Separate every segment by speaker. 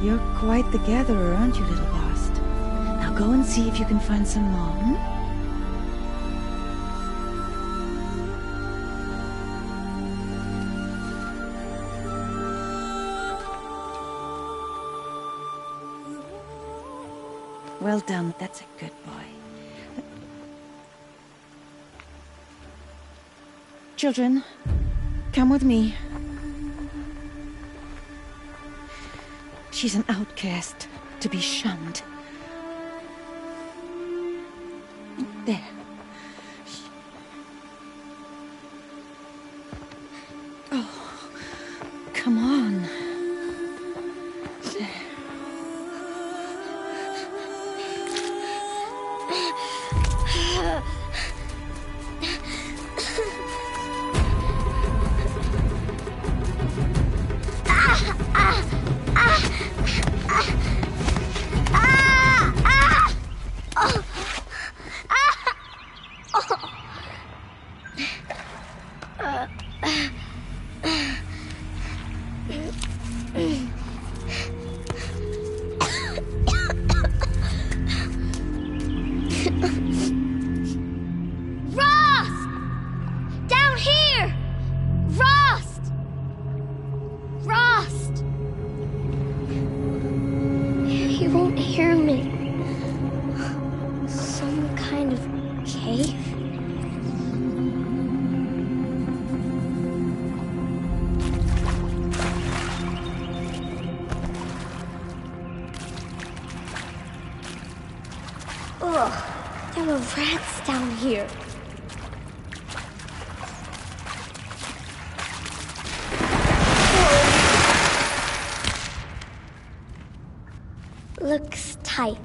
Speaker 1: You're quite the gatherer, aren't you, little Bast? Now go and see if you can find some more, Well done, that's a good boy. Children, come with me. She's an outcast, to be shunned. There. Oh, come on. There.
Speaker 2: There were rats down here. Looks tight,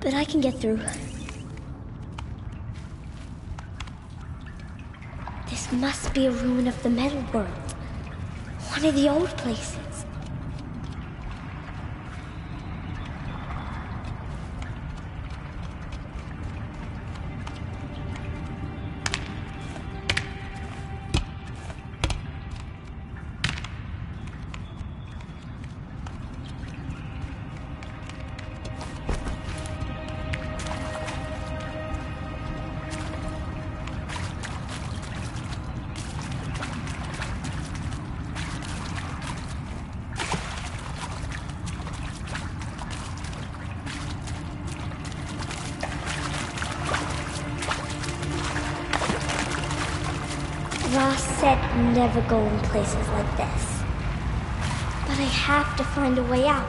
Speaker 2: but I can get through. This must be a ruin of the metal world. One of the old places. Ross said never go in places like this. But I have to find a way out.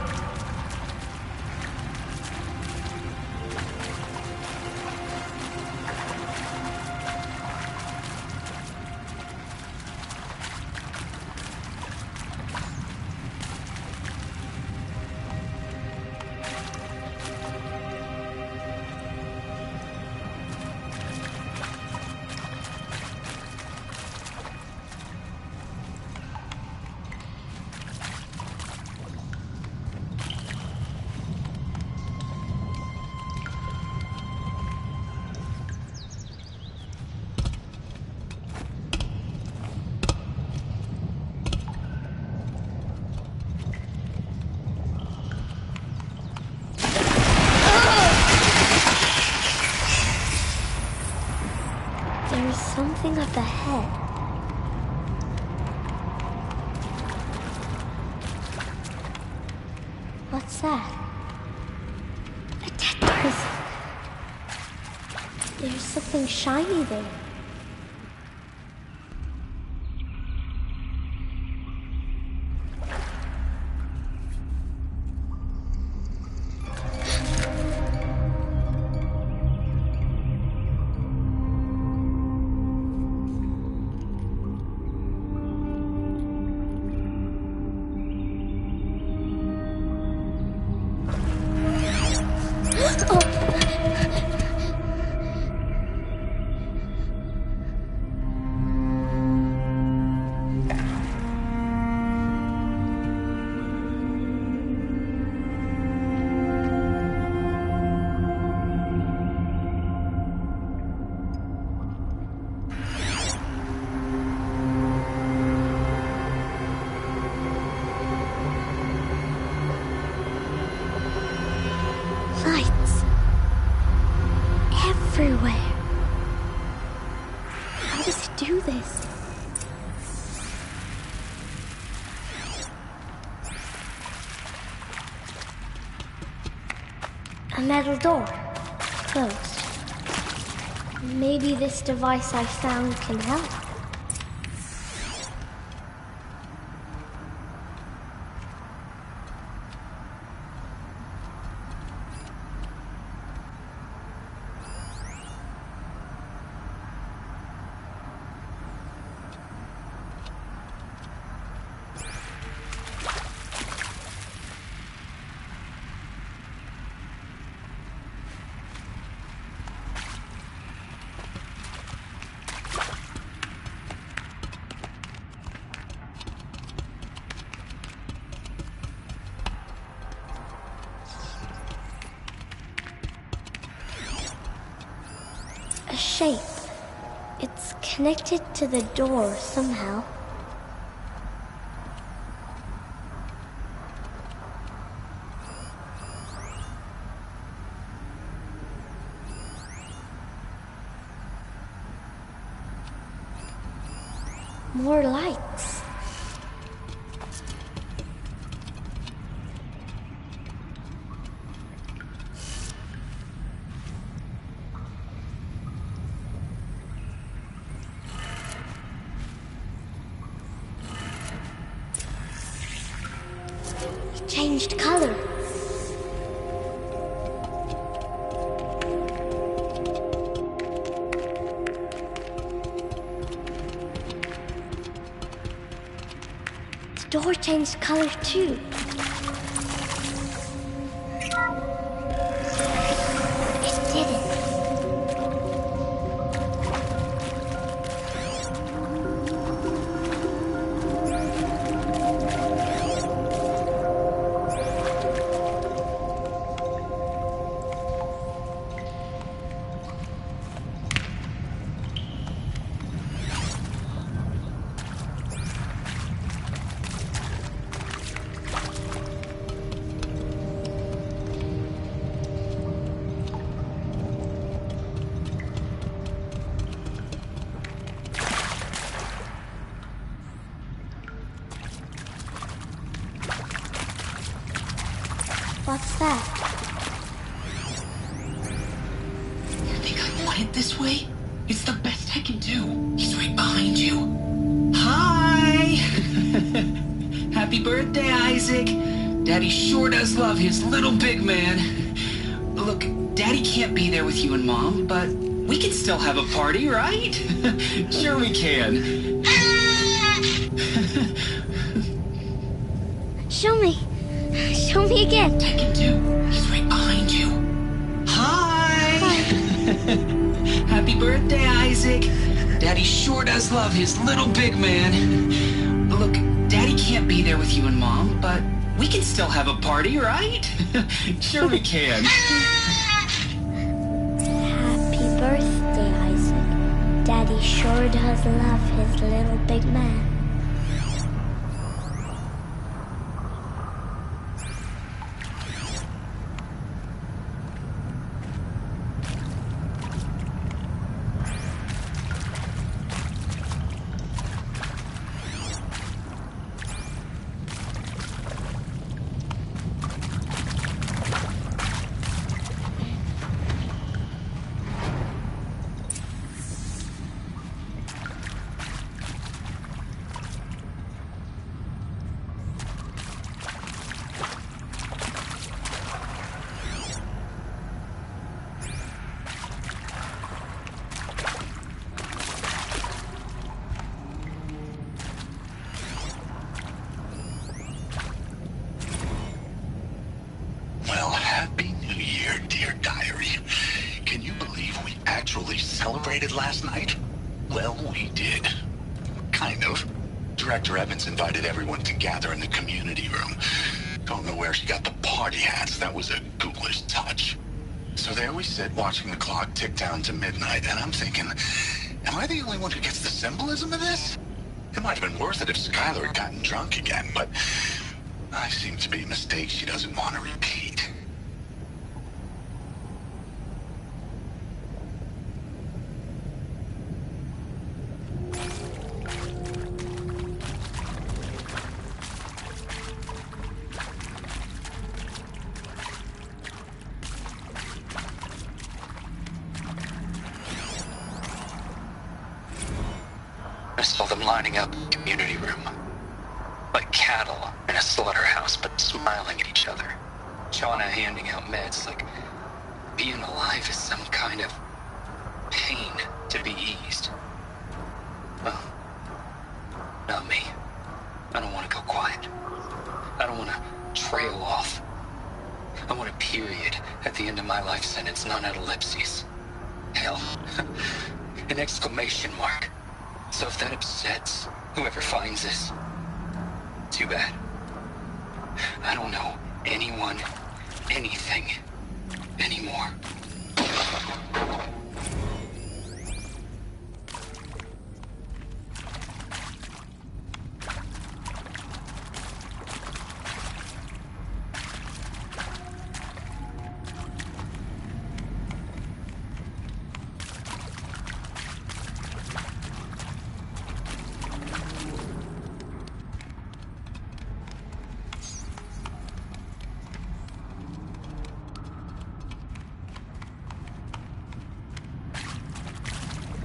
Speaker 2: There's something up ahead. What's that? A dead person. There's something shiny there. A metal door. Closed. Maybe this device I found can help. A shape. It's connected to the door somehow. More lights. It changed color. The door changed color too. It didn't. What's that?
Speaker 3: You think I want it this way? It's the best I can do. He's right behind you. Hi! Happy birthday, Isaac. Daddy sure does love his little big man. Look, Daddy can't be there with you and Mom, but we can still have a party, right? Sure we can.
Speaker 2: Show me. Show me again.
Speaker 3: I can do. He's right behind you. Hi! Happy birthday, Isaac. Daddy sure does love his little big man. Look, Daddy can't be there with you and Mom, but we can still have a party, right? Sure we can.
Speaker 2: Happy birthday, Isaac. Daddy sure does love his little big man.
Speaker 4: Well, Happy New Year, dear diary. Can you believe we actually celebrated last night? Well, we did. Kind of. Director Evans invited everyone to gather in the community room. Don't know where she got the party hats. That was a ghoulish touch. So there we sit, watching the clock tick down to midnight, and I'm thinking, am I the only one who gets the symbolism of this? It might have been worth it if Skylar had gotten drunk again, but I seem to be a mistake she doesn't want to repeat.
Speaker 3: I saw them lining up in the community room. Like cattle in a slaughterhouse, but smiling at each other. Shauna handing out meds like being alive is some kind of pain to be eased. Well, not me. I don't want to go quiet. I don't want to trail off. I want a period at the end of my life sentence, not an ellipses. Hell, an exclamation mark. So if that upsets whoever finds this, too bad. I don't know anyone, anything, anymore.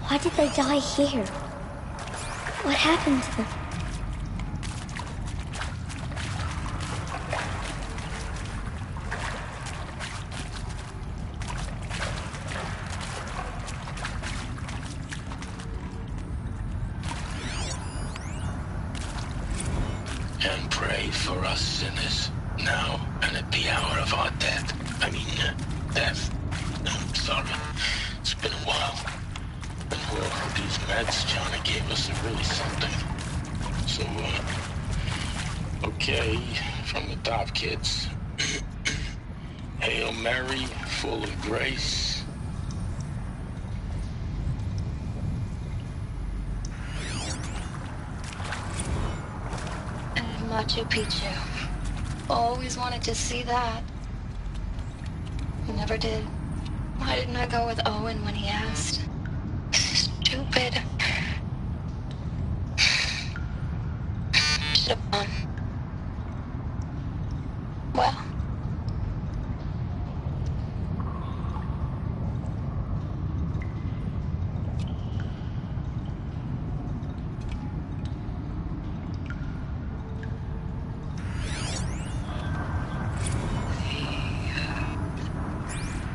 Speaker 2: Why did they die here? What happened to them?
Speaker 4: And pray for us sinners, now and at the hour of our death. Death. I'm sorry. It's been a while. Well, these meds Johnny gave us are really something. So, okay, from the top, kids. Hail Mary, full of grace.
Speaker 5: And Machu Picchu. Always wanted to see that. Never did. Why didn't I go with Owen when he asked? Stupid. Should have gone. Well.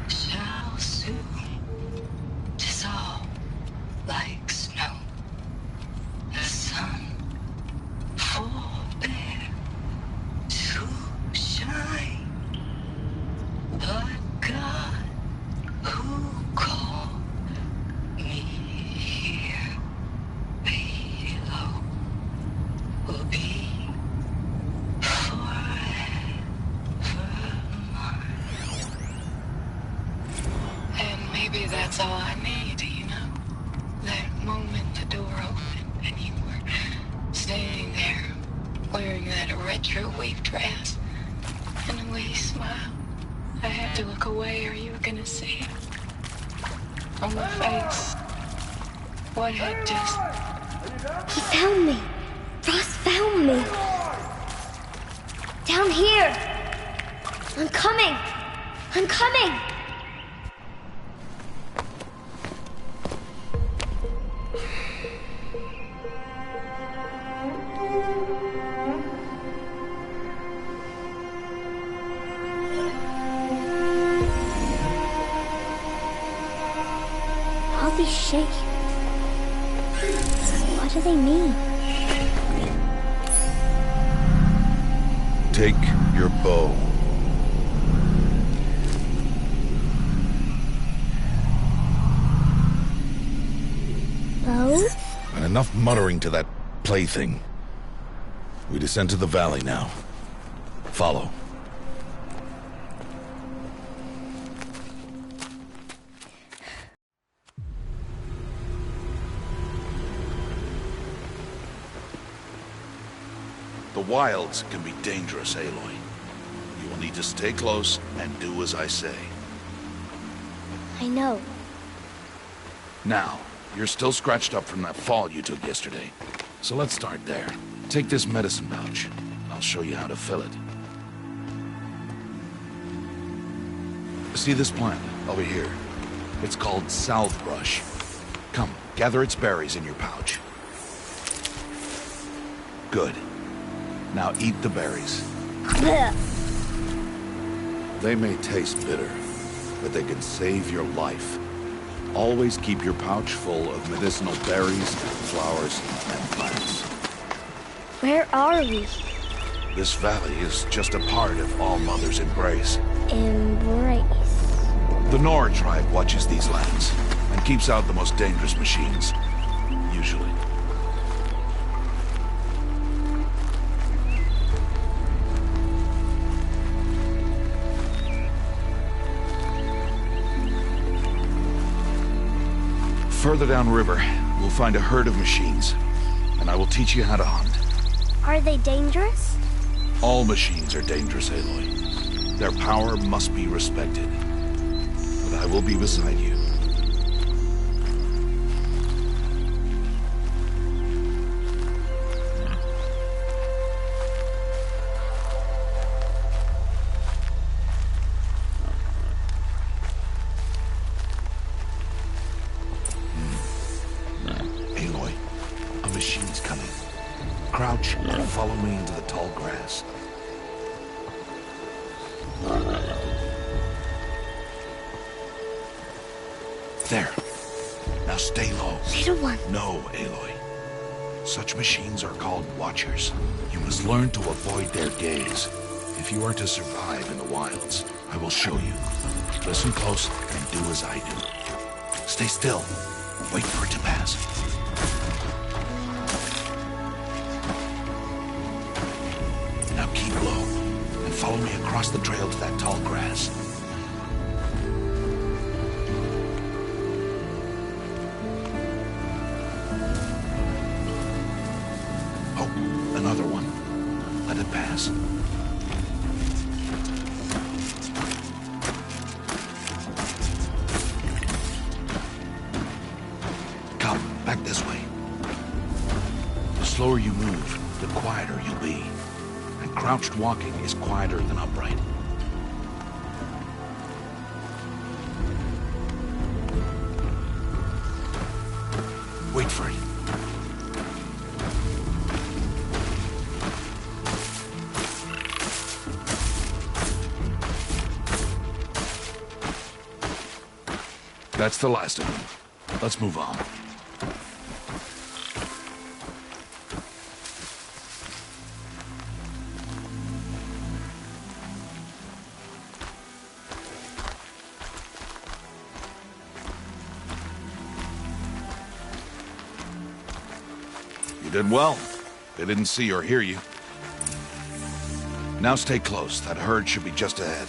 Speaker 5: Shall soon dissolve like snow. The sun forbear to shine. But God who called me here below will be forever mine. And maybe that's all I need, you know? That moment the door opened and you were standing there wearing that retro wave dress and the way you smiled. I had to look away or you were gonna see it. On my face. What had just...
Speaker 2: He found me. Ross found me. Down here. I'm coming. I'm coming. All these shapes. What do they mean?
Speaker 6: Take your bow.
Speaker 2: Bow?
Speaker 6: And enough muttering to that plaything. We descend to the valley now. Follow. The wilds can be dangerous, Aloy. You will need to stay close and do as I say.
Speaker 2: I know.
Speaker 6: Now, you're still scratched up from that fall you took yesterday. So let's start there. Take this medicine pouch. I'll show you how to fill it. See this plant over here? It's called salve brush. Come, gather its berries in your pouch. Good. Now eat the berries.
Speaker 2: Blech.
Speaker 6: They may taste bitter, but they can save your life. Always keep your pouch full of medicinal berries, flowers, and plants.
Speaker 2: Where are we?
Speaker 6: This valley is just a part of All Mother's embrace.
Speaker 2: Embrace.
Speaker 6: The Nora tribe watches these lands and keeps out the most dangerous machines. Usually. Further downriver, we'll find a herd of machines, and I will teach you how to hunt.
Speaker 2: Are they dangerous?
Speaker 6: All machines are dangerous, Aloy. Their power must be respected. But I will be beside you. Aloy, a machine's coming. Crouch and follow me into the tall grass. There. Now stay low.
Speaker 2: Little one.
Speaker 6: No, Aloy. Such machines are called Watchers. You must learn to avoid their gaze. If you are to survive in the wilds, I will show you. Listen close and do as I do. Stay still. Wait for it to pass. Now keep low and follow me across the trail to that tall grass. Oh, another one. Let it pass. Come, back this way. The slower you move, the quieter you'll be. And crouched walking is quieter than upright. Wait for it. That's the last of them. Let's move on. You did well. They didn't see or hear you. Now stay close. That herd should be just ahead.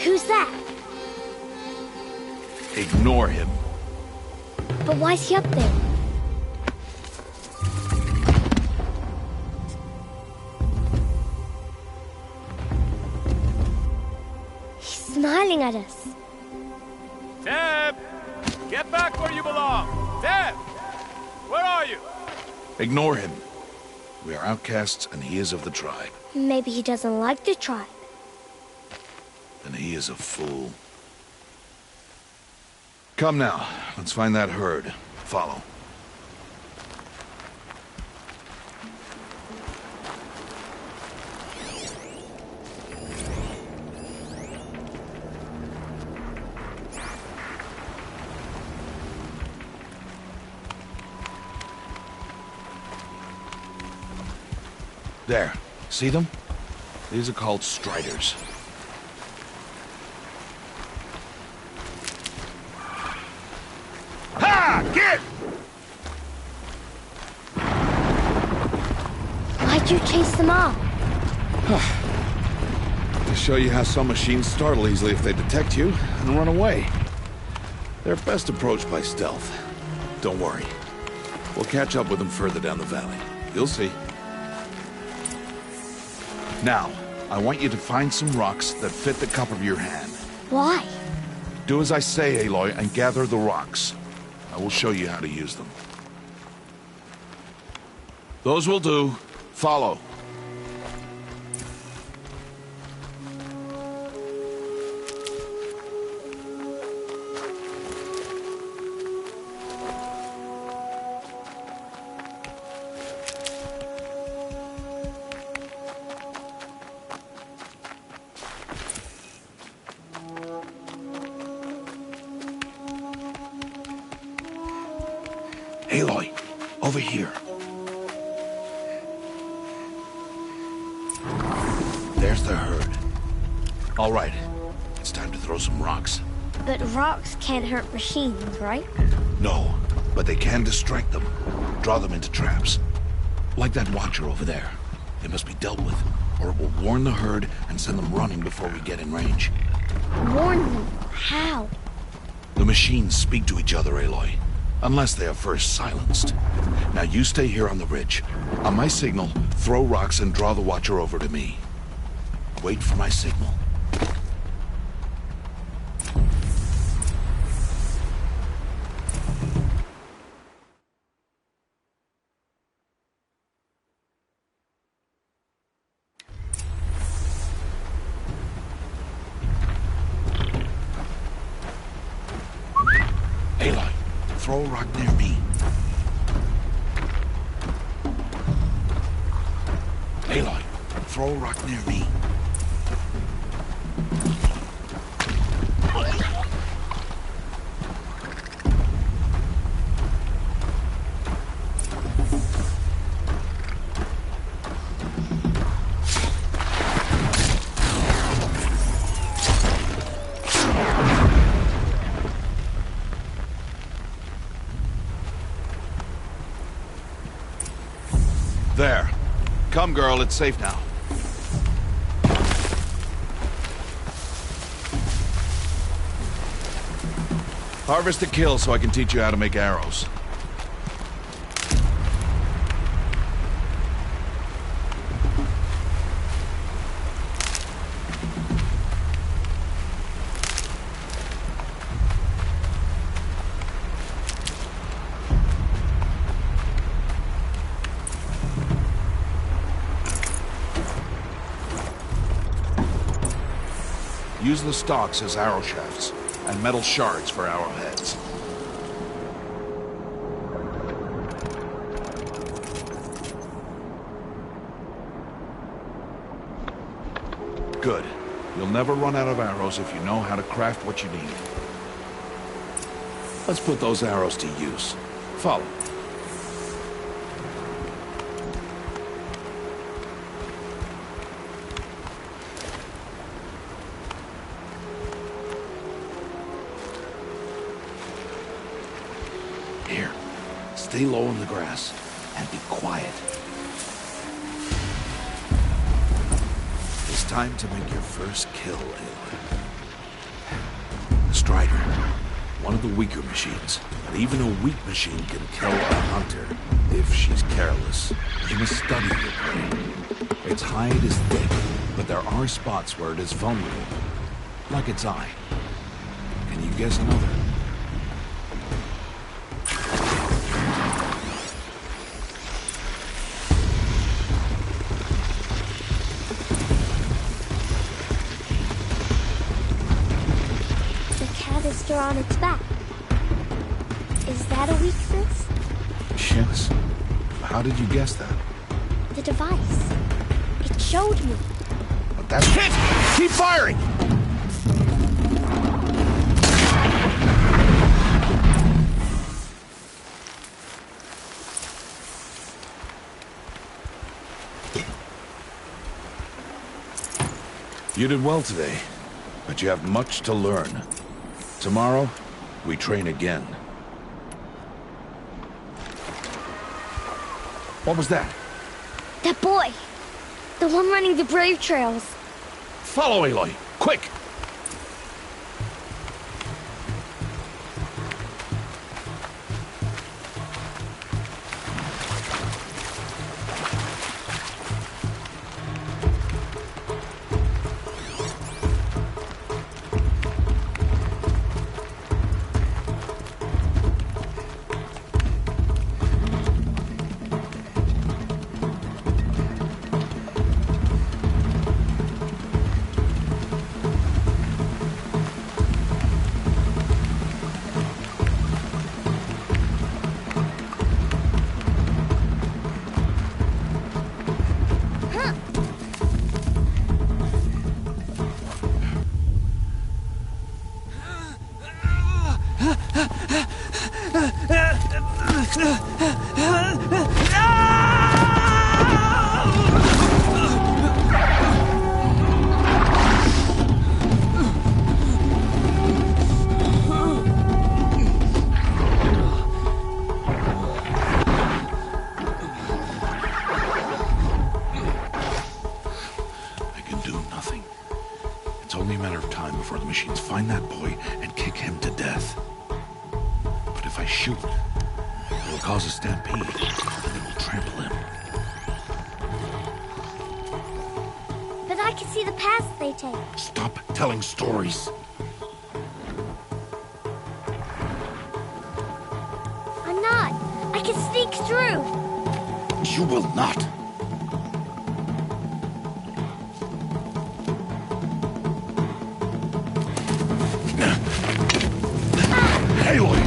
Speaker 2: Who's that?
Speaker 6: Ignore him.
Speaker 2: But why's he up there? He's smiling at us.
Speaker 7: Teb! Get back where you belong! Teb! Where are you?
Speaker 6: Ignore him. We are outcasts and he is of the tribe.
Speaker 2: Maybe he doesn't like the tribe.
Speaker 6: And he is a fool. Come now, let's find that herd. Follow. There. See them? These are called Striders. Ha! Get!
Speaker 2: Why'd you chase them off?
Speaker 6: To show you how some machines startle easily if they detect you and run away. They're best approached by stealth. Don't worry. We'll catch up with them further down the valley. You'll see. Now, I want you to find some rocks that fit the cup of your hand.
Speaker 2: Why?
Speaker 6: Do as I say, Aloy, and gather the rocks. I will show you how to use them. Those will do. Follow. Aloy, over here. There's the herd. All right, it's time to throw some rocks.
Speaker 2: But rocks can't hurt machines, right?
Speaker 6: No, but they can distract them, draw them into traps. Like that watcher over there. It must be dealt with, or it will warn the herd and send them running before we get in range.
Speaker 2: Warn them? How?
Speaker 6: The machines speak to each other, Aloy. Unless they are first silenced. Now you stay here on the ridge. On my signal, throw rocks and draw the watcher over to me. Wait for my signal. Aloy, throw a rock near me. Aloy, throw a rock near me. There. Come, girl, it's safe now. Harvest a kill so I can teach you how to make arrows. Use the stalks as arrow shafts, and metal shards for arrowheads. Good. You'll never run out of arrows if you know how to craft what you need. Let's put those arrows to use. Follow. Here, stay low in the grass, and be quiet. It's time to make your first kill, Aloy. The Strider, one of the weaker machines, but even a weak machine can kill a hunter if she's careless. You must study your prey. Its hide is thick, but there are spots where it is vulnerable, like its eye. Can you guess another?
Speaker 2: On its back. Is that a weakness?
Speaker 6: Yes. How did you guess that?
Speaker 2: The device. It showed me.
Speaker 6: But that's it! Keep firing! You did well today, but you have much to learn. Tomorrow, we train again. What was that?
Speaker 2: That boy! The one running the brave trails.
Speaker 6: Follow Aloy, quick! only a matter of time before the machines find that boy and kick him to death. But if I shoot, it'll cause a stampede, and it will trample him.
Speaker 2: But I can see the paths they take.
Speaker 6: Stop telling stories.
Speaker 2: I'm not. I can sneak through.
Speaker 6: You will not. Aloy!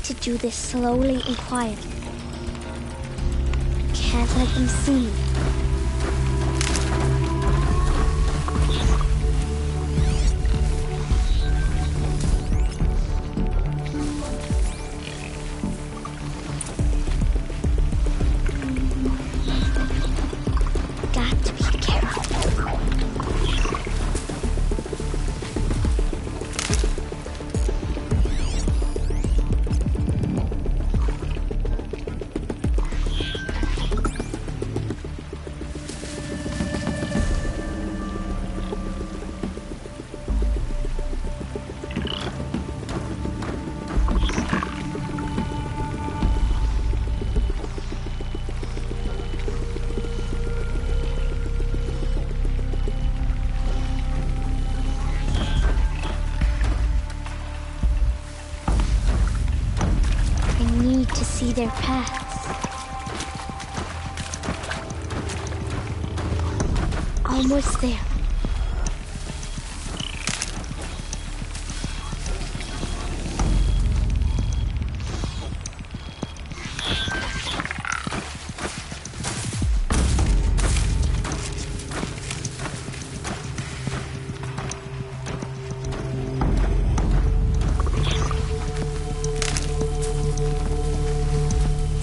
Speaker 2: To do this slowly and quietly. Can't let them see me. Got to be careful. To see their paths. Almost there.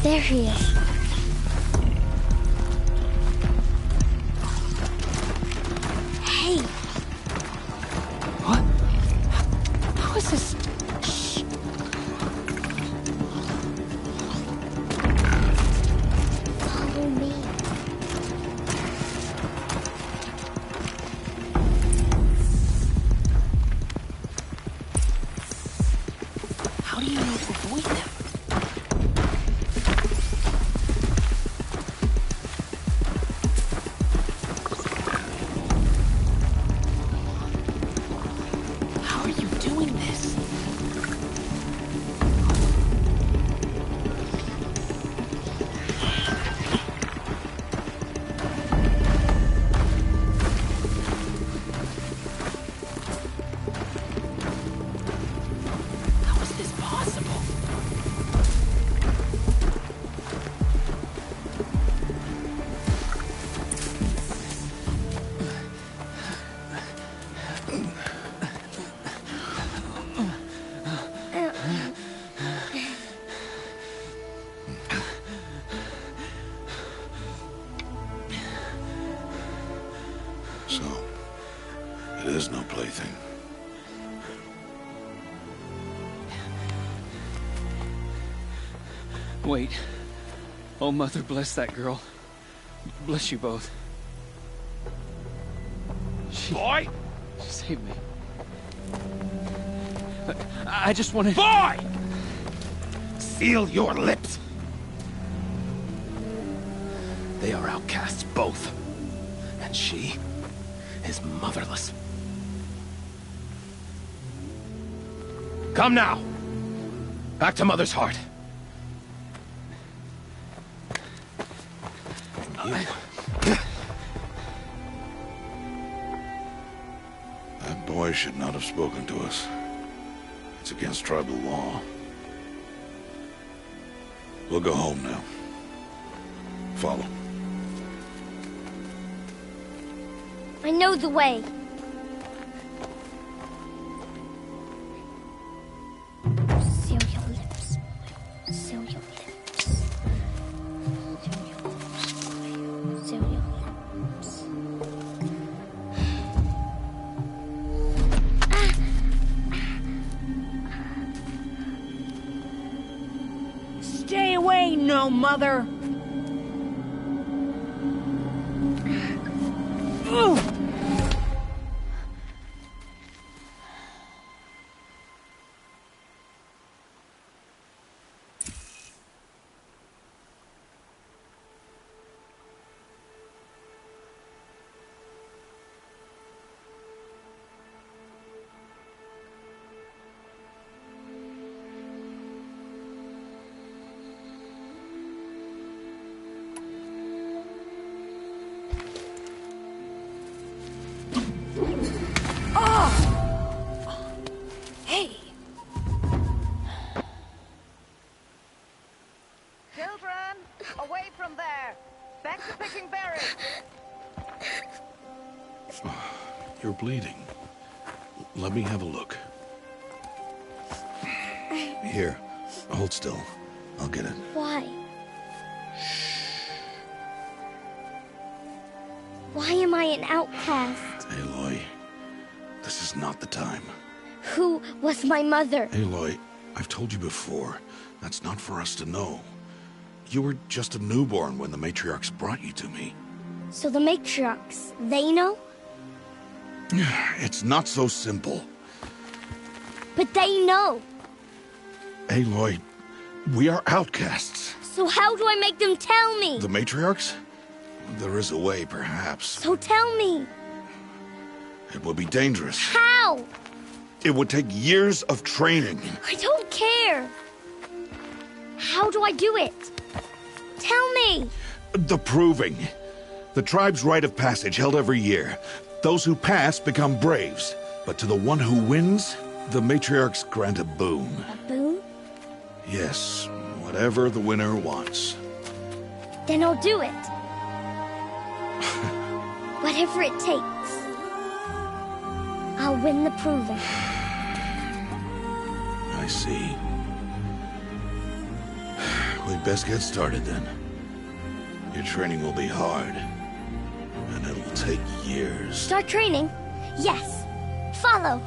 Speaker 2: There he is. Hey.
Speaker 3: What? How is this? Shh.
Speaker 2: Follow me.
Speaker 3: How do you know to avoid them?
Speaker 6: So, it is no plaything.
Speaker 3: Wait. Oh, Mother, bless that girl. Bless you both.
Speaker 7: Boy!
Speaker 3: She saved me. I just wanted...
Speaker 7: Boy! Seal your lips! They are outcasts, both. And she is motherless. Come now! Back to Mother's heart.
Speaker 6: boy should not have spoken to us. It's against tribal law. We'll go home now. Follow.
Speaker 2: I know the way. Seal your lips. Seal your lips. Seal your lips. Seal your lips.
Speaker 8: Stay away, no mother!
Speaker 9: Away from there! Back to picking berries!
Speaker 6: You're bleeding. Let me have a look. Here, hold still. I'll get it.
Speaker 2: Why? Why am I an outcast?
Speaker 6: Aloy, this is not the time.
Speaker 2: Who was my mother?
Speaker 6: Aloy, I've told you before, that's not for us to know. You were just a newborn when the matriarchs brought you to me.
Speaker 2: So the matriarchs, they know?
Speaker 6: It's not so simple.
Speaker 2: But they know.
Speaker 6: Aloy, we are outcasts.
Speaker 2: So how do I make them tell me?
Speaker 6: The matriarchs? There is a way, perhaps.
Speaker 2: So tell me.
Speaker 6: It would be dangerous.
Speaker 2: How?
Speaker 6: It would take years of training.
Speaker 2: I don't care. How do I do it? Tell me.
Speaker 6: The proving. The tribe's rite of passage held every year. Those who pass become braves. But to the one who wins, the matriarchs grant a boon.
Speaker 2: A boon?
Speaker 6: Yes, whatever the winner wants.
Speaker 2: Then I'll do it. Whatever it takes. I'll win the proving.
Speaker 6: I see. We'd best get started then. Your training will be hard. And it'll take years.
Speaker 2: Start training? Yes. Follow.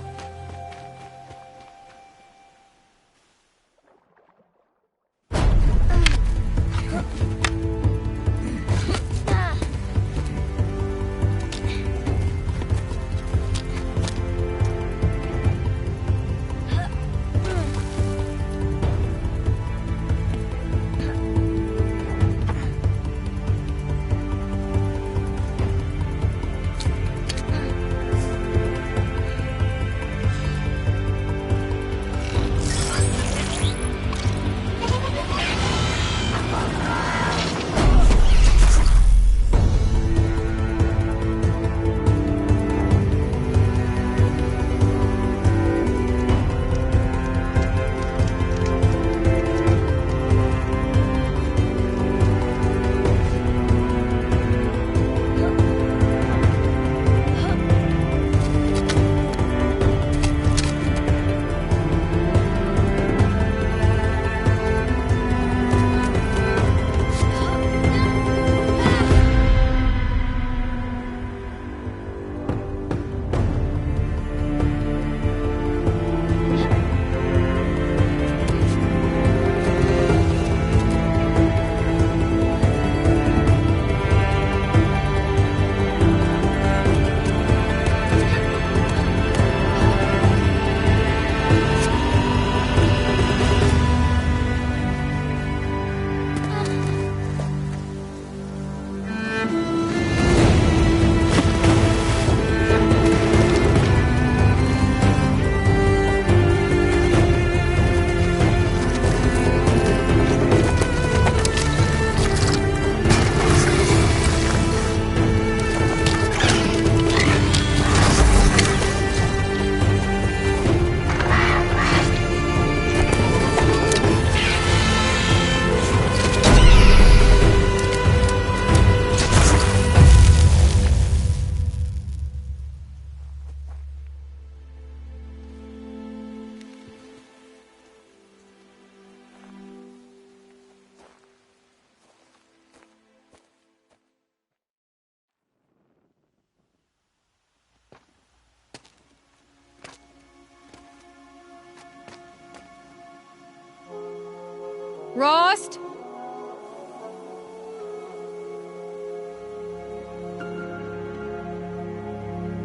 Speaker 10: Rost?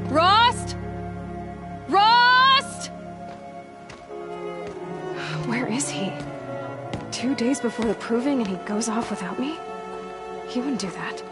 Speaker 10: Rost? Rost?
Speaker 11: Where is he? 2 days before the proving and he goes off without me? He wouldn't do that.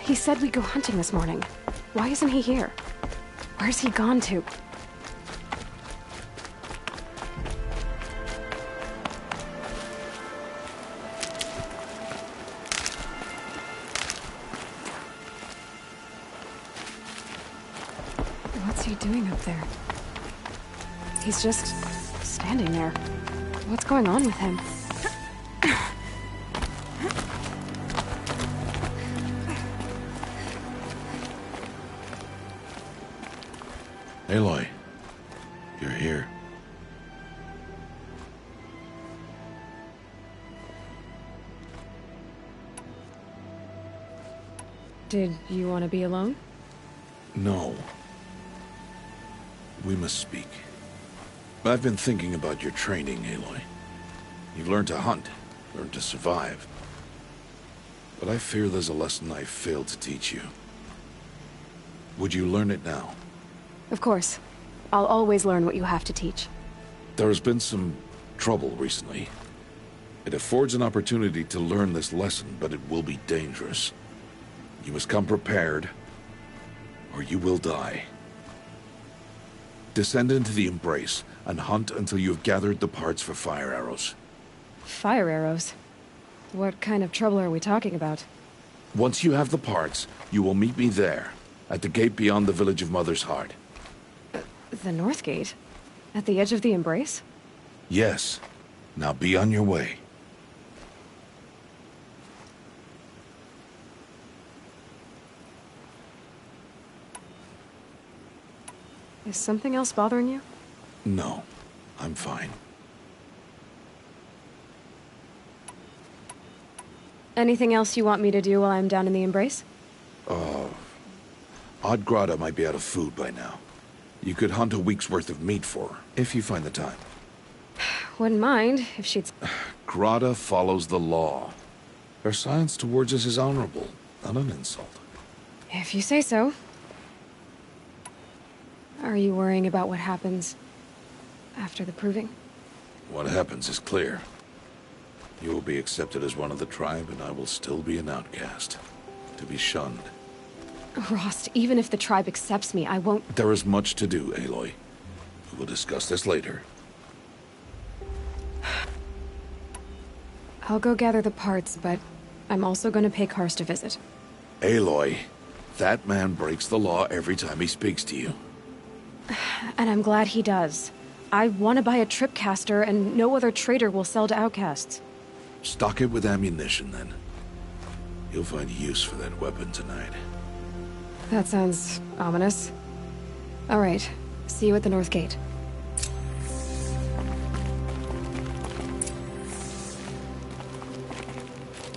Speaker 11: He said we'd go hunting this morning. Why isn't he here? Where's he gone to? What's he doing up there? He's just standing there. What's going on with him?
Speaker 6: Aloy, you're here.
Speaker 11: Did you want to be alone?
Speaker 6: No. We must speak. I've been thinking about your training, Aloy. You've learned to hunt, learned to survive. But I fear there's a lesson I failed to teach you. Would you learn it now?
Speaker 11: Of course. I'll always learn what you have to teach.
Speaker 6: There has been some trouble recently. It affords an opportunity to learn this lesson, but it will be dangerous. You must come prepared, or you will die. Descend into the Embrace, and hunt until you have gathered the parts for fire arrows.
Speaker 11: Fire arrows? What kind of trouble are we talking about?
Speaker 6: Once you have the parts, you will meet me there, at the gate beyond the village of Mother's Heart.
Speaker 11: The North Gate? At the edge of the Embrace?
Speaker 6: Yes. Now be on your way.
Speaker 11: Is something else bothering you?
Speaker 6: No. I'm fine.
Speaker 11: Anything else you want me to do while I'm down in the Embrace?
Speaker 6: Odd Grata might be out of food by now. You could hunt a week's worth of meat for her, if you find the time.
Speaker 11: Wouldn't mind, if she'd...
Speaker 6: Grata follows the law. Her science towards us is honorable, not an insult.
Speaker 11: If you say so. Are you worrying about what happens after the proving?
Speaker 6: What happens is clear. You will be accepted as one of the tribe, and I will still be an outcast. To be shunned.
Speaker 11: Rost, even if the tribe accepts me, I won't...
Speaker 6: There is much to do, Aloy. We will discuss this later.
Speaker 11: I'll go gather the parts, but I'm also gonna pay Karst a visit.
Speaker 6: Aloy, that man breaks the law every time he speaks to you.
Speaker 11: And I'm glad he does. I want to buy a tripcaster, and no other trader will sell to outcasts.
Speaker 6: Stock it with ammunition, then. You'll find use for that weapon tonight.
Speaker 11: That sounds ominous. All right. See you at the North Gate.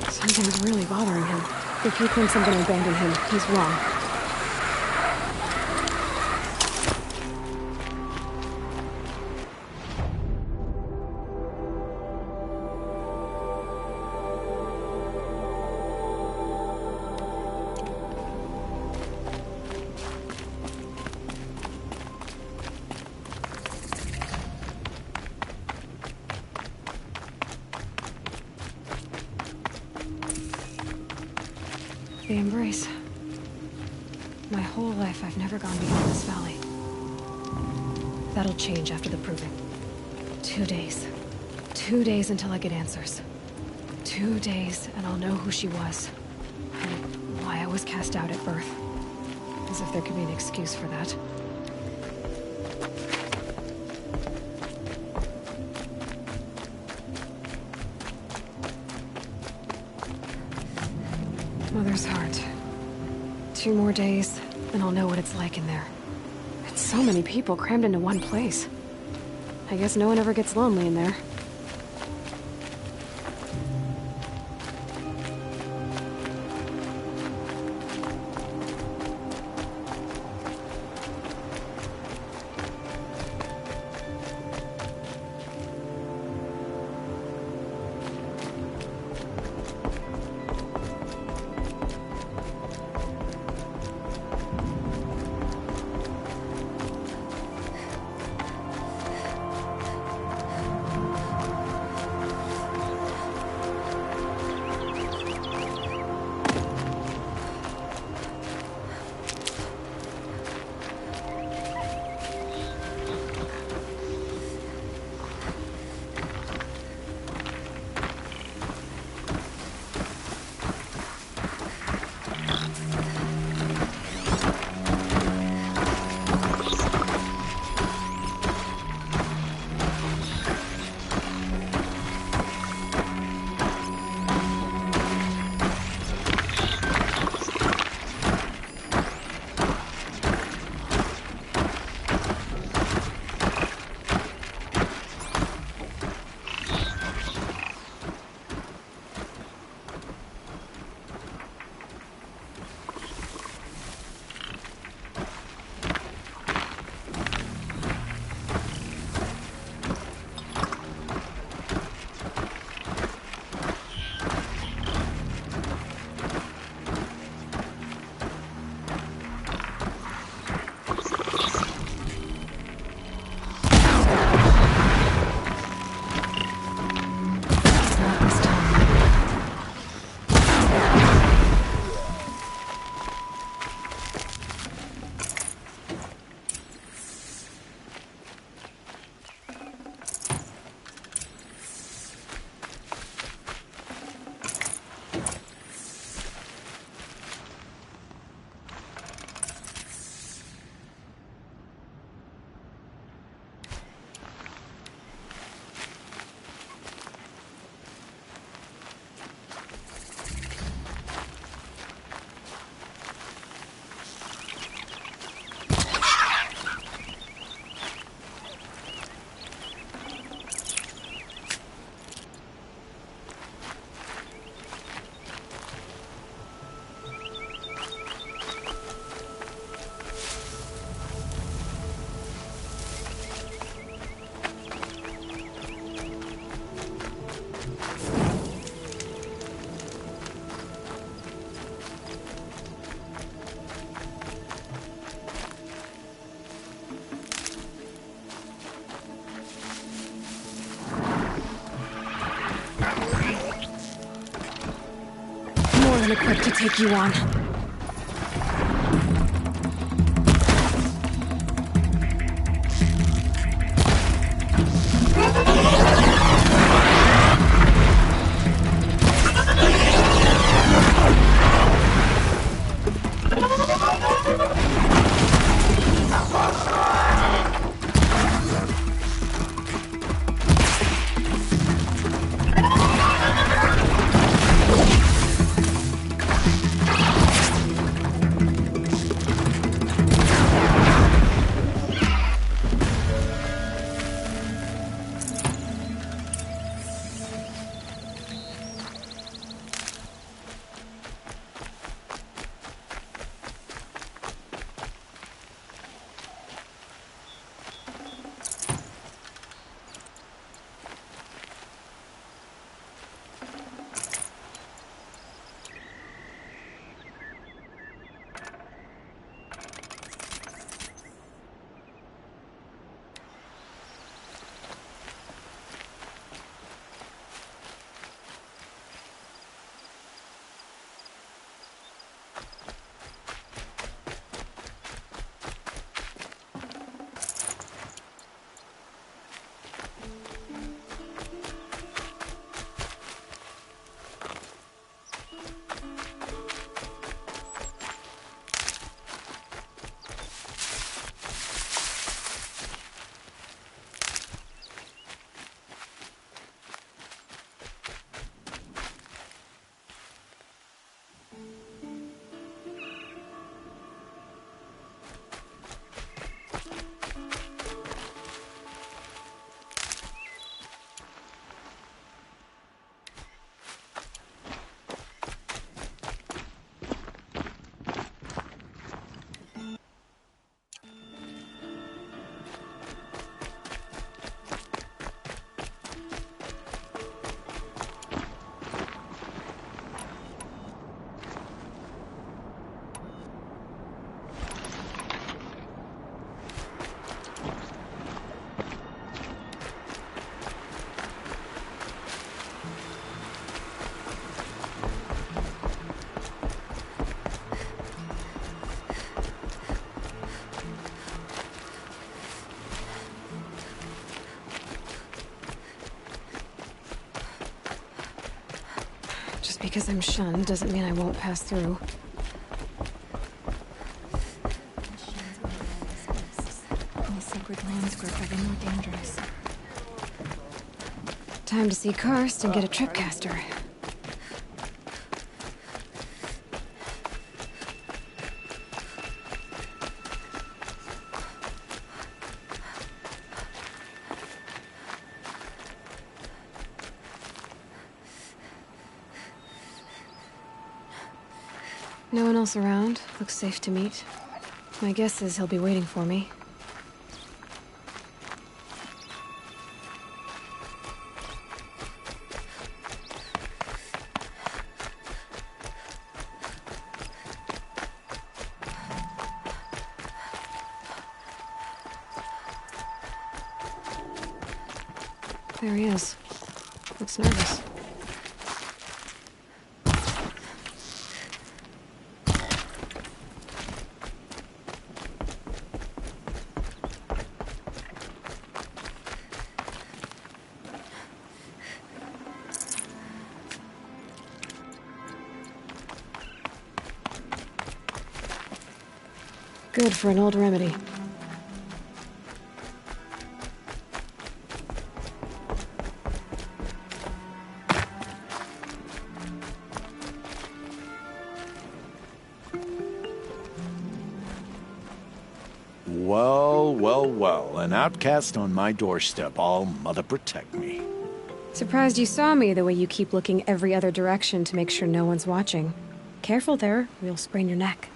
Speaker 11: Something's really bothering him. If he thinks I'm gonna abandon him, he's wrong. The Embrace. My whole life, I've never gone beyond this valley. That'll change after the proving. 2 days. 2 days until I get answers. 2 days, and I'll know who she was. And why I was cast out at birth. As if there could be an excuse for that. Mother's heart. 2 more days, and I'll know what it's like in there. It's so many people crammed into one place. I guess no one ever gets lonely in there. Equipped to take you on. Just because I'm shunned doesn't mean I won't pass through.
Speaker 1: All sacred lands grow ever more dangerous.
Speaker 11: Time to see Karst and get a tripcaster. No one else around. Looks safe to meet. My guess is he'll be waiting for me. There he is. Looks nervous. Good for an old remedy.
Speaker 6: Well, well, well. An outcast on my doorstep. All mother protect me.
Speaker 11: Surprised you saw me the way you keep looking every other direction to make sure no one's watching. Careful there, or you'll sprain your neck.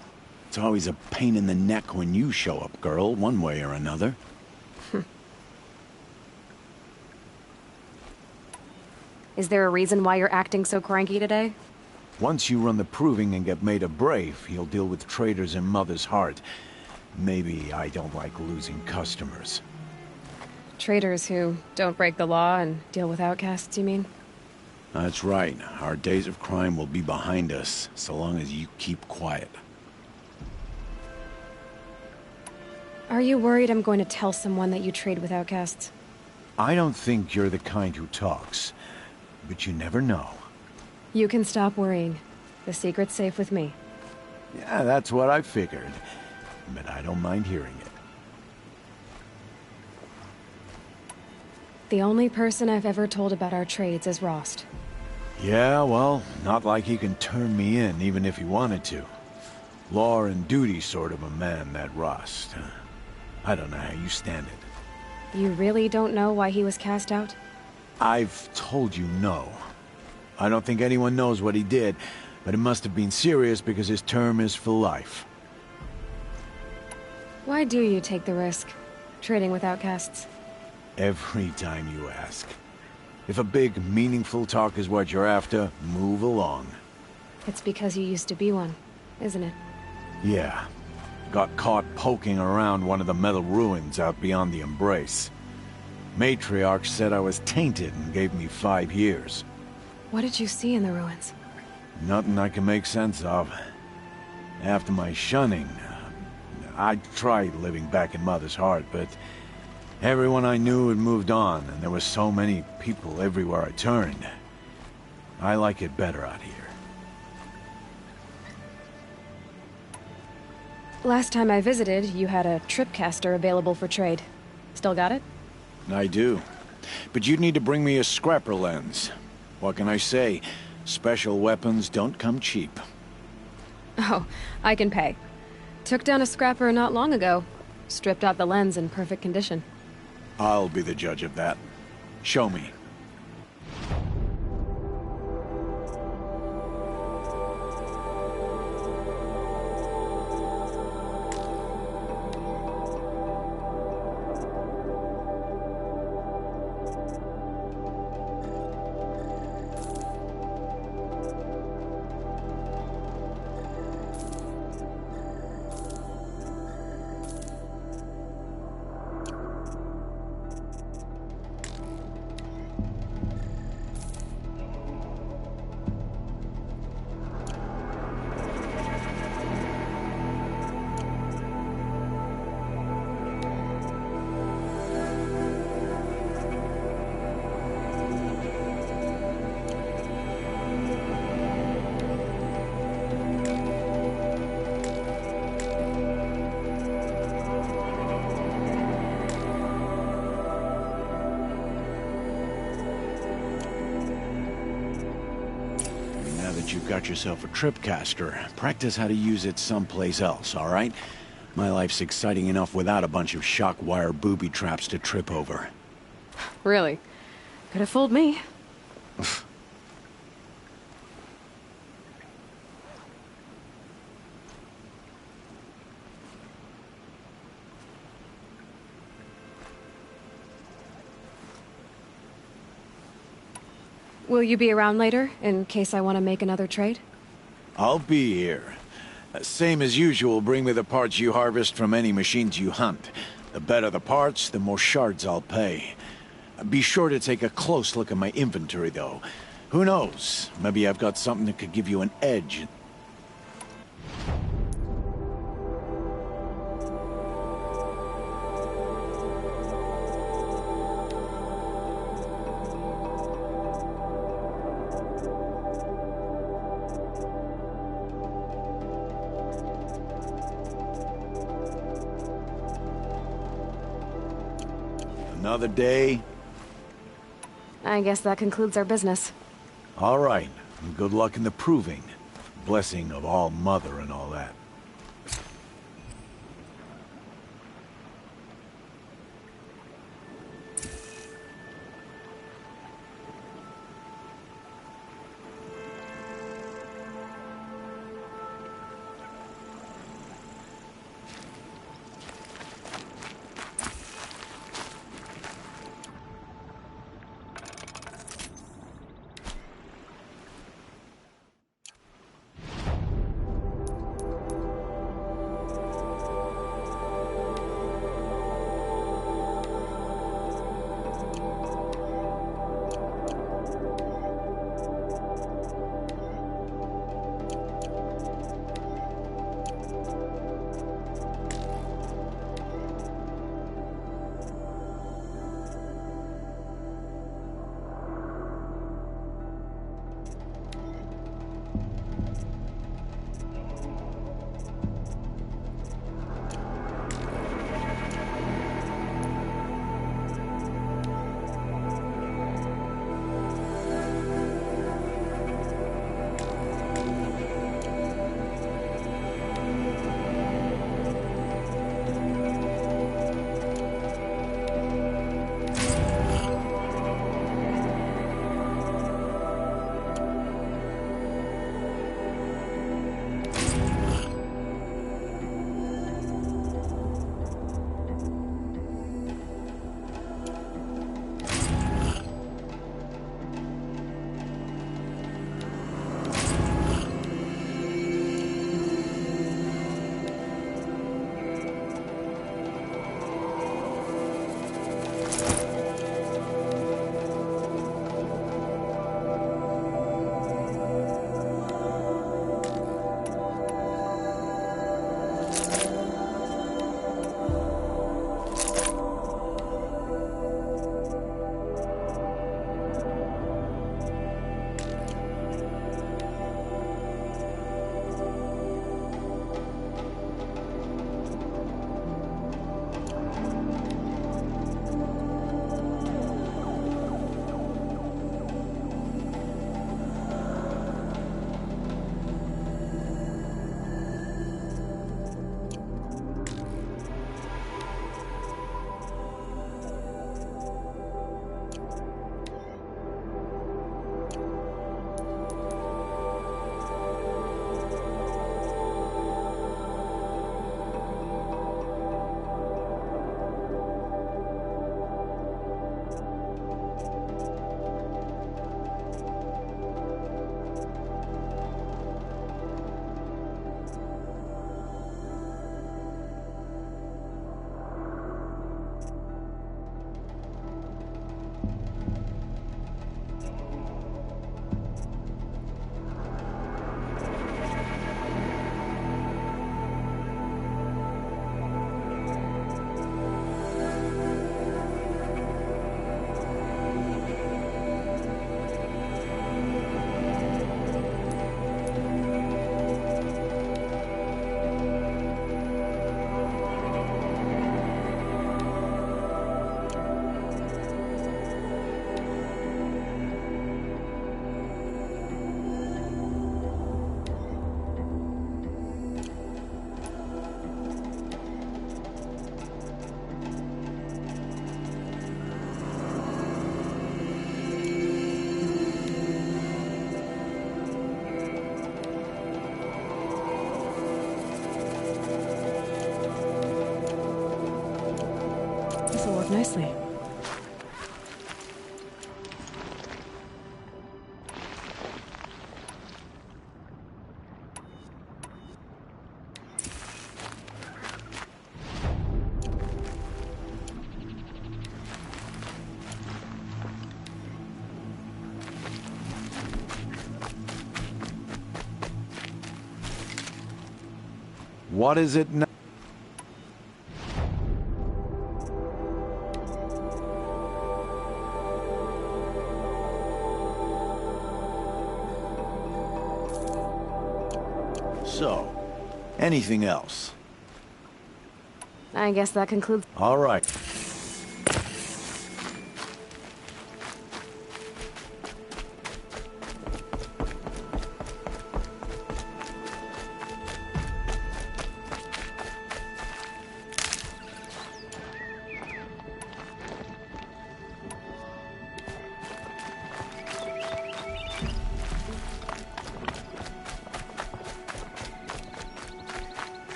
Speaker 6: It's always a pain in the neck when you show up, girl, one way or another.
Speaker 11: Is there a reason why you're acting so cranky today?
Speaker 6: Once you run the proving and get made a brave, you'll deal with traitors in Mother's Heart. Maybe I don't like losing customers.
Speaker 11: Traitors who don't break the law and deal with outcasts, you mean?
Speaker 6: That's right. Our days of crime will be behind us, so long as you keep quiet.
Speaker 11: Are you worried I'm going to tell someone that you trade with outcasts?
Speaker 6: I don't think you're the kind who talks, but you never know.
Speaker 11: You can stop worrying. The secret's safe with me.
Speaker 6: Yeah, that's what I figured, but I don't mind hearing it.
Speaker 11: The only person I've ever told about our trades is Rost.
Speaker 6: Yeah, well, not like he can turn me in, even if he wanted to. Law and duty sort of a man, that Rost. I don't know how you stand it.
Speaker 11: You really don't know why he was cast out?
Speaker 6: I've told you no. I don't think anyone knows what he did, but it must have been serious because his term is for life.
Speaker 11: Why do you take the risk, trading with outcasts?
Speaker 6: Every time you ask. If a big, meaningful talk is what you're after, move along.
Speaker 11: It's because you used to be one, isn't it?
Speaker 6: Yeah. Got caught poking around one of the metal ruins out beyond the Embrace. Matriarch said I was tainted and gave me 5 years.
Speaker 11: What did you see in the ruins?
Speaker 6: Nothing I can make sense of.
Speaker 12: After my shunning, I tried living back in Mother's heart, but everyone I knew had moved on, and there were so many people everywhere I turned. I like it better out here.
Speaker 11: Last time I visited, you had a tripcaster available for trade. Still got it?
Speaker 12: I do. But you'd need to bring me a scrapper lens. What can I say? Special weapons don't come cheap.
Speaker 11: Oh, I can pay. Took down a scrapper not long ago. Stripped out the lens in perfect condition.
Speaker 12: I'll be the judge of that. Show me. You've got yourself a tripcaster. Practice how to use it someplace else, all right? My life's exciting enough without a bunch of shock wire booby traps to trip over.
Speaker 11: Really? Could have fooled me. Will you be around later, in case I want to make another trade?
Speaker 12: I'll be here. Same as usual, bring me the parts you harvest from any machines you hunt. The better the parts, the more shards I'll pay. Be sure to take a close look at my inventory, though. Who knows? Maybe I've got something that could give you an edge. Another day.
Speaker 11: I guess that concludes our business.
Speaker 12: All right. Good luck in the proving. Blessing of All Mother and all that.
Speaker 11: nicely.
Speaker 12: What is it now? So, anything else?
Speaker 11: I guess that concludes...
Speaker 12: All right.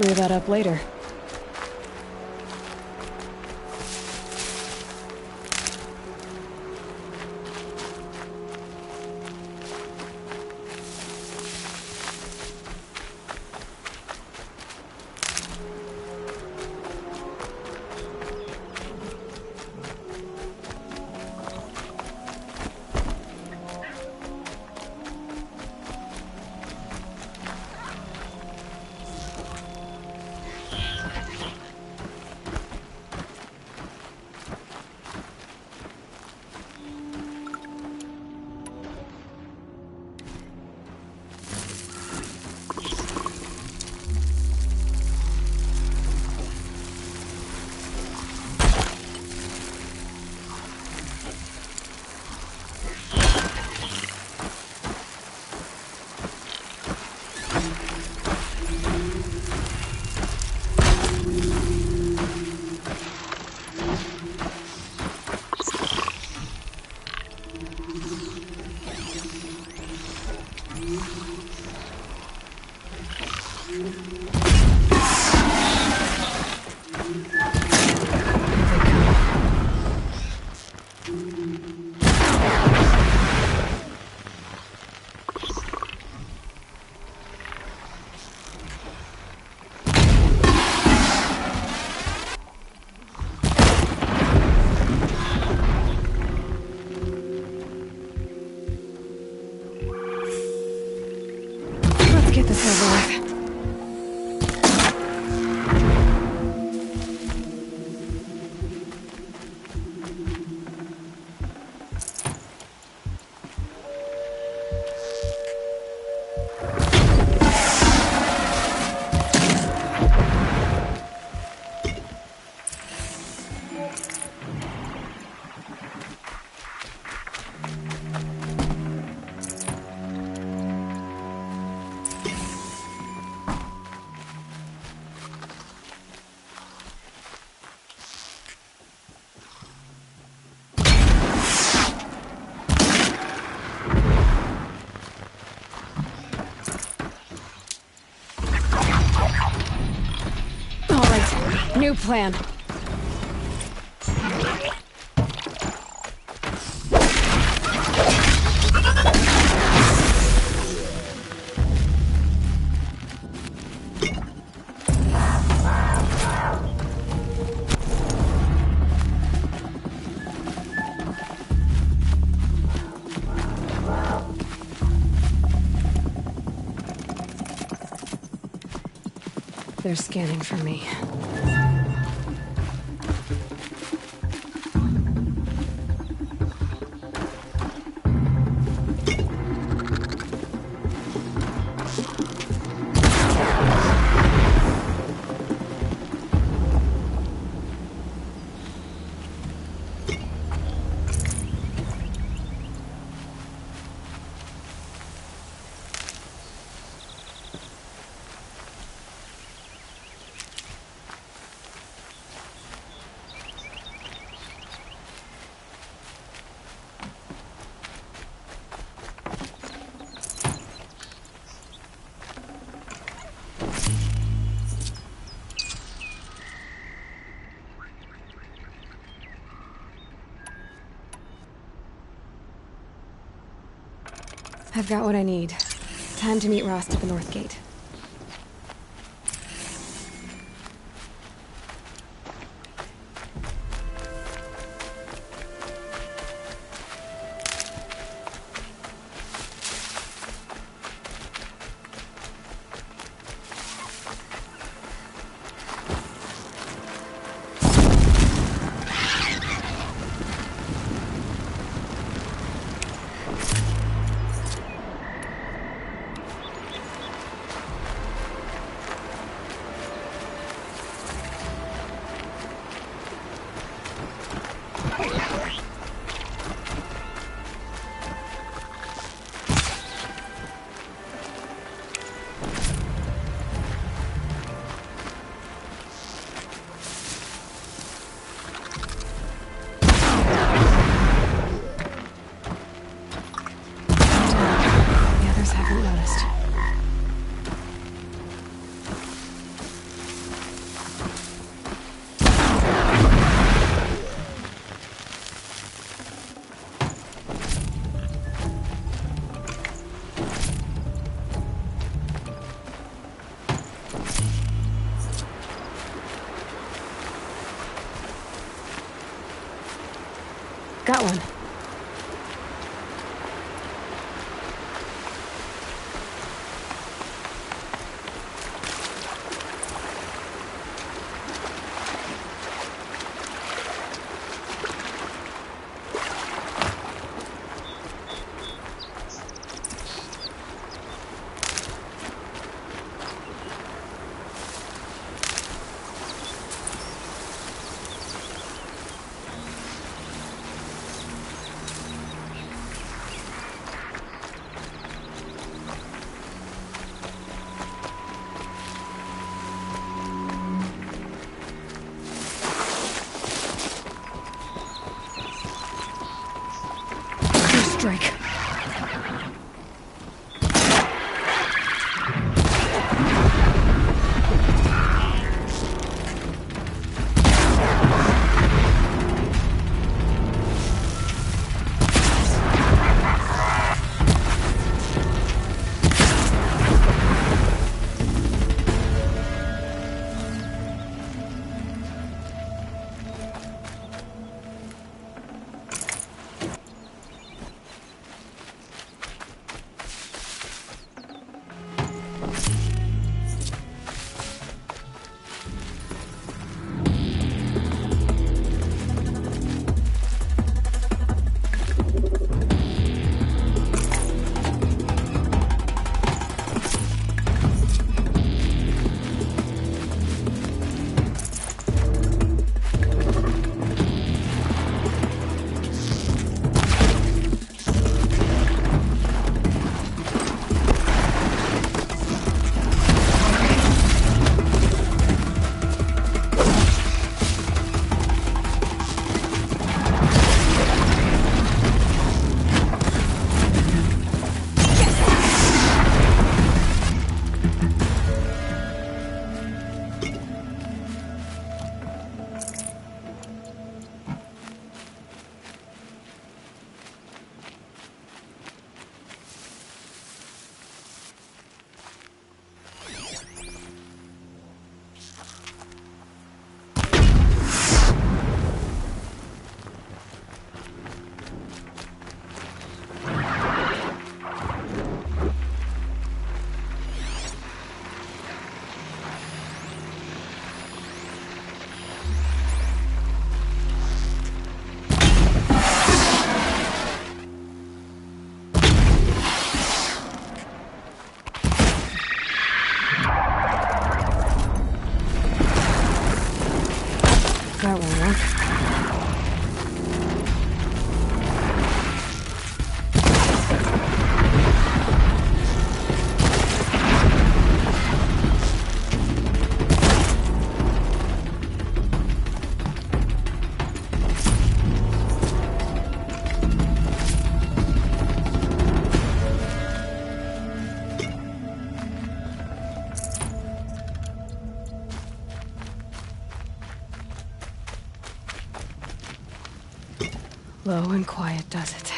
Speaker 11: clear that up later. Get this over with. New plan. They're scanning for me. I've got what I need. Time to meet Rost at the North Gate. that one. Drake. That won't work. Low and quiet does it.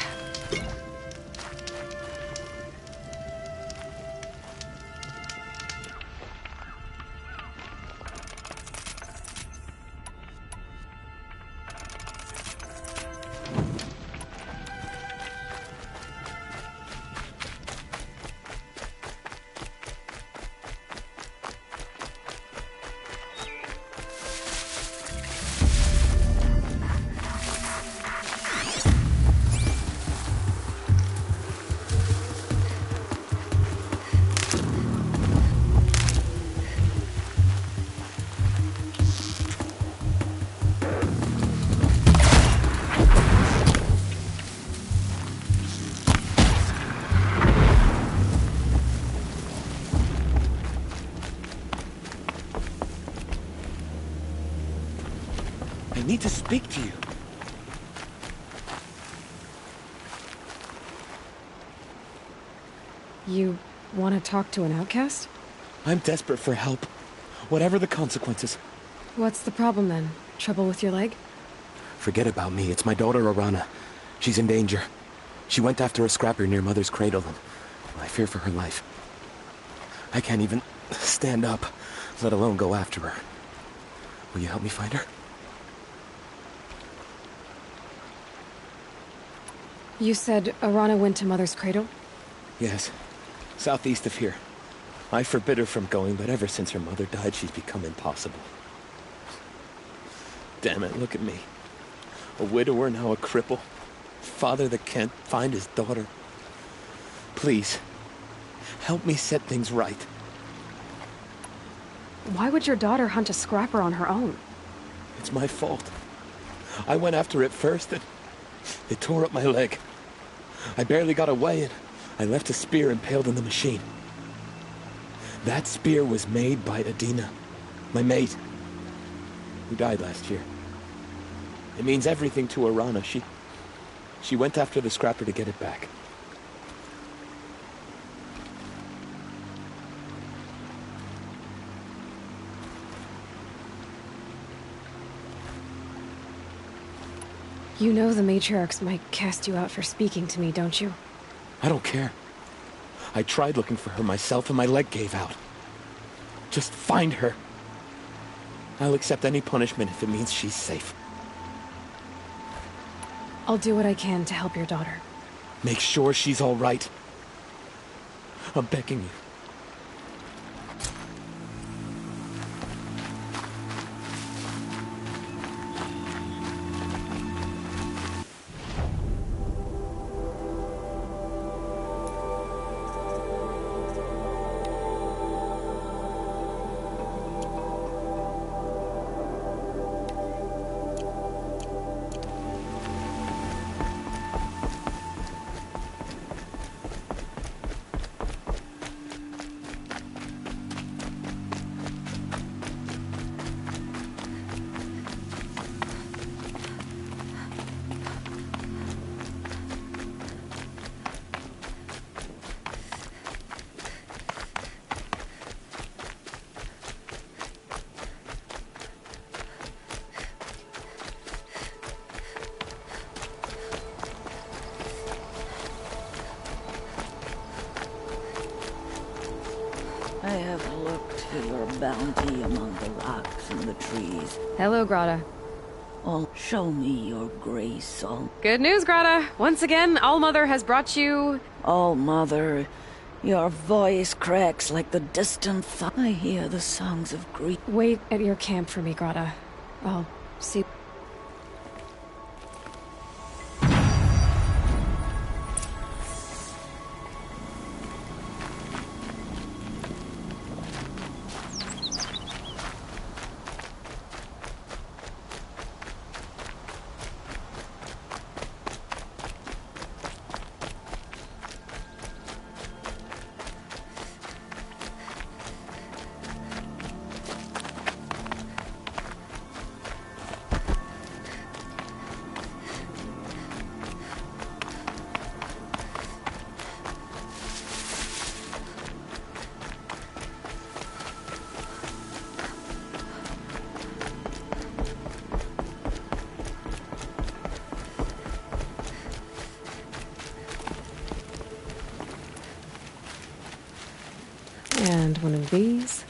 Speaker 13: I need to speak to you.
Speaker 11: You want to talk to an outcast?
Speaker 13: I'm desperate for help. Whatever the consequences.
Speaker 11: What's the problem then? Trouble with your leg?
Speaker 13: Forget about me. It's my daughter, Arana. She's in danger. She went after a scrapper near Mother's cradle, and I fear for her life. I can't even stand up, let alone go after her. Will you help me find her?
Speaker 11: You said Arana went to Mother's cradle?
Speaker 13: Yes. Southeast of here. I forbid her from going, but ever since her mother died, she's become impossible. Damn it, look at me. A widower, now a cripple. Father that can't find his daughter. Please, help me set things right.
Speaker 11: Why would your daughter hunt a scrapper on her own?
Speaker 13: It's my fault. I went after it first, and it tore up my leg. I barely got away, and I left a spear impaled in the machine. That spear was made by Adina, my mate, who died last year. It means everything to Arana. She went after the scrapper to get it back.
Speaker 11: You know the matriarchs might cast you out for speaking to me, don't you?
Speaker 13: I don't care. I tried looking for her myself and my leg gave out. Just find her. I'll accept any punishment if it means she's safe.
Speaker 11: I'll do what I can to help your daughter.
Speaker 13: Make sure she's all right. I'm begging you.
Speaker 1: I have looked for your bounty among the rocks and the trees.
Speaker 11: Hello, Grata.
Speaker 1: Oh, show me your grace,
Speaker 11: Good news, Grata. Once again, All-Mother has brought you...
Speaker 1: All-Mother, your voice cracks like the distant I hear the songs of grief.
Speaker 11: Wait at your camp for me, Grata. I'll see... And one of these.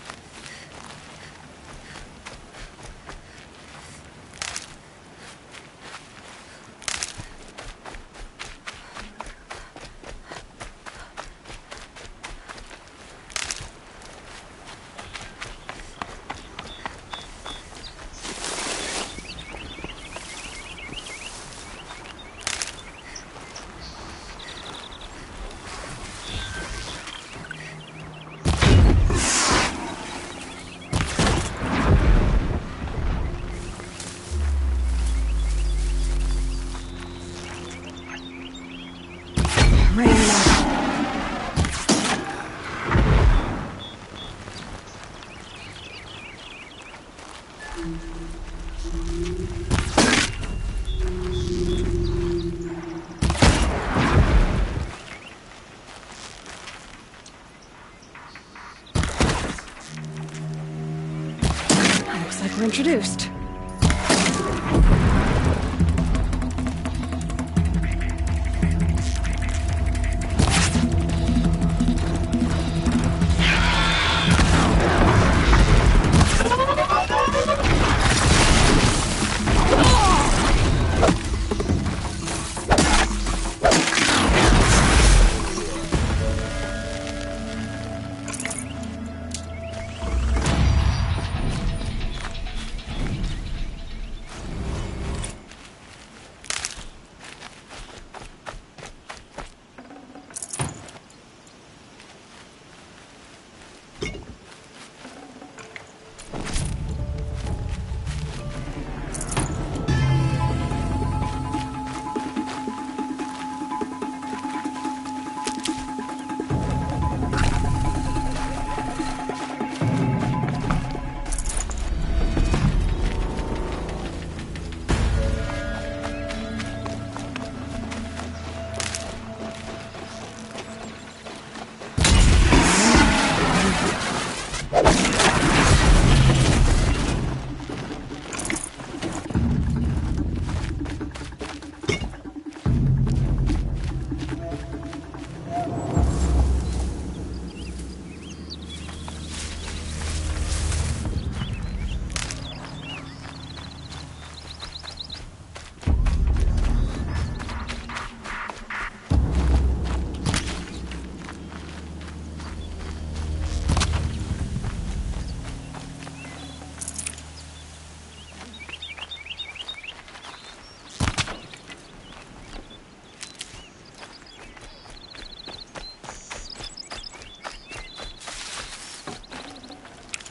Speaker 11: Looks like we're introduced.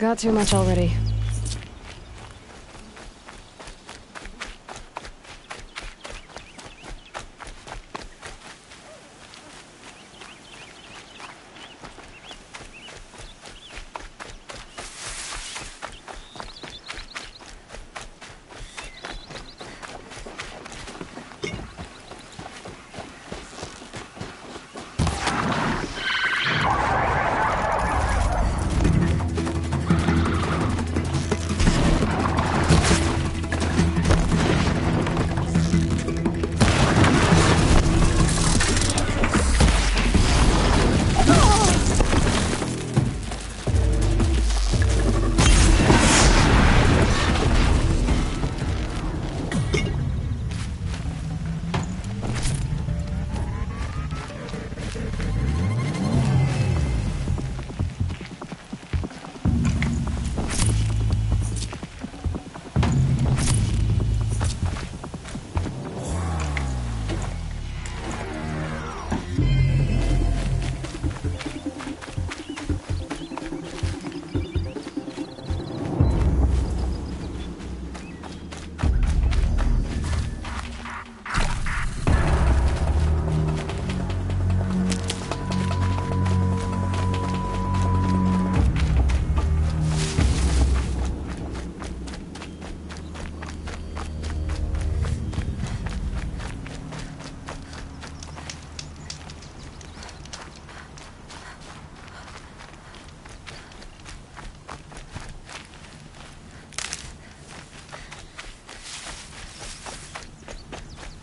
Speaker 11: got too much already.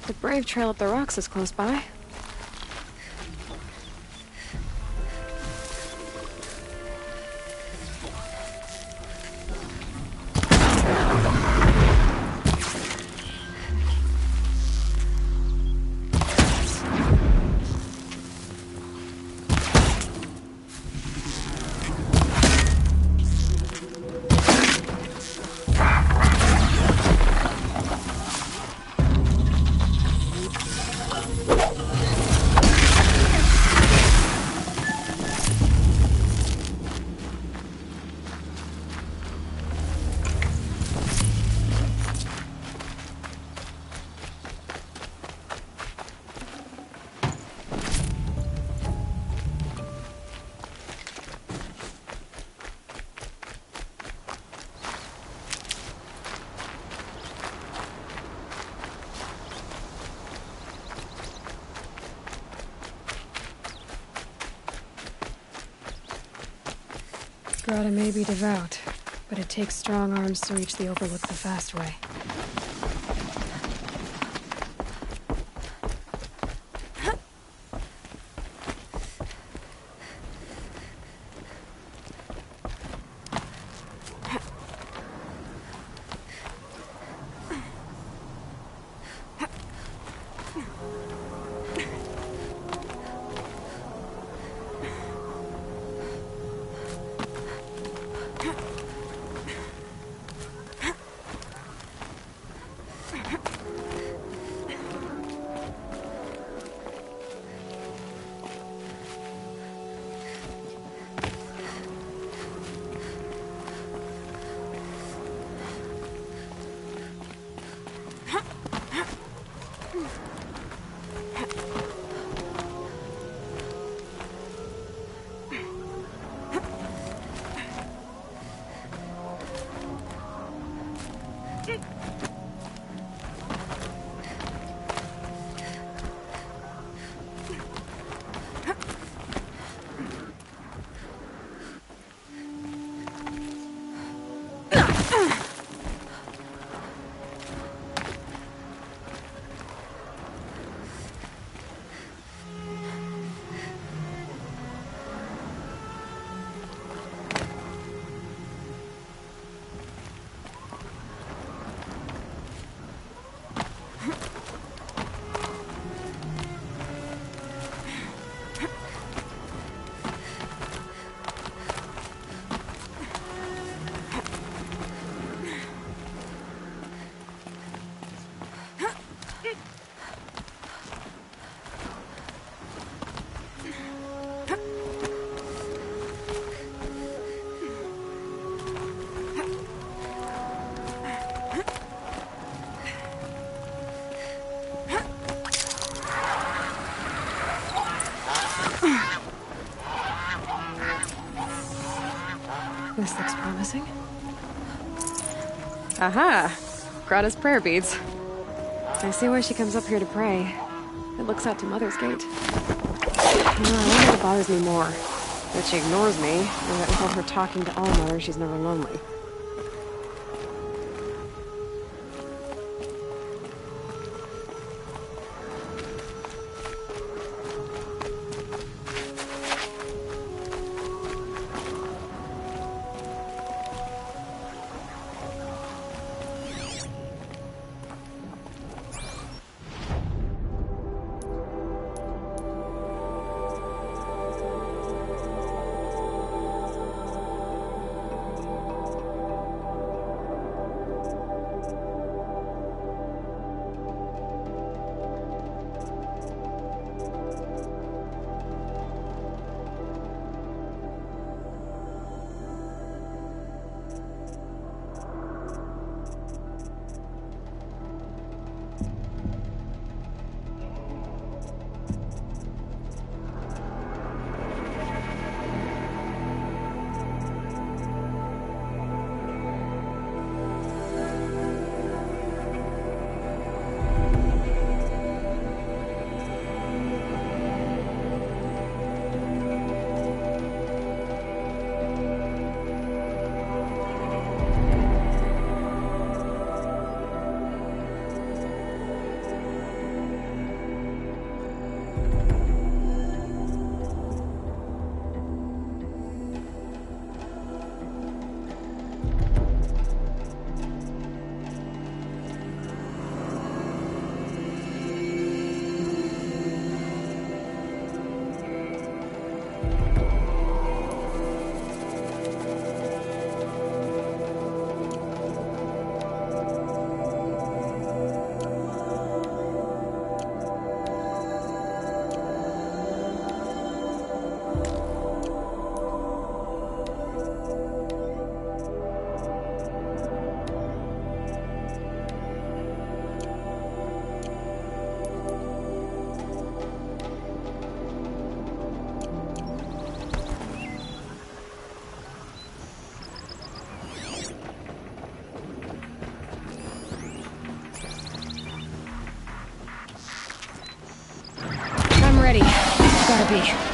Speaker 11: The Brave Trail up the rocks is close by. Grata may be devout, but it takes strong arms to reach the Overlook the fast way. This looks promising.
Speaker 10: Aha! Grata's prayer beads.
Speaker 11: I see why she comes up here to pray. It looks out to Mother's Gate. I wonder what bothers me more. That she ignores me, or that without her talking to All-Mother, she's never lonely. Ready. Gotta be.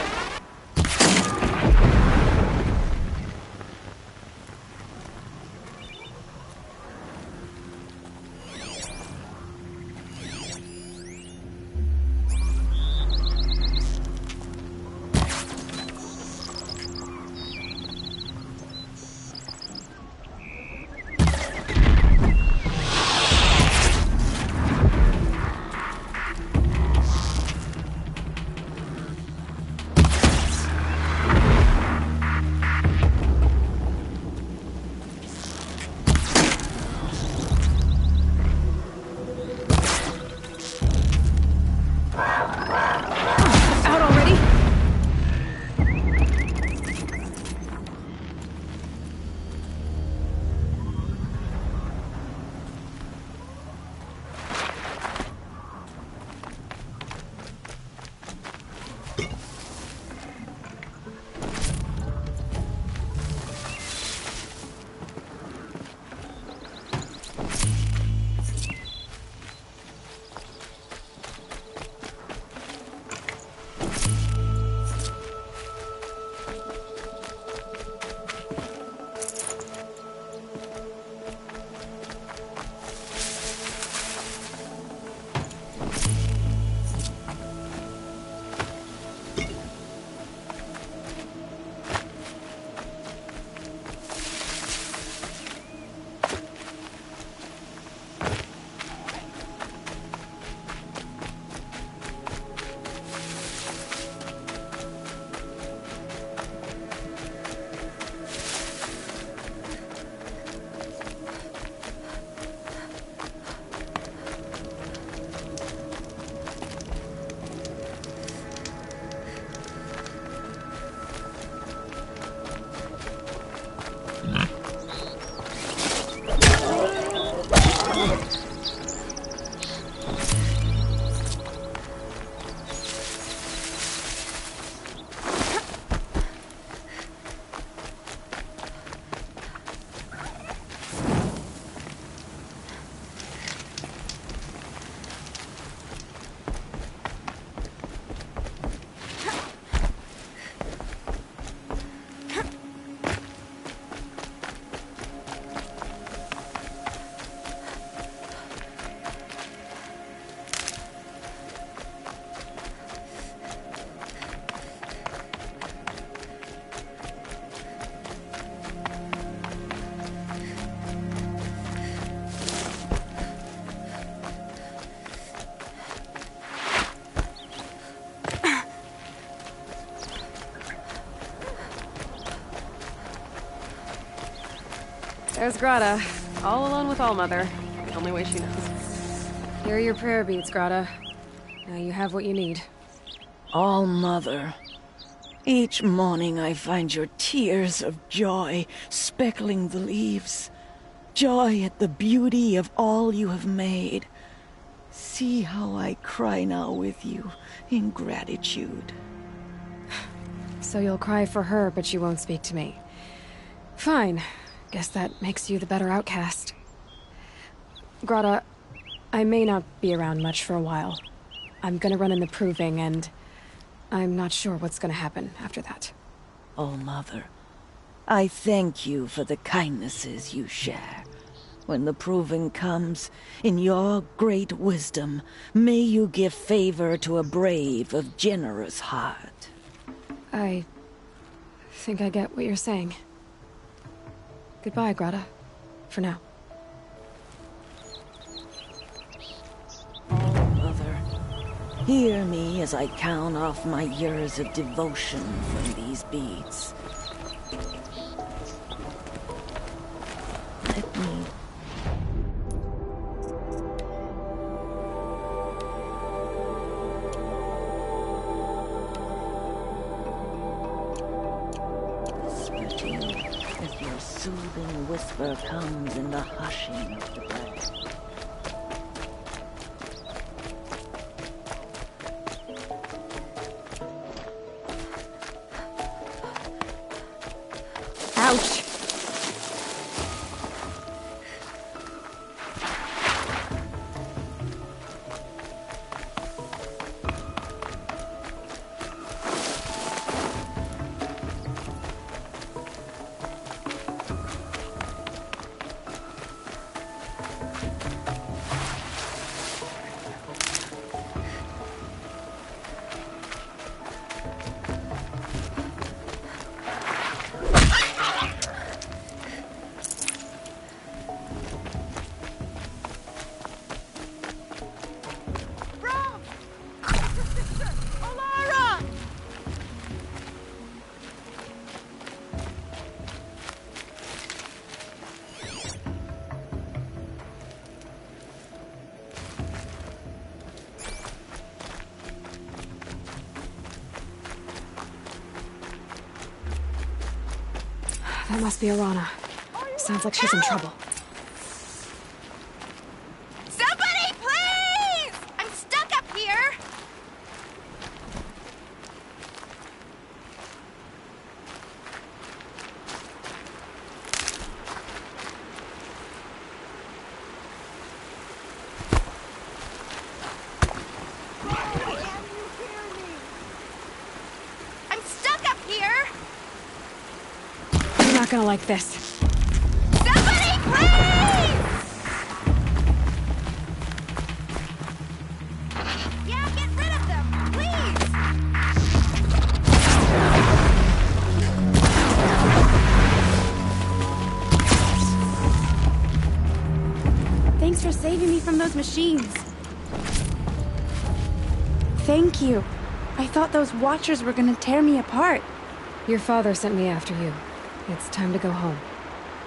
Speaker 10: There's Grata, all alone with Allmother. The only way she knows. Here are your prayer beads, Grata. Now you have what you need.
Speaker 1: All-Mother. Each morning I find your tears of joy speckling the leaves. Joy at the beauty of all you have made. See how I cry now with you in gratitude.
Speaker 11: So you'll cry for her, but you won't speak to me. Fine. Guess that makes you the better outcast. Grata, I may not be around much for a while. I'm gonna run in the proving, and I'm not sure what's gonna happen after that.
Speaker 1: All-Mother, I thank you for the kindnesses you share. When the proving comes, in your great wisdom, may you give favor to a brave of generous heart.
Speaker 11: I think I get what you're saying. Goodbye, Grata. For now.
Speaker 1: All-Mother, hear me as I count off my years of devotion from these beads. Let me... If your soothing whisper comes in the hushing of the breath.
Speaker 11: Ouch! That must be Arana. Sounds like she's in trouble.
Speaker 14: Somebody, please! I'm stuck up here! I'm stuck up here!
Speaker 11: You're not gonna like this.
Speaker 14: Somebody, please! Yeah, get rid of them, please!
Speaker 15: Thanks for saving me from those machines. Thank you. I thought those Watchers were gonna tear me apart.
Speaker 11: Your father sent me after you. It's time to go home.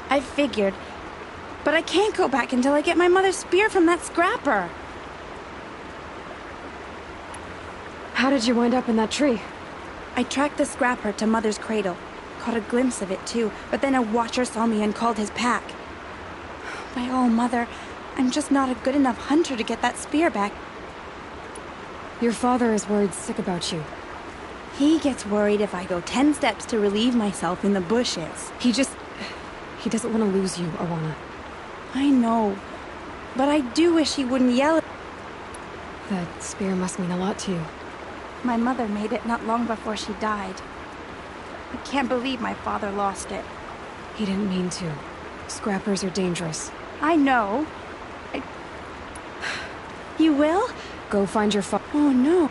Speaker 15: I figured. But I can't go back until I get my mother's spear from that scrapper.
Speaker 11: How did you wind up in that tree?
Speaker 15: I tracked the scrapper to Mother's cradle. Caught a glimpse of it too, but then a Watcher saw me and called his pack. By all, Mother, I'm just not a good enough hunter to get that spear back.
Speaker 11: Your father is worried sick about you.
Speaker 15: He gets worried if I go 10 steps to relieve myself in the bushes.
Speaker 11: He doesn't want to lose you, Arana.
Speaker 15: I know, but I do wish he wouldn't yell.
Speaker 11: That spear must mean a lot to you.
Speaker 15: My mother made it not long before she died. I can't believe my father lost it.
Speaker 11: He didn't mean to. Scrappers are dangerous.
Speaker 15: I know. You will?
Speaker 11: Go find your father.
Speaker 15: Oh no.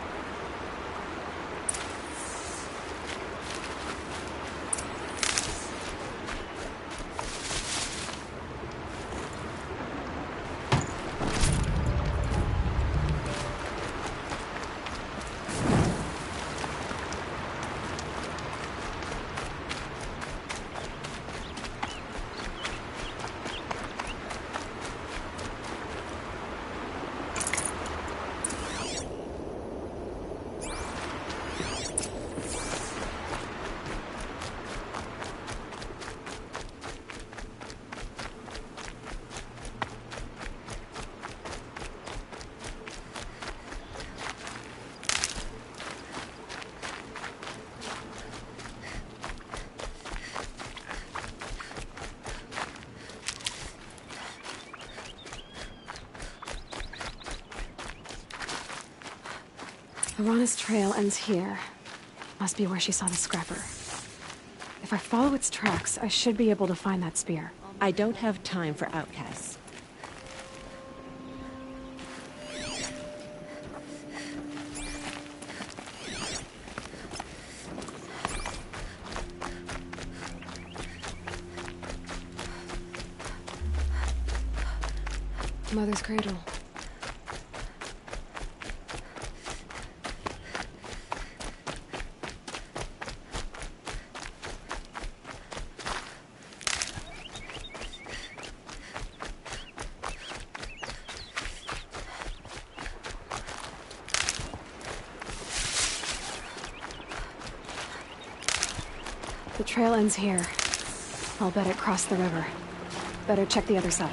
Speaker 11: Arana's trail ends here. Must be where she saw the scrapper. If I follow its tracks, I should be able to find that spear.
Speaker 16: I don't have time for outcasts.
Speaker 11: Mother's cradle. The trail ends here. I'll bet it crossed the river. Better check the other side.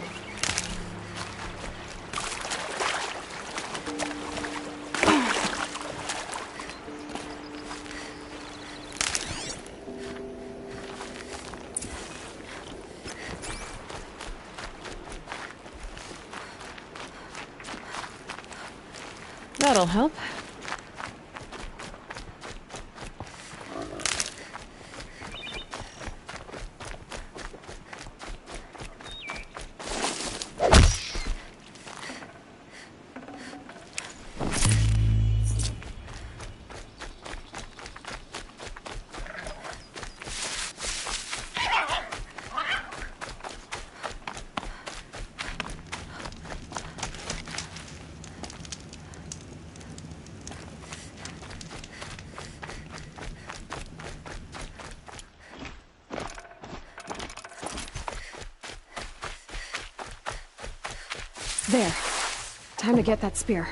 Speaker 10: That'll help.
Speaker 11: There. Time to get that spear.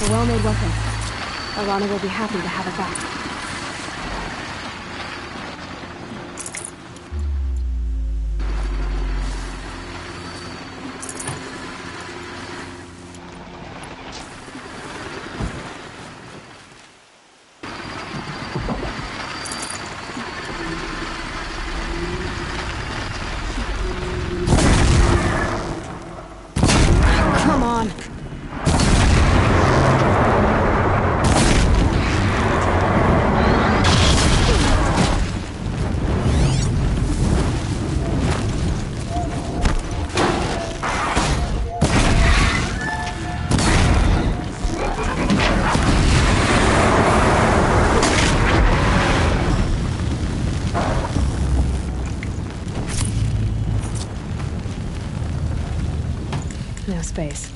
Speaker 11: A well-made weapon. Arana will be happy to have it back. Come on! No space.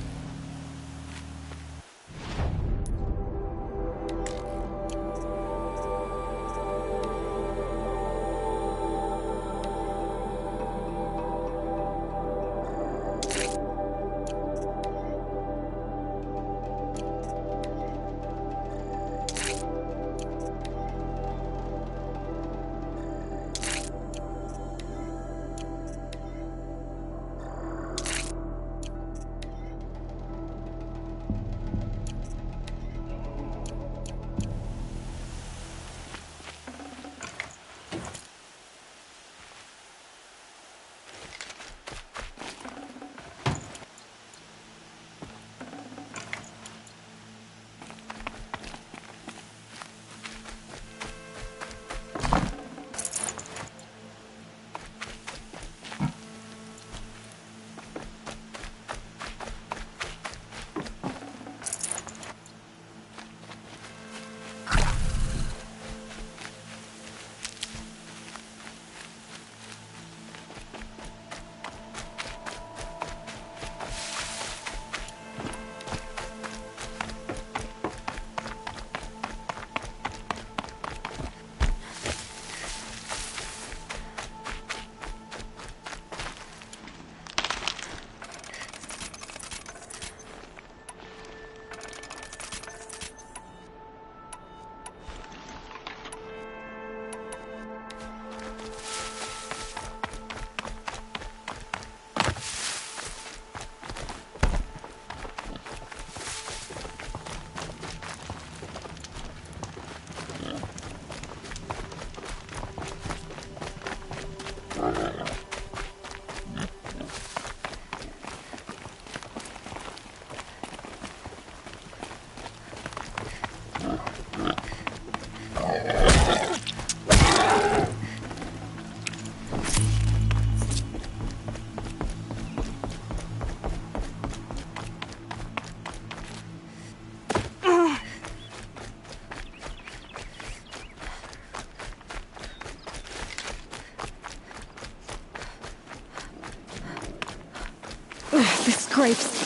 Speaker 11: This grapes.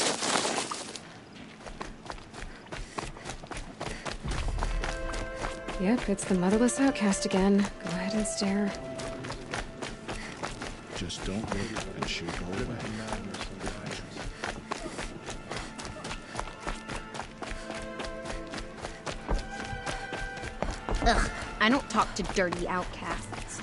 Speaker 11: Yep, it's the motherless outcast again. Go ahead and stare.
Speaker 6: Just don't look and she'll go away.
Speaker 14: Ugh, I don't talk to dirty outcasts.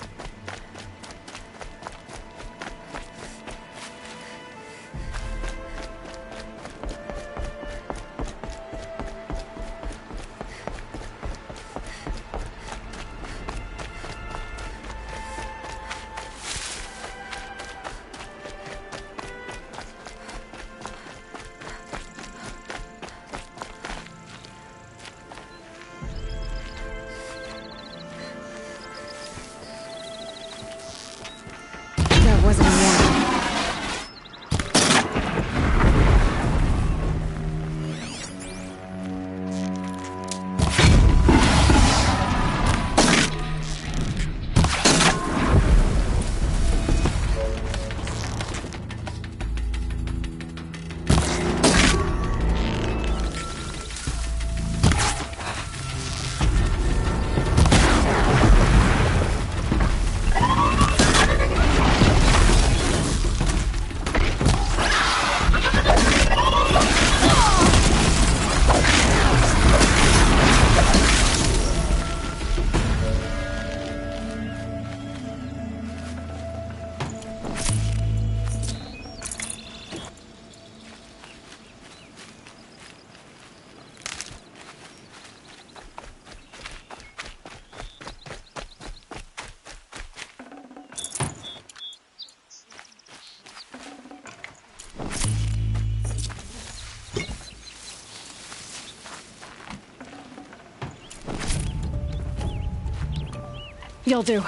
Speaker 11: That wasn't a warning. You'll do.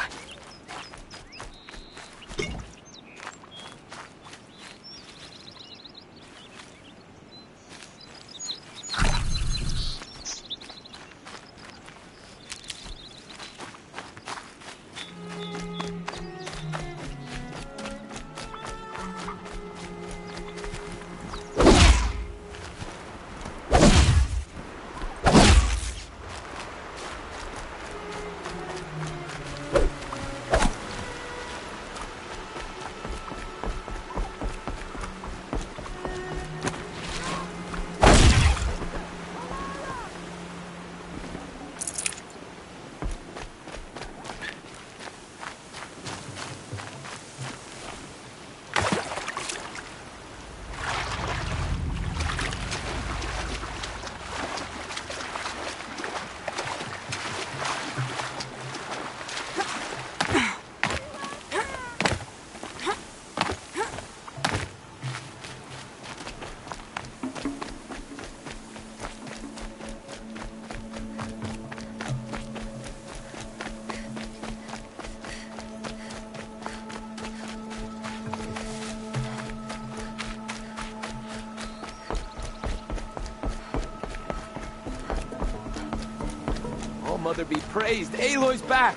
Speaker 13: Mother be praised. Aloy's back!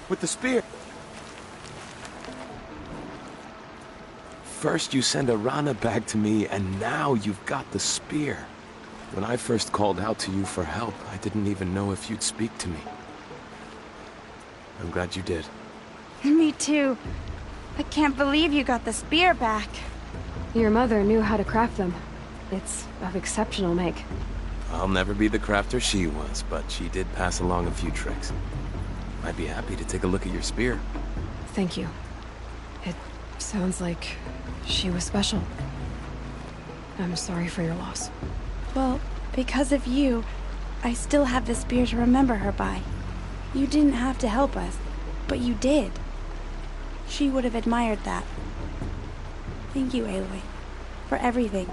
Speaker 13: With the spear. First you send Arana back to me, and now you've got the spear. When I first called out to you for help, I didn't even know if you'd speak to me. I'm glad you did.
Speaker 15: Me too. I can't believe you got the spear back.
Speaker 11: Your mother knew how to craft them. It's of exceptional make.
Speaker 13: I'll never be the crafter she was, but she did pass along a few tricks. I'd be happy to take a look at your spear.
Speaker 11: Thank you. It sounds like she was special. I'm sorry for your loss.
Speaker 15: Well, because of you, I still have the spear to remember her by. You didn't have to help us, but you did. She would have admired that. Thank you, Aloy, for everything.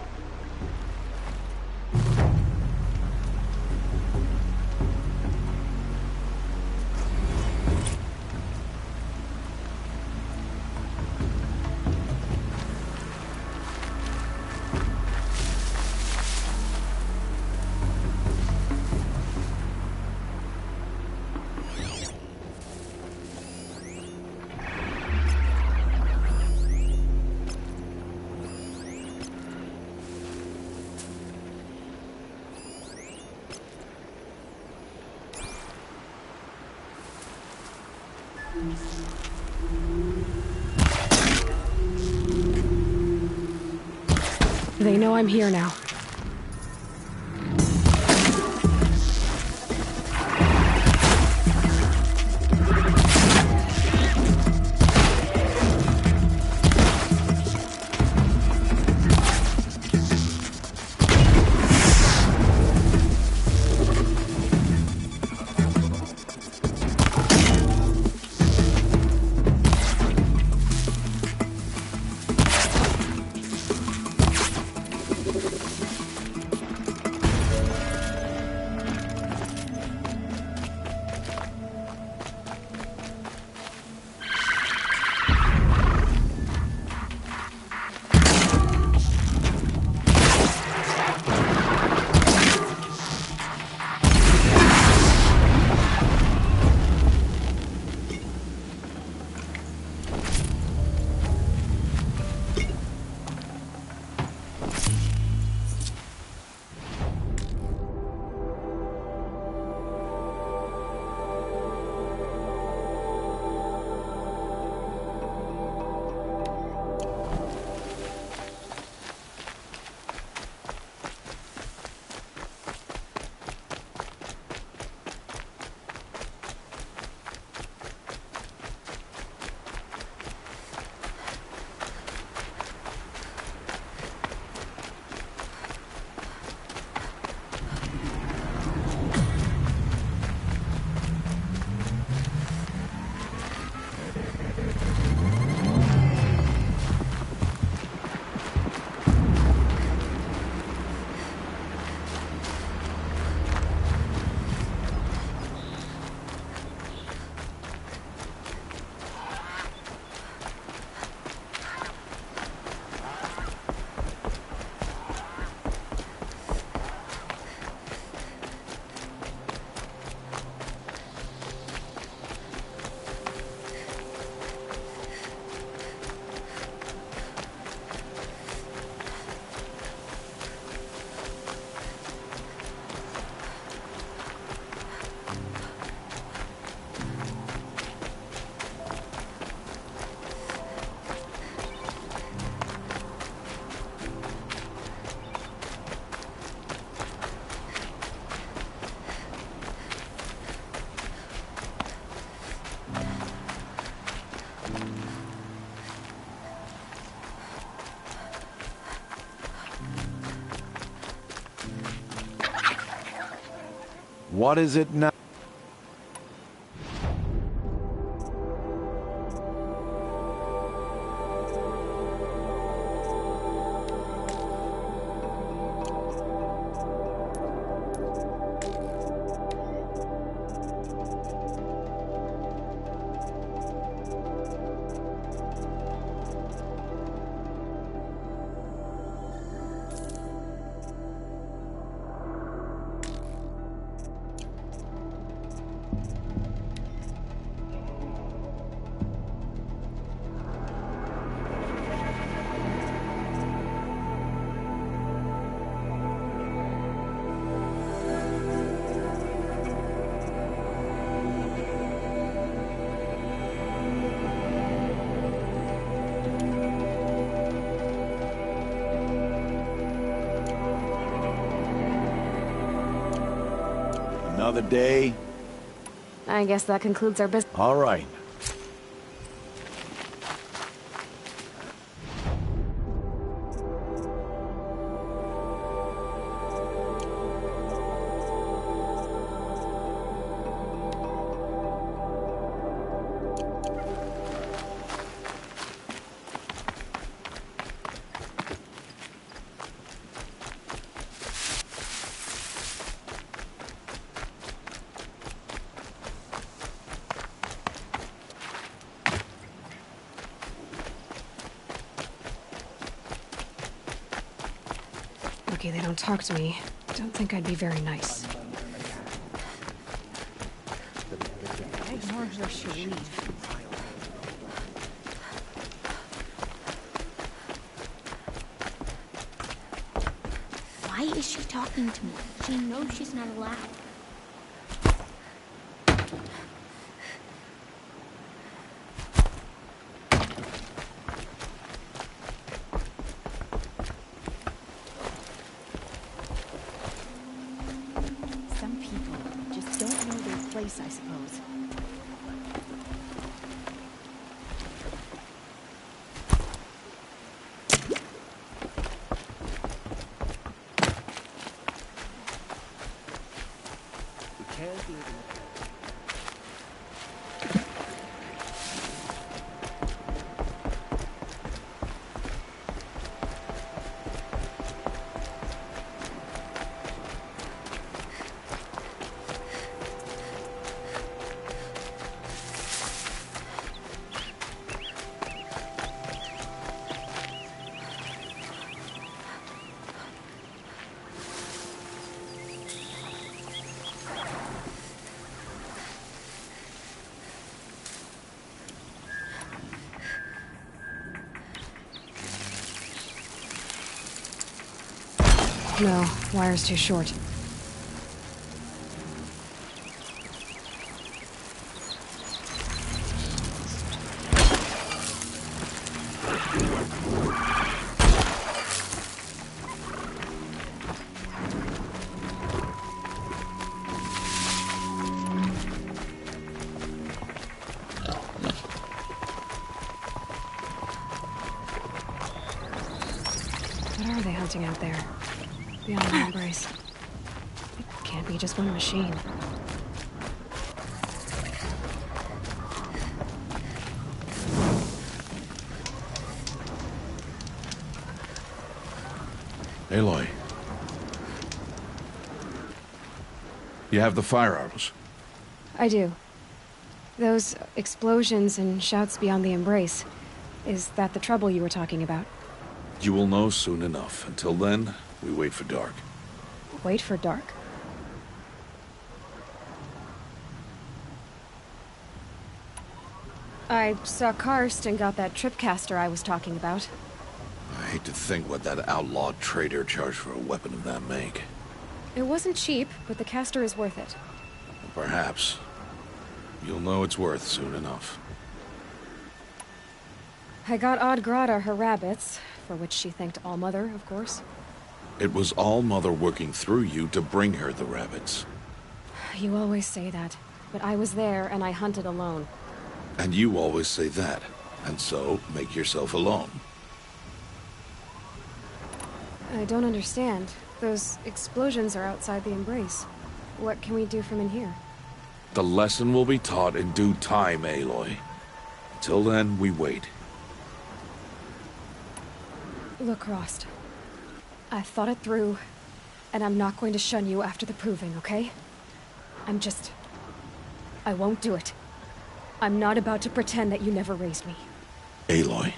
Speaker 11: They know I'm here now.
Speaker 12: What is it now? Another day?
Speaker 10: I guess that concludes our business.
Speaker 12: All right.
Speaker 11: Okay, they don't talk to me. Don't think I'd be very nice.
Speaker 8: Ignore her, Sharif.
Speaker 2: Why is she talking to me? She knows she's not allowed.
Speaker 10: nice, I suppose.
Speaker 11: No, wire's too short. What are they hunting out there? Beyond the embrace. It can't be just one machine.
Speaker 6: Aloy. You have the fire arrows?
Speaker 11: I do. Those explosions and shouts beyond the embrace. Is that the trouble you were talking about?
Speaker 6: You will know soon enough. Until then, we wait for dark.
Speaker 11: Wait for dark? I saw Karst and got that tripcaster I was talking about.
Speaker 6: I hate to think what that outlawed trader charged for a weapon of that make.
Speaker 11: It wasn't cheap, but the caster is worth it.
Speaker 6: Perhaps. You'll know it's worth soon enough.
Speaker 11: I got Oddgrada her rabbits, for which she thanked All-Mother, of course.
Speaker 6: It was All-Mother working through you to bring her the rabbits.
Speaker 11: You always say that, but I was there and I hunted alone.
Speaker 6: And you always say that, and so make yourself alone.
Speaker 11: I don't understand. Those explosions are outside the embrace. What can we do from in here?
Speaker 6: The lesson will be taught in due time, Aloy. Till then, we wait.
Speaker 11: Look, Rost. I've thought it through, and I'm not going to shun you after the proving, okay? I won't do it. I'm not about to pretend that you never raised me.
Speaker 6: Aloy,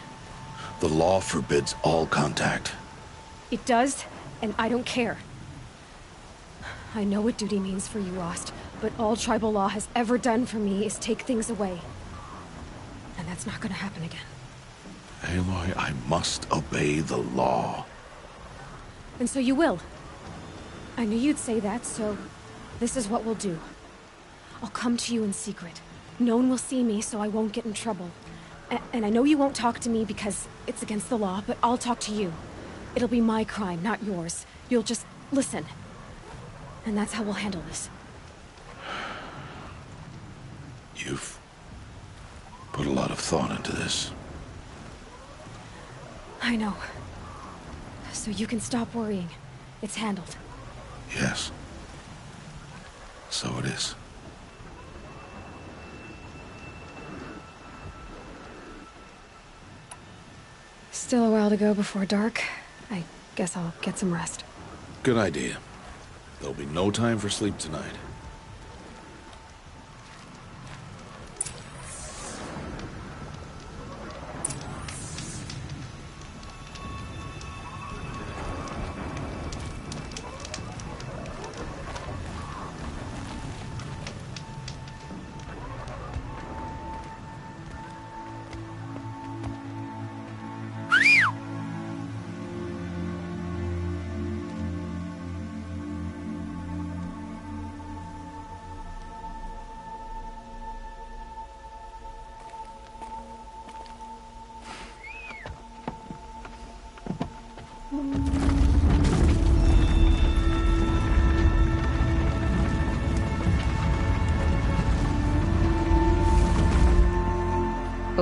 Speaker 6: the law forbids all contact.
Speaker 11: It does, and I don't care. I know what duty means for you, Rost, but all tribal law has ever done for me is take things away. And that's not gonna happen again.
Speaker 6: Aloy, I must obey the law.
Speaker 11: And so you will. I knew you'd say that, so this is what we'll do. I'll come to you in secret. No one will see me, so I won't get in trouble. And I know you won't talk to me because it's against the law, but I'll talk to you. It'll be my crime, not yours. You'll just listen. And that's how we'll handle this.
Speaker 6: You've put a lot of thought into this.
Speaker 11: I know. So you can stop worrying. It's handled.
Speaker 6: Yes. So it is.
Speaker 11: Still a while to go before dark. I guess I'll get some rest.
Speaker 6: Good idea. There'll be no time for sleep tonight.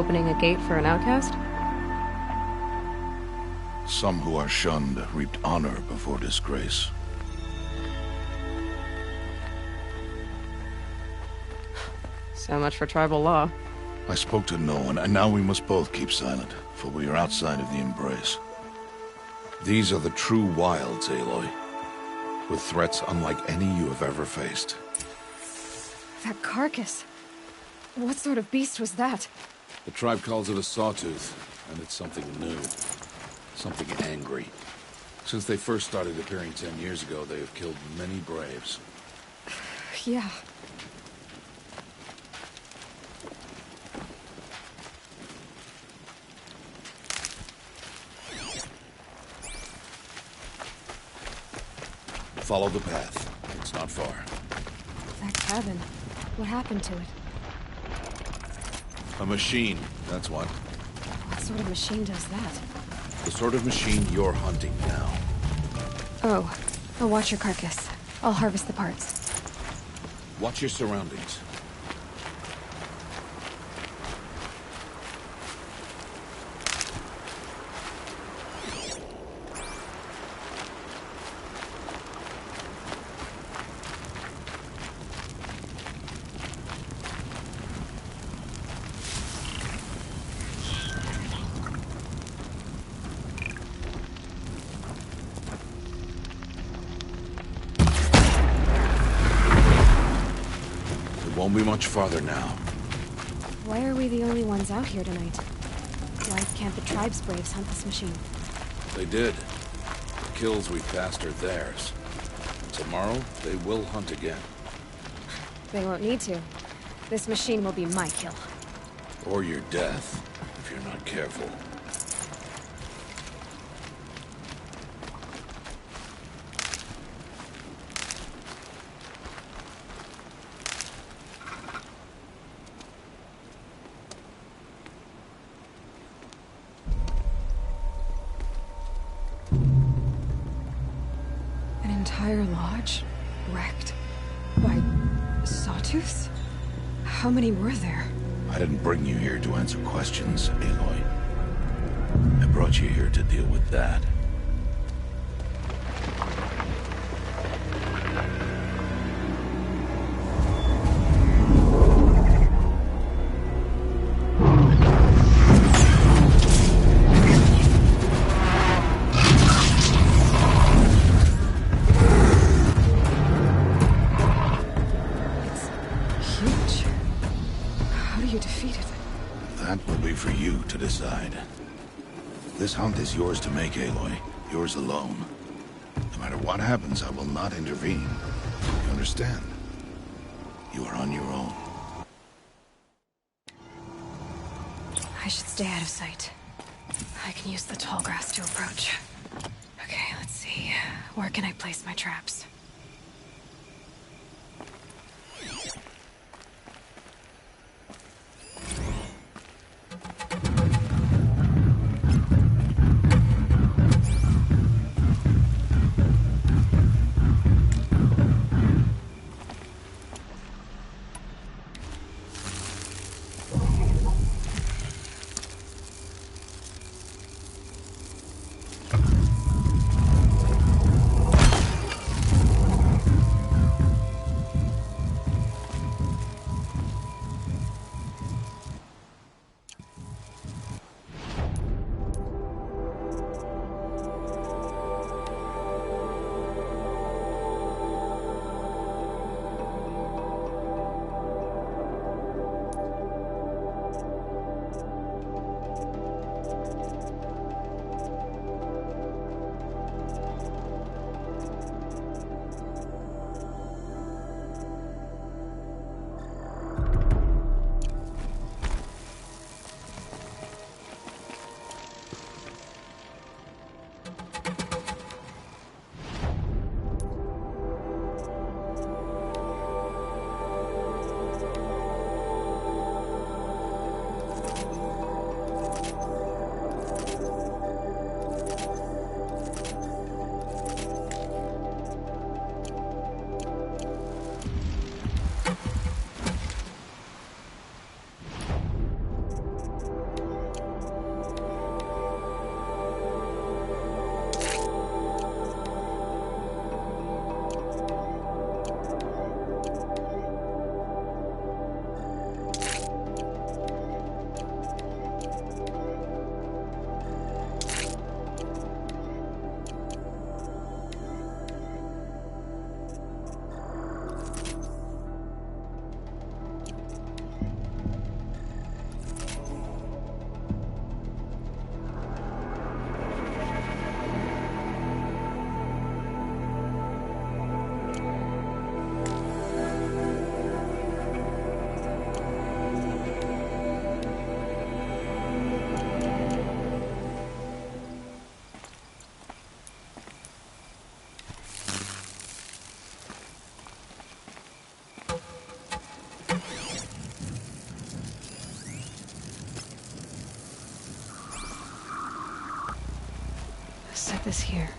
Speaker 10: opening a gate for an outcast?
Speaker 6: Some who are shunned reaped honor before disgrace.
Speaker 10: So much for tribal law.
Speaker 6: I spoke to no one, and now we must both keep silent, for we are outside of the embrace. These are the true wilds, Aloy, with threats unlike any you have ever faced.
Speaker 11: That carcass. What sort of beast was that?
Speaker 6: The tribe calls it a sawtooth, and it's something new. Something angry. Since they first started appearing 10 years ago, they have killed many braves.
Speaker 11: Yeah.
Speaker 6: Follow the path. It's not far.
Speaker 11: That cabin. What happened to it?
Speaker 6: A machine, that's what.
Speaker 11: What sort of machine does that?
Speaker 6: The sort of machine you're hunting now.
Speaker 11: Oh, a watcher carcass. I'll harvest the parts.
Speaker 6: Watch your surroundings. Won't be much farther now.
Speaker 11: Why are we the only ones out here tonight? Why can't the tribe's braves hunt this machine?
Speaker 6: They did. The kills we passed are theirs. Tomorrow, they will hunt again.
Speaker 11: They won't need to. This machine will be my kill.
Speaker 6: Or your death, if you're not careful.
Speaker 11: Entire lodge wrecked by sawtooths? How many were there?
Speaker 6: I didn't bring you here to answer questions, Aloy. I brought you here to deal with that. This hunt is yours to make, Aloy. Yours alone. No matter what happens, I will not intervene. You understand? You are on your own.
Speaker 11: I should stay out of sight. I can use the tall grass to approach. Okay, let's see. Where can I place my traps? put this here.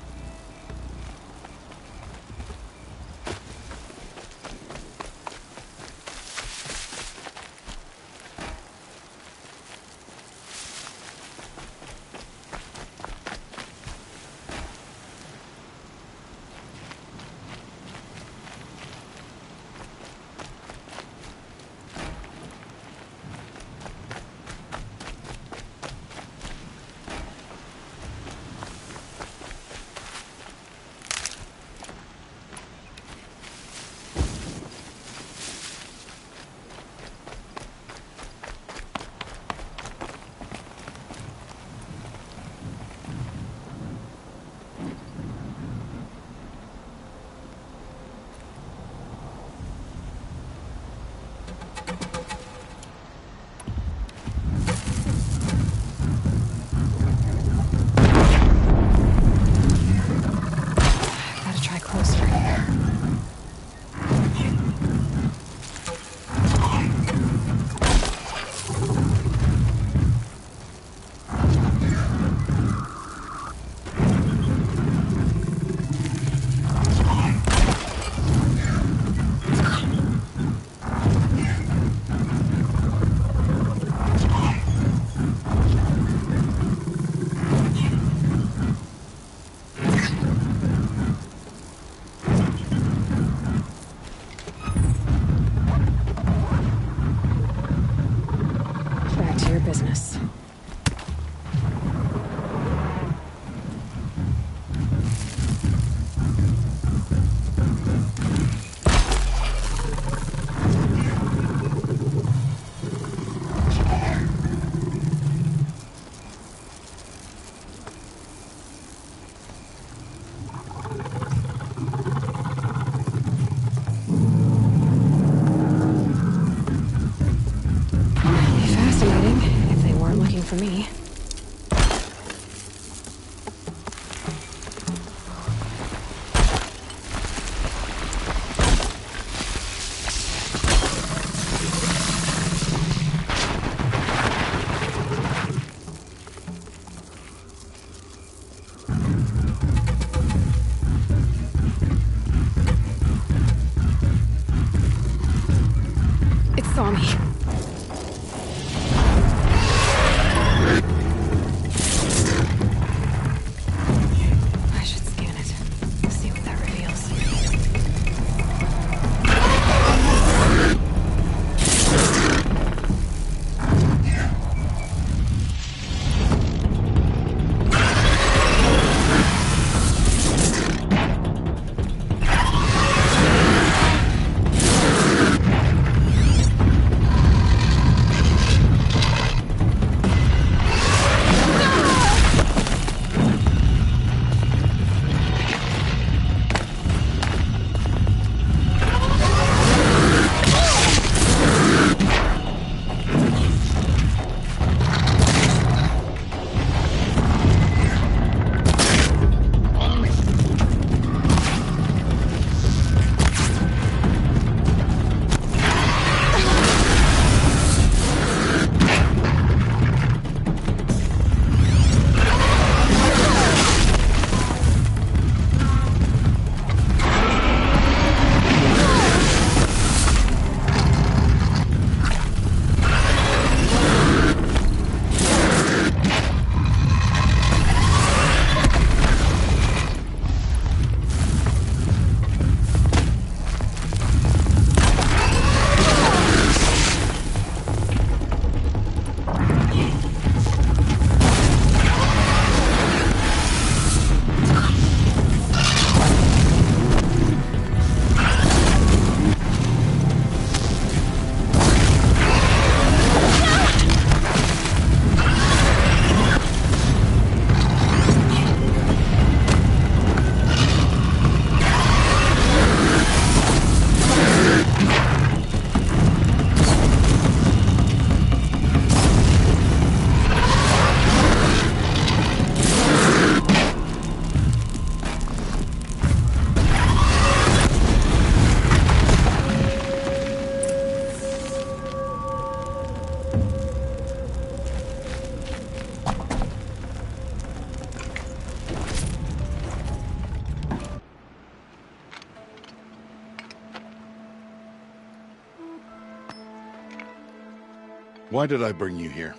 Speaker 6: Why did I bring you here?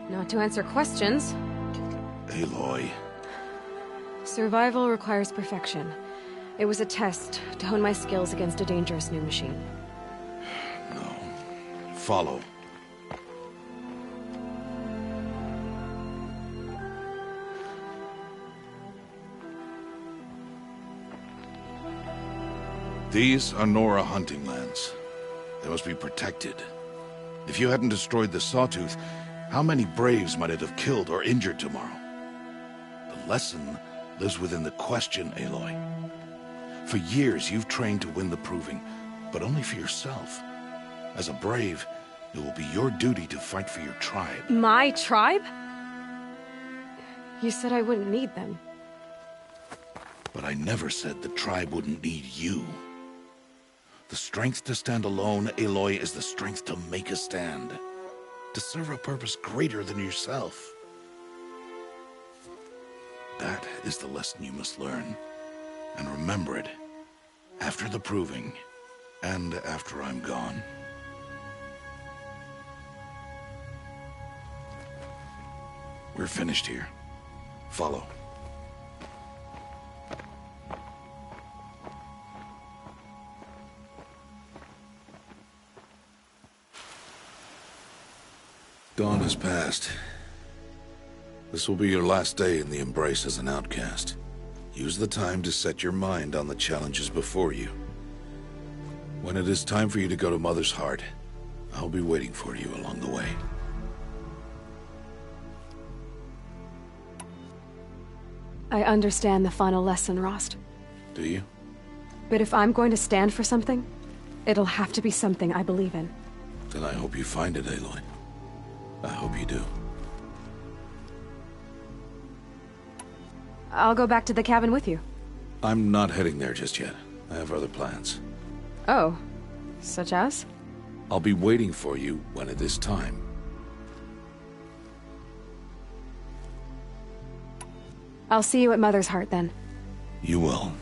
Speaker 11: Not to answer questions.
Speaker 6: Aloy.
Speaker 11: Survival requires perfection. It was a test to hone my skills against a dangerous new machine.
Speaker 6: No. Follow. These are Nora hunting lands. They must be protected. If you hadn't destroyed the Sawtooth, how many Braves might it have killed or injured tomorrow? The lesson lives within the question, Aloy. For years, you've trained to win the Proving, but only for yourself. As a Brave, it will be your duty to fight for your tribe.
Speaker 11: My tribe? You said I wouldn't need them.
Speaker 6: But I never said the tribe wouldn't need you. The strength to stand alone, Aloy, is the strength to make a stand. To serve a purpose greater than yourself. That is the lesson you must learn. And remember it. After the Proving. And after I'm gone. We're finished here. Follow. Dawn has passed. This will be your last day in the Embrace as an outcast. Use the time to set your mind on the challenges before you. When it is time for you to go to Mother's Heart, I'll be waiting for you along the way.
Speaker 11: I understand the final lesson, Rost.
Speaker 6: Do you?
Speaker 11: But if I'm going to stand for something, it'll have to be something I believe in.
Speaker 6: Then I hope you find it, Aloy. I hope you do.
Speaker 11: I'll go back to the cabin with you.
Speaker 6: I'm not heading there just yet. I have other plans.
Speaker 11: Oh, such as?
Speaker 6: I'll be waiting for you when it is time.
Speaker 11: I'll see you at Mother's Heart then.
Speaker 6: You will.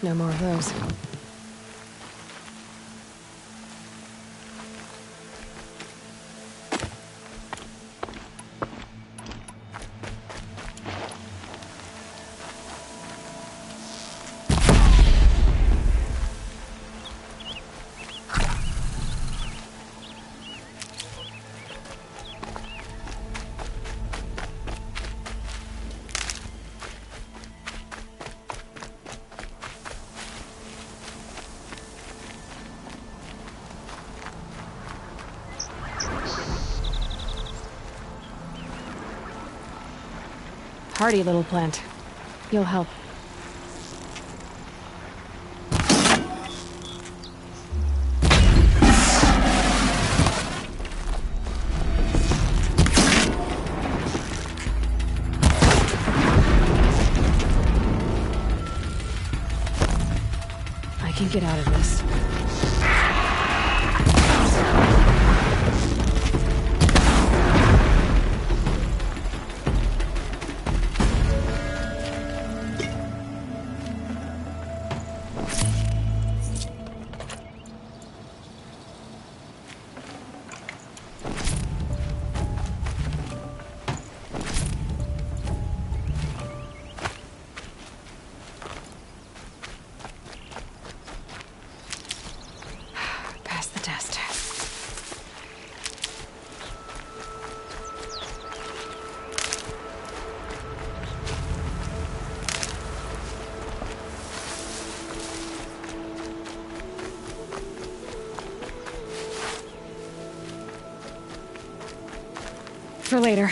Speaker 11: No more of those. Hardy little plant. You'll help. I can get out of this. For later.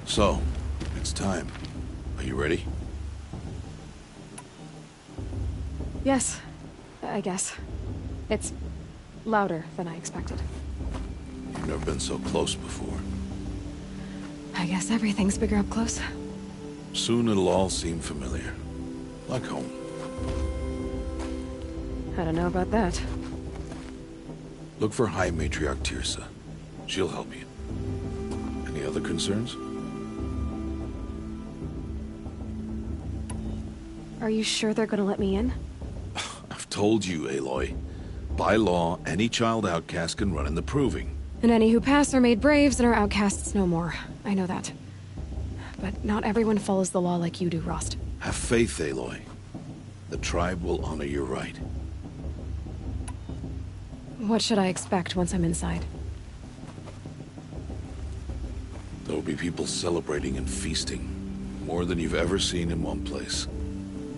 Speaker 6: So, it's time. Are you ready?
Speaker 11: Yes, I guess. It's louder than I expected.
Speaker 6: You've never been so close before.
Speaker 11: I guess everything's bigger up close.
Speaker 6: Soon it'll all seem familiar. Like home.
Speaker 11: I don't know about that.
Speaker 6: Look for High Matriarch Teersa. She'll help you. Any other concerns?
Speaker 11: Are you sure they're gonna let me in?
Speaker 6: I've told you, Aloy. By law, any child outcast can run in the Proving.
Speaker 11: And any who pass are made braves and are outcasts no more. I know that. but not everyone follows the law like you do, Rost.
Speaker 6: Have faith, Aloy. The tribe will honor your right.
Speaker 11: What should I expect once I'm inside?
Speaker 6: There will be people celebrating and feasting. More than you've ever seen in one place.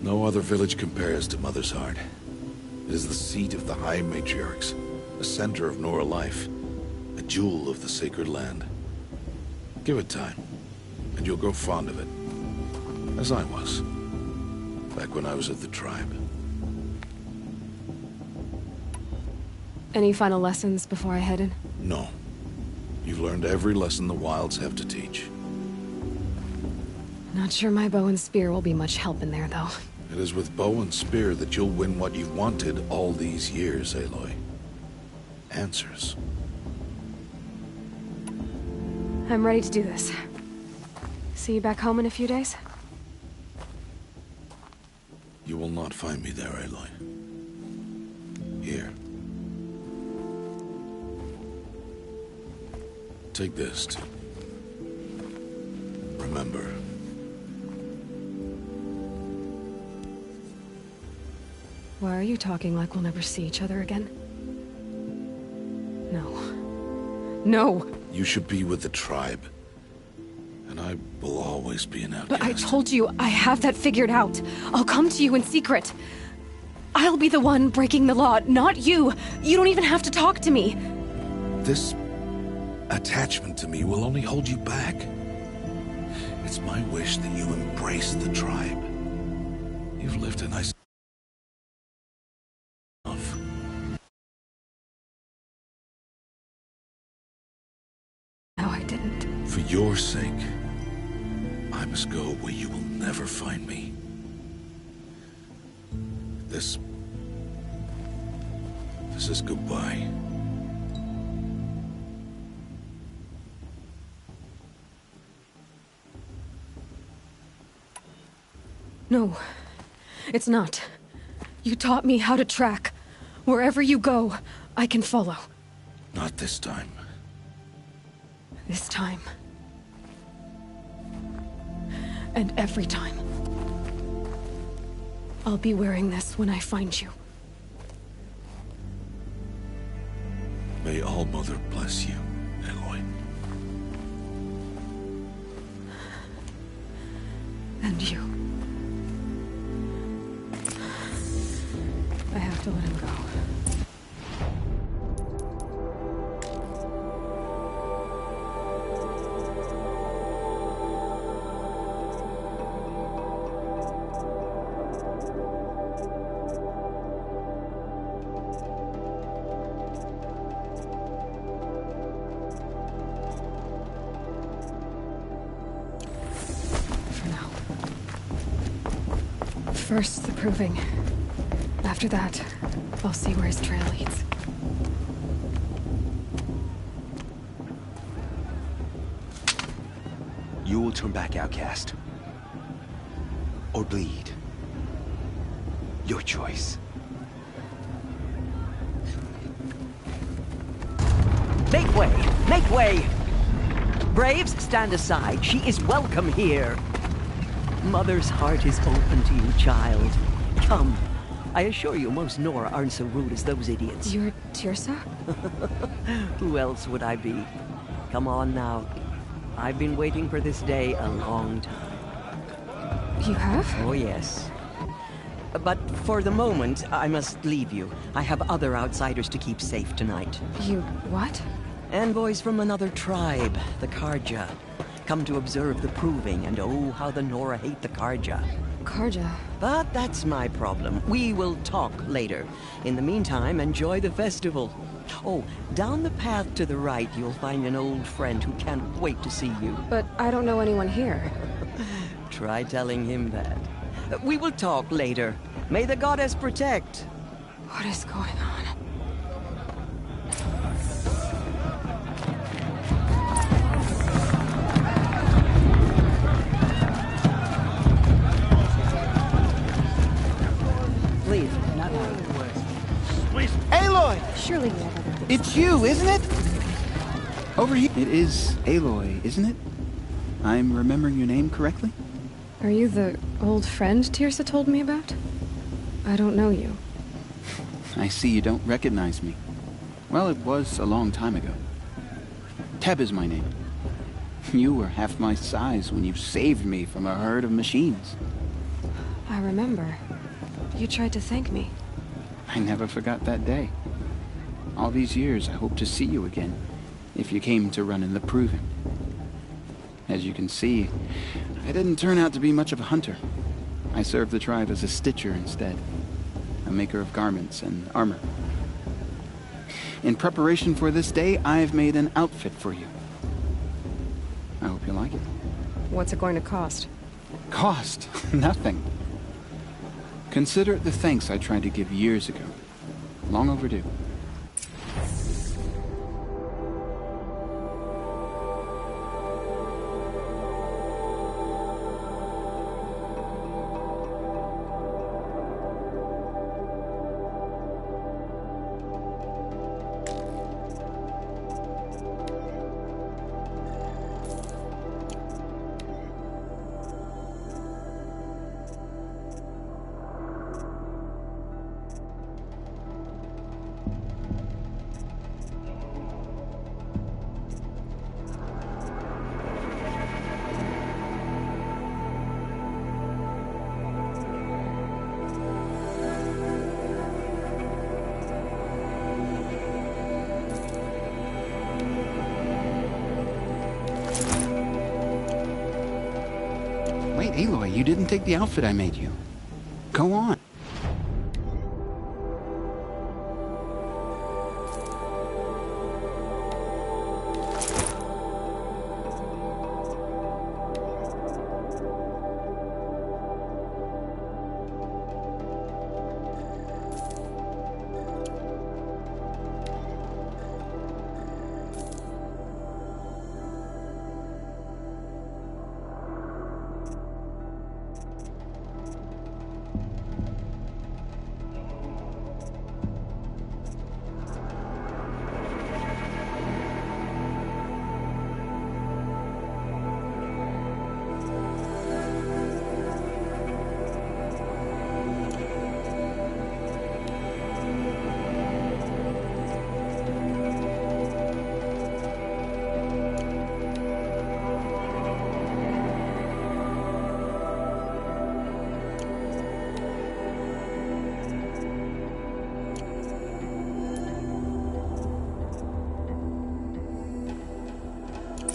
Speaker 6: No other village compares to Mother's Heart. It is the seat of the High Matriarchs, the center of Nora life, a jewel of the sacred land. Give it time, and you'll grow fond of it. As I was, back when I was at the tribe.
Speaker 11: Any final lessons before I head in?
Speaker 6: No. You've learned every lesson the wilds have to teach.
Speaker 11: Not sure my bow and spear will be much help in there, though.
Speaker 6: It is with bow and spear that you'll win what you've wanted all these years, Aloy. Answers.
Speaker 11: I'm ready to do this. See you back home in a few days?
Speaker 6: You will not find me there, Aloy. Here. Take this to remember.
Speaker 11: Why are you talking like we'll never see each other again? No. No!
Speaker 6: You should be with the tribe. And I will always be an outcast.
Speaker 11: But I told you, I have that figured out. I'll come to you in secret. I'll be the one breaking the law, not you. You don't even have to talk to me.
Speaker 6: This attachment to me will only hold you back. It's my wish that you embrace the tribe. You've lived a nice life.
Speaker 11: No, I didn't.
Speaker 6: For your sake, I must go where you will never find me. This is goodbye.
Speaker 11: No, it's not. You taught me how to track. Wherever you go, I can follow.
Speaker 6: Not this time.
Speaker 11: This time. And every time. I'll be wearing this when I find you.
Speaker 6: May All Mother bless you, Aloy.
Speaker 11: And you. I have to let him go. First, the proving. After that, I'll see where his trail leads.
Speaker 17: You will turn back, outcast. Or bleed. Your choice.
Speaker 18: Make way! Make way! Braves, stand aside. She is welcome here. Mother's heart is open to you, child. Come. I assure you, most Nora aren't so rude as those idiots.
Speaker 11: You're Teersa?
Speaker 18: Who else would I be? Come on now. I've been waiting for this day a long time.
Speaker 11: You have?
Speaker 18: Oh, yes. But for the moment, I must leave you. I have other outsiders to keep safe tonight.
Speaker 11: You what?
Speaker 18: Envoys from another tribe, the Carja. Come to observe the proving, and oh, how the Nora hate the Carja.
Speaker 11: Carja?
Speaker 18: But that's my problem. We will talk later. In the meantime, enjoy the festival. Oh, down the path to the right, you'll find an old friend who can't wait to see you.
Speaker 11: But I don't know anyone here.
Speaker 18: Try telling him that. We will talk later. May the goddess protect.
Speaker 11: What is going on?
Speaker 18: Please, not now.
Speaker 19: Please. Aloy!
Speaker 11: Surely
Speaker 19: it's you, isn't it? Over here. It is Aloy, isn't it?
Speaker 20: I'm remembering your name correctly?
Speaker 11: Are you the old friend Tirsa told me about? I don't know you.
Speaker 20: I see you don't recognize me. Well, it was a long time ago. Teb is my name. You were half my size when you saved me from a herd of machines.
Speaker 11: I remember. You tried to thank me.
Speaker 20: I never forgot that day. All these years, I hope to see you again, if you came to run in the Proving. As you can see, I didn't turn out to be much of a hunter. I served the tribe as a stitcher instead, a maker of garments and armor. In preparation for this day, I've made an outfit for you. I hope you like it.
Speaker 11: What's it going to cost?
Speaker 20: Cost? Nothing. Consider it the thanks I tried to give years ago. Long overdue. Wait, Aloy, you didn't take the outfit I made you. Go on.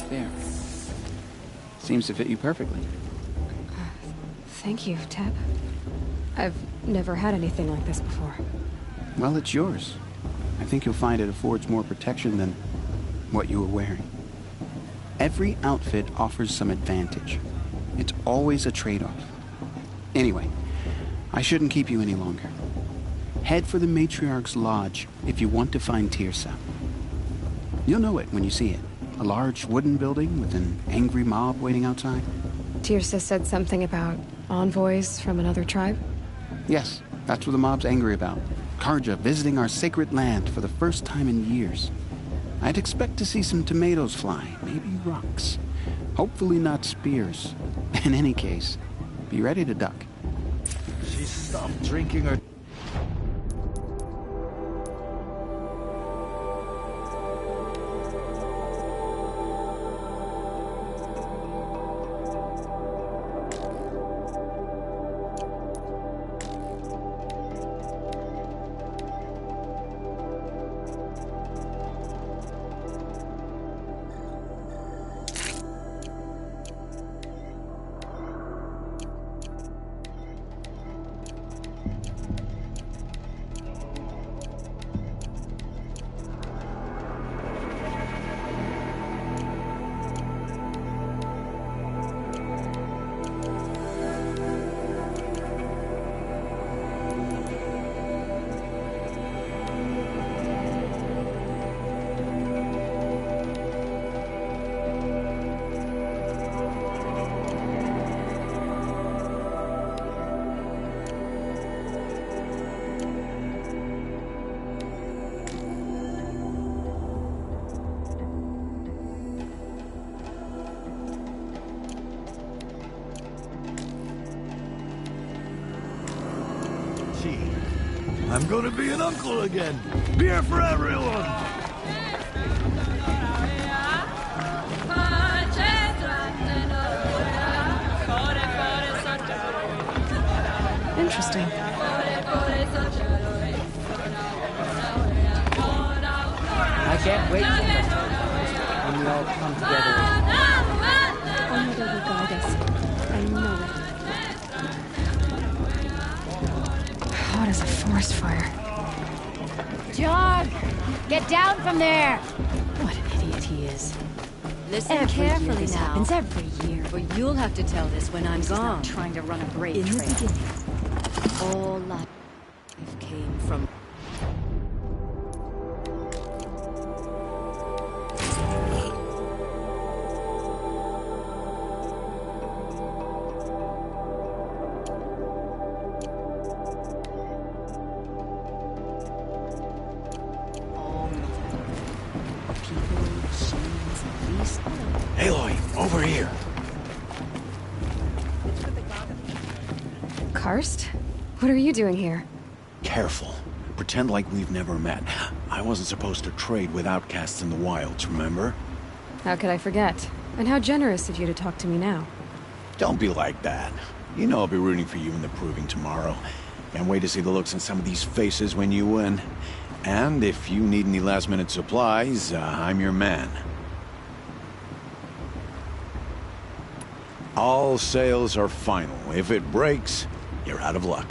Speaker 20: There. Seems to fit you perfectly.
Speaker 11: Thank you, Teb. I've never had anything like this before.
Speaker 20: Well, it's yours. I think you'll find it affords more protection than what you were wearing. Every outfit offers some advantage. It's always a trade-off. Anyway, I shouldn't keep you any longer. Head for the Matriarch's Lodge if you want to find Tirsa. You'll know it when you see it. A large wooden building with an angry mob waiting outside.
Speaker 11: Tirsa said something about envoys from another tribe?
Speaker 20: Yes, that's what the mob's angry about. Carja visiting our sacred land for the first time in years. I'd expect to see some tomatoes fly, maybe rocks. Hopefully not spears. In any case, be ready to duck.
Speaker 6: She stopped drinking her...
Speaker 12: I'm gonna be an uncle again. Beer for everyone!
Speaker 11: Interesting.
Speaker 8: I can't wait till next time when we all come together.
Speaker 11: Our mother will guide us. I know it. Hot as a forest fire.
Speaker 21: John! Get down from there!
Speaker 11: What an idiot he is.
Speaker 21: Listen
Speaker 11: Every year
Speaker 21: carefully
Speaker 11: this
Speaker 21: now.
Speaker 11: happens every year.
Speaker 21: But you'll have to tell this when I'm
Speaker 11: This is
Speaker 21: gone.
Speaker 11: not trying to run a great
Speaker 21: In the
Speaker 11: trail.
Speaker 21: beginning, all life came from...
Speaker 12: Aloy, over here.
Speaker 11: Karst? What are you doing here?
Speaker 12: Careful. Pretend like we've never met. I wasn't supposed to trade with outcasts in the wilds, remember?
Speaker 11: How could I forget? And how generous of you to talk to me now.
Speaker 12: Don't be like that. You know I'll be rooting for you in the proving tomorrow. Can't wait to see the looks on some of these faces when you win. And if you need any last-minute supplies, I'm your man. All sales are final. If it breaks, you're out of luck.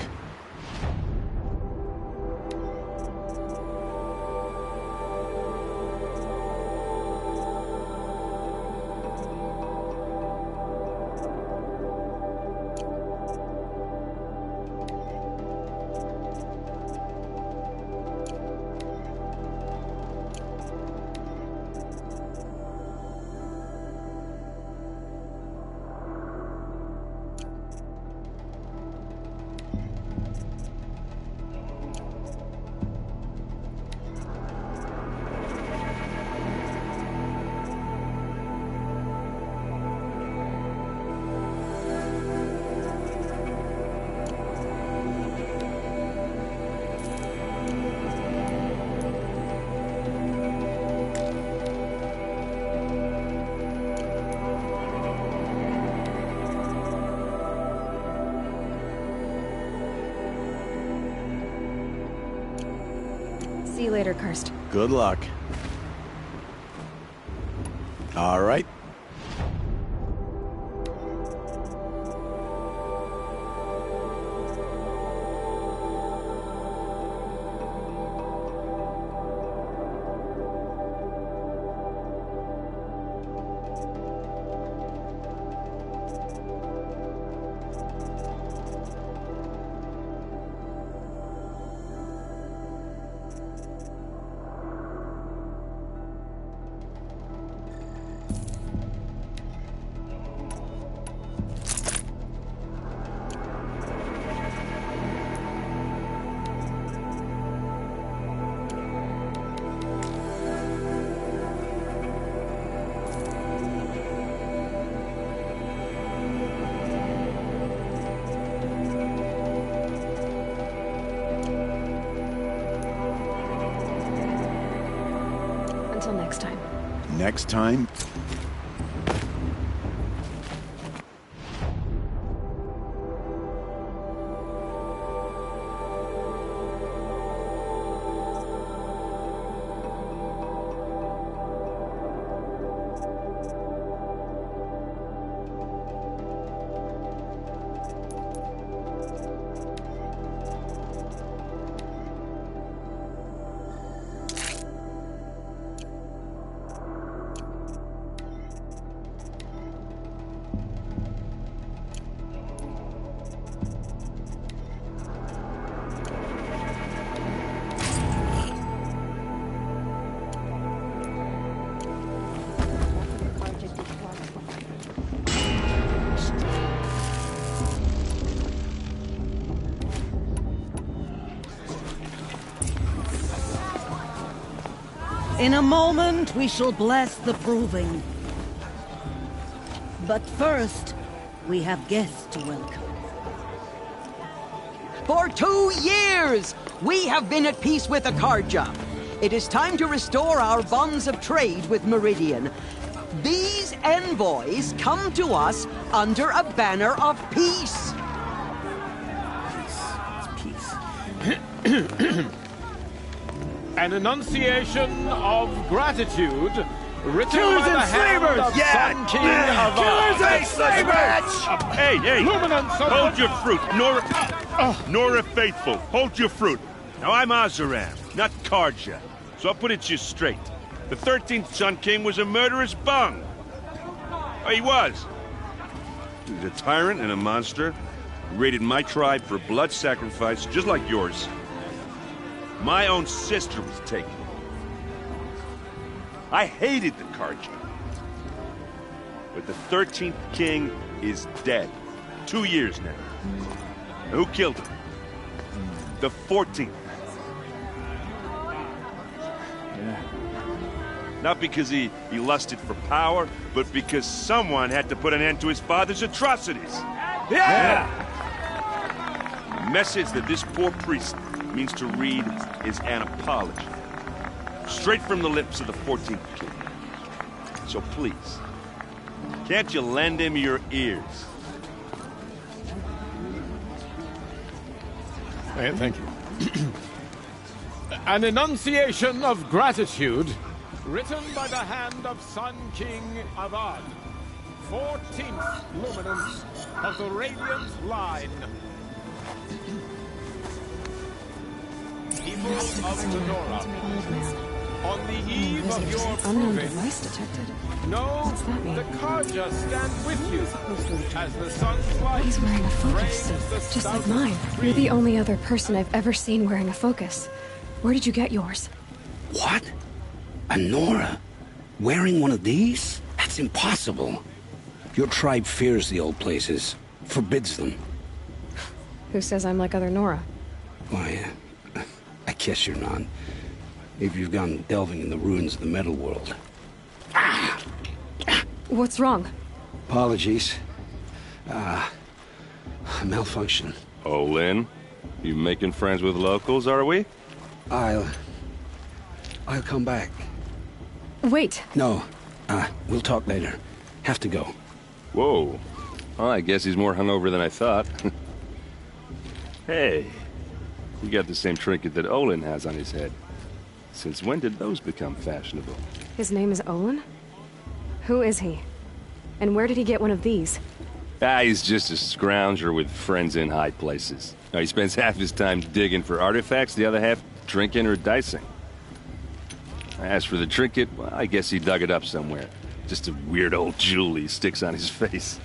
Speaker 11: See you later, Karst.
Speaker 12: Good luck. All right.
Speaker 11: Until next time.
Speaker 12: Next time,
Speaker 1: In a moment, we shall bless the proving. But first, we have guests to welcome.
Speaker 18: For 2 years, we have been at peace with the Carja. It is time to restore our bonds of trade with Meridian. These envoys come to us under a banner of peace.
Speaker 7: An enunciation of gratitude written
Speaker 19: Killers
Speaker 7: by the
Speaker 19: and
Speaker 7: hand
Speaker 19: slavers!
Speaker 7: of
Speaker 19: Yeah!
Speaker 7: Sun King of
Speaker 19: Killers and slavers!
Speaker 4: Hey, hey!
Speaker 7: Luminance of
Speaker 4: Hold your fruit, Nora Faithful. Hold your fruit. Now I'm Azaram, not Carja, so I'll put it to you straight. The 13th Sun King was a murderous bung. Oh, he was. He was a tyrant and a monster. He raided my tribe for blood sacrifice, just like yours. My own sister was taken. I hated the Carja. But the 13th king is dead. 2 years now. Now, who killed him? The 14th.
Speaker 12: Yeah.
Speaker 4: Not because he lusted for power, but because someone had to put an end to his father's atrocities.
Speaker 19: Yeah!
Speaker 4: The message that this poor priest means to read is an apology. Straight from the lips of the 14th king. So please, can't you lend him your ears?
Speaker 7: Thank you. An enunciation of gratitude written by the hand of Sun King Avad, 14th luminance of the Radiant Line. People of Lenora, on the eve of your
Speaker 11: Unknown
Speaker 7: proving,
Speaker 11: device detected.
Speaker 7: know the Carja stand with you as the sun's light
Speaker 11: He's wearing a focus,
Speaker 7: rains the
Speaker 11: just like
Speaker 7: south
Speaker 11: mine.
Speaker 7: tree.
Speaker 11: You're the only other person I've ever seen wearing a focus. Where did you get yours?
Speaker 22: What? A Nora? Wearing one of these? That's impossible. Your tribe fears the old places, forbids them.
Speaker 11: Who says I'm like other Nora?
Speaker 22: Why, I guess you're not. If you've gone delving in the ruins of the metal world.
Speaker 11: What's wrong?
Speaker 22: Apologies. Malfunction.
Speaker 4: Oh, Lynn, you making friends with locals, are we?
Speaker 22: I'll come back.
Speaker 11: Wait.
Speaker 22: No, we'll talk later. Have to go.
Speaker 4: Whoa. Well, I guess he's more hungover than I thought. Hey, you got the same trinket that Olin has on his head. Since when did those become fashionable?
Speaker 11: His name is Olin? Who is he? And where did he get one of these?
Speaker 4: He's just a scrounger with friends in high places. Now, he spends half his time digging for artifacts, the other half drinking or dicing. As for the trinket, well, I guess he dug it up somewhere. Just a weird old jewel he sticks on his face.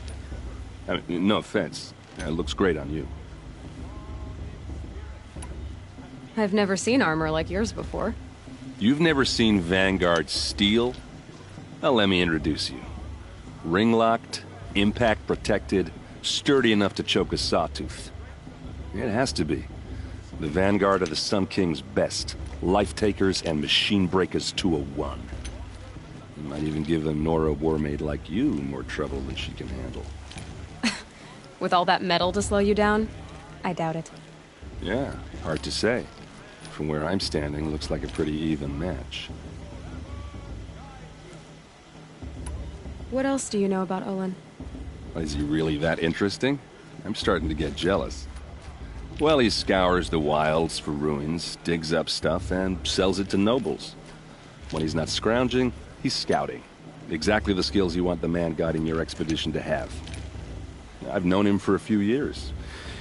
Speaker 4: I mean, no offense. It looks great on you.
Speaker 10: I've never seen armor like yours before.
Speaker 4: You've never seen Vanguard steel? Well, let me introduce you. Ring-locked, impact-protected, sturdy enough to choke a sawtooth. It has to be. The Vanguard of the Sun King's best. Life-takers and machine-breakers to a one. You might even give a Nora warmaid like you more trouble than she can handle.
Speaker 10: With all that metal to slow you down? I doubt it.
Speaker 4: Yeah, hard to say. From where I'm standing, looks like a pretty even match.
Speaker 10: What else do you know about Olin?
Speaker 4: Is he really that interesting? I'm starting to get jealous. Well, he scours the wilds for ruins, digs up stuff, and sells it to nobles. When he's not scrounging, he's scouting. Exactly the skills you want the man guiding your expedition to have. I've known him for a few years.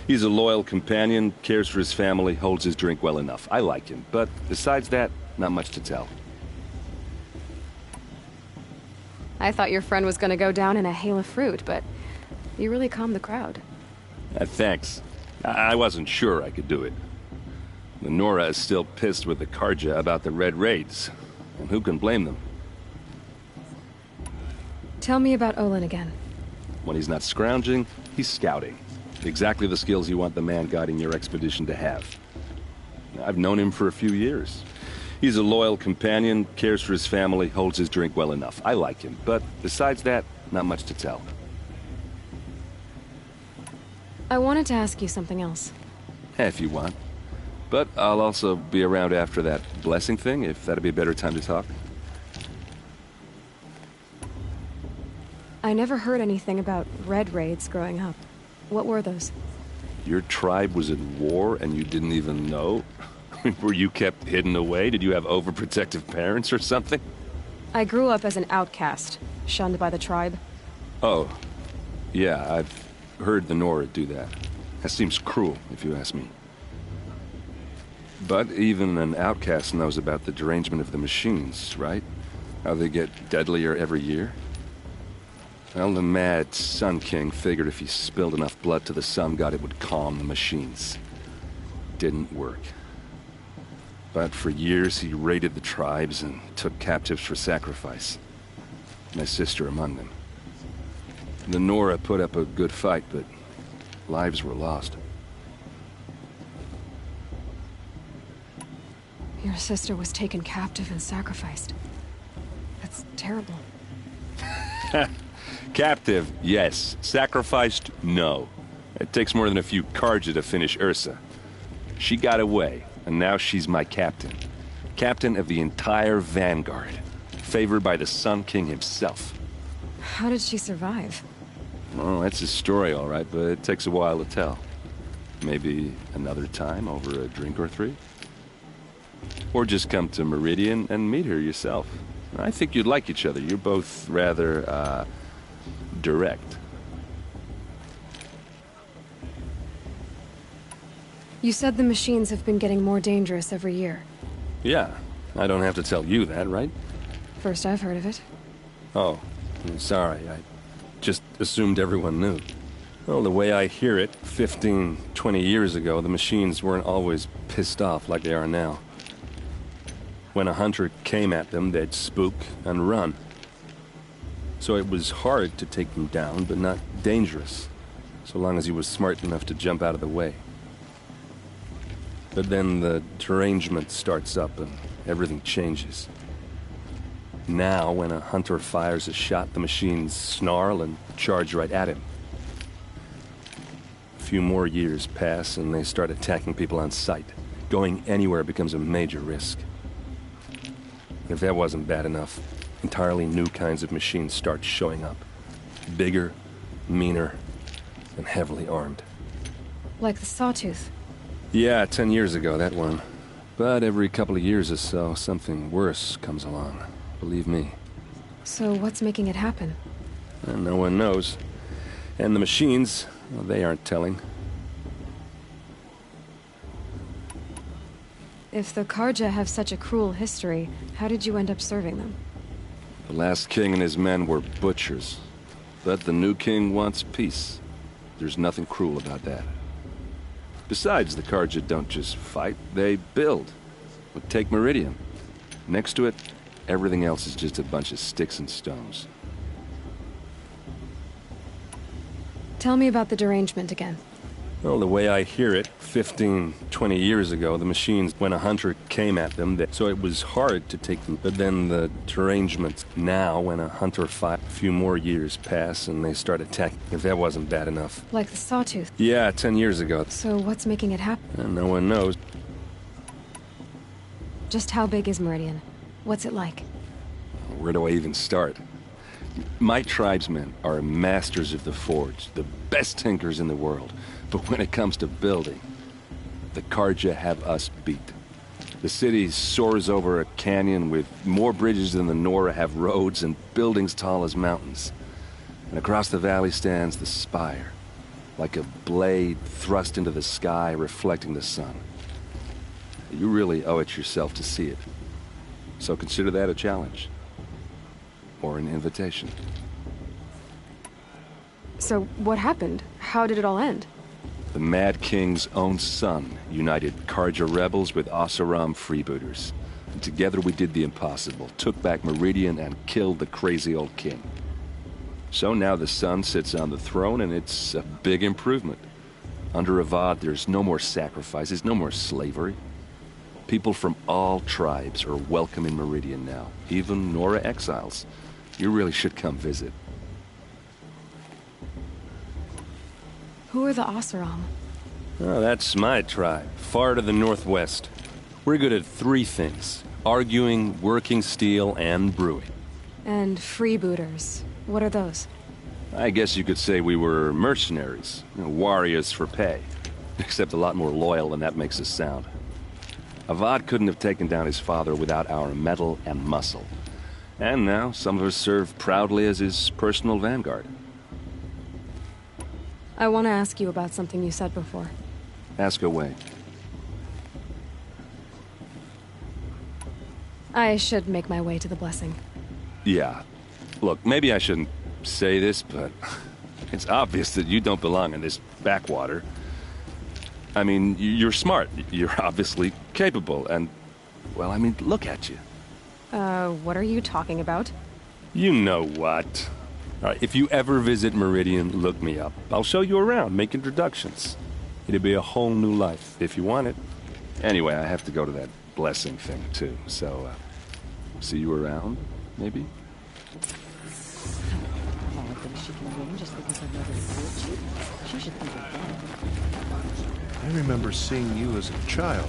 Speaker 4: He's a loyal companion, cares for his family, holds his drink well enough. I like him, but besides that, not much to tell.
Speaker 10: I thought your friend was gonna go down in a hail of fruit, but you really calmed the crowd.
Speaker 4: Thanks. I wasn't sure I could do it. The Nora is still pissed with the Carja about the Red Raids, and who can blame them?
Speaker 11: Tell me about Olin again.
Speaker 4: When he's not scrounging, he's scouting. Exactly the skills you want the man guiding your expedition to have. I've known him for a few years. He's a loyal companion, cares for his family, holds his drink well enough. I like him, but besides that, not much to tell.
Speaker 11: I wanted to ask you something else.
Speaker 4: If you want. But I'll also be around after that blessing thing, if that'd be a better time to talk.
Speaker 11: I never heard anything about Red Raids growing up. What were those?
Speaker 4: Your tribe was at war and you didn't even know? Were you kept hidden away? Did you have overprotective parents or something?
Speaker 11: I grew up as an outcast, shunned by the tribe.
Speaker 4: Oh, yeah, I've heard the Nora do that. That seems cruel, if you ask me. But even an outcast knows about the derangement of the machines, right? How they get deadlier every year? Well, the mad Sun King figured if he spilled enough blood to the Sun God, it would calm the machines. Didn't work. But for years, he raided the tribes and took captives for sacrifice. My sister among them. The Nora put up a good fight, but lives were lost.
Speaker 11: Your sister was taken captive and sacrificed. That's terrible.
Speaker 4: Captive, yes. Sacrificed, no. It takes more than a few Carja to finish Ursa. She got away, and now she's my captain. Captain of the entire Vanguard. Favored by the Sun King himself.
Speaker 11: How did she survive?
Speaker 4: Well, that's his story, all right, but it takes a while to tell. Maybe another time over a drink or three? Or just come to Meridian and meet her yourself. I think you'd like each other. You're both rather, direct.
Speaker 11: You said the machines have been getting more dangerous every year.
Speaker 4: Yeah, I don't have to tell you that, right?
Speaker 11: First I've heard of it.
Speaker 4: Oh, I'm sorry. I just assumed everyone knew. Well, the way I hear it, 15, 20 years ago, the machines weren't always pissed off like they are now. When a hunter came at them, they'd spook and run. So it was hard to take them down, but not dangerous, so long as he was smart enough to jump out of the way. But then the derangement starts up and everything changes. Now, when a hunter fires a shot, the machines snarl and charge right at him. A few more years pass and they start attacking people on sight. Going anywhere becomes a major risk. If that wasn't bad enough, entirely new kinds of machines start showing up. Bigger, meaner, and heavily armed.
Speaker 11: Like the Sawtooth?
Speaker 4: Yeah, 10 years ago, that one. But every couple of years or so, something worse comes along. Believe me.
Speaker 11: So what's making it happen?
Speaker 4: And no one knows. And the machines, well, they aren't telling.
Speaker 11: If the Carja have such a cruel history, how did you end up serving them?
Speaker 4: The last king and his men were butchers. But the new king wants peace. There's nothing cruel about that. Besides, the Carja don't just fight, they build. But take Meridian. Next to it, everything else is just a bunch of sticks and stones.
Speaker 11: Tell me about the derangement again.
Speaker 4: Well, the way I hear it, 15, 20 years ago, the machines, when a hunter came at them, so it was hard to take them. But then the derangement, now, when a hunter fight, a few more years pass and they start attacking, if that wasn't bad enough.
Speaker 11: Like the Sawtooth?
Speaker 4: Yeah, 10 years ago.
Speaker 11: So what's making it happen?
Speaker 4: And no one knows.
Speaker 11: Just how big is Meridian? What's it like?
Speaker 4: Where do I even start? My tribesmen are masters of the forge, the best tinkers in the world. But when it comes to building, the Carja have us beat. The city soars over a canyon with more bridges than the Nora have roads and buildings tall as mountains. And across the valley stands the spire, like a blade thrust into the sky reflecting the sun. You really owe it yourself to see it. So consider that a challenge. Or an invitation.
Speaker 11: So what happened? How did it all end?
Speaker 4: The Mad King's own son united Carja rebels with Oseram freebooters. And together we did the impossible, took back Meridian and killed the crazy old king. So now the son sits on the throne and it's a big improvement. Under Avad there's no more sacrifices, no more slavery. People from all tribes are welcome in Meridian now, even Nora exiles. You really should come visit.
Speaker 11: Who are the Oseram?
Speaker 4: Oh, that's my tribe, far to the northwest. We're good at 3 things: arguing, working steel, and brewing.
Speaker 11: And freebooters. What are those?
Speaker 4: I guess you could say we were mercenaries, warriors for pay. Except a lot more loyal than that makes us sound. Avad couldn't have taken down his father without our metal and muscle. And now, some of us serve proudly as his personal vanguard.
Speaker 11: I want to ask you about something you said before.
Speaker 4: Ask away.
Speaker 11: I should make my way to the blessing.
Speaker 4: Yeah. Look, maybe I shouldn't say this, but it's obvious that you don't belong in this backwater. I mean, you're smart. You're obviously capable, and, well, I mean, look at you.
Speaker 11: What are you talking about?
Speaker 4: You know what. All right, if you ever visit Meridian, look me up. I'll show you around, make introductions. It'll be a whole new life, if you want it. Anyway, I have to go to that blessing thing, too, so, see you around, maybe?
Speaker 3: I remember seeing you as a child.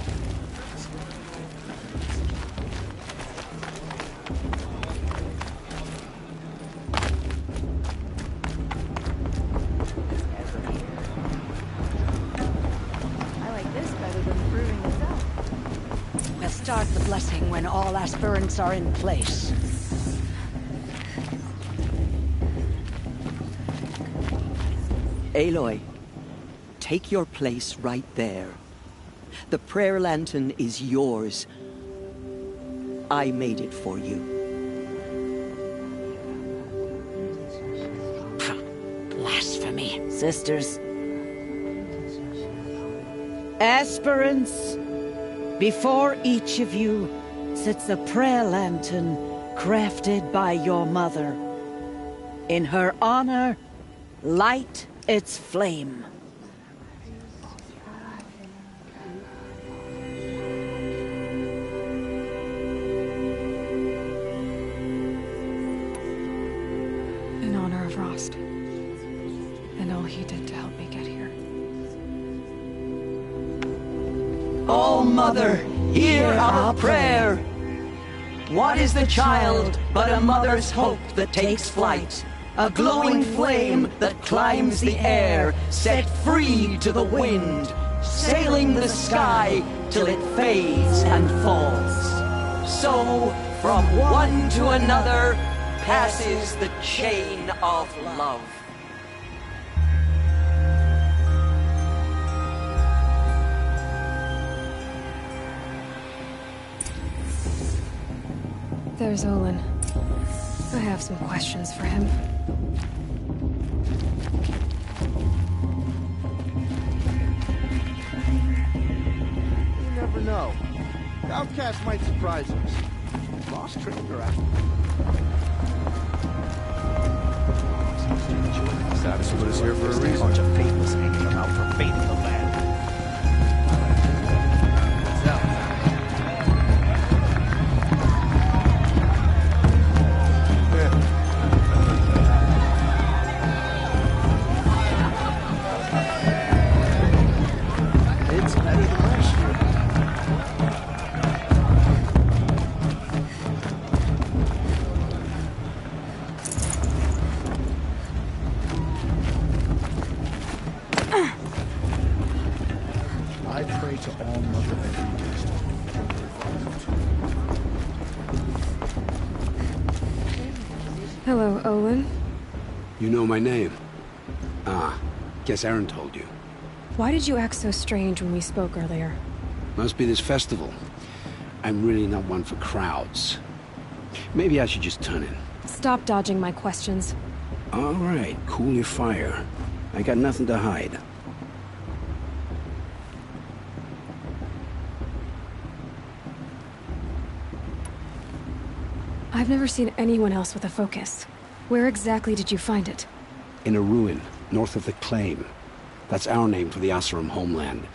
Speaker 9: I like this better than brewing itself.
Speaker 5: We'll start the blessing when all aspirants are in place.
Speaker 18: Aloy, take your place right there. The prayer lantern is yours. I made it for you.
Speaker 5: Blasphemy, sisters. Aspirants, before each of you sits a prayer lantern crafted by your mother. In her honor, light its flame.
Speaker 11: In honor of Rost. And all he did to help me get here.
Speaker 18: Oh, Mother, hear our prayer. What is the child but a mother's hope that takes flight? A glowing flame that climbs the air, set free to the wind, sailing the sky till it fades and falls. So, from one to another, passes the chain of love.
Speaker 11: There's Olin. I have some questions for him.
Speaker 3: You never know. The Outcast might surprise us. Lost Trader after. Status put us here for a reason. A bunch of faithless hanging them out for fading the land.
Speaker 11: Hello, Olin.
Speaker 22: You know my name? Ah, guess Aaron told you.
Speaker 11: Why did you act so strange when we spoke earlier?
Speaker 22: Must be this festival. I'm really not one for crowds. Maybe I should just turn in.
Speaker 11: Stop dodging my questions.
Speaker 22: All right, cool your fire. I got nothing to hide.
Speaker 11: I've never seen anyone else with a focus. Where exactly did you find it?
Speaker 22: In a ruin, north of the Claim. That's our name for the Oseram homeland.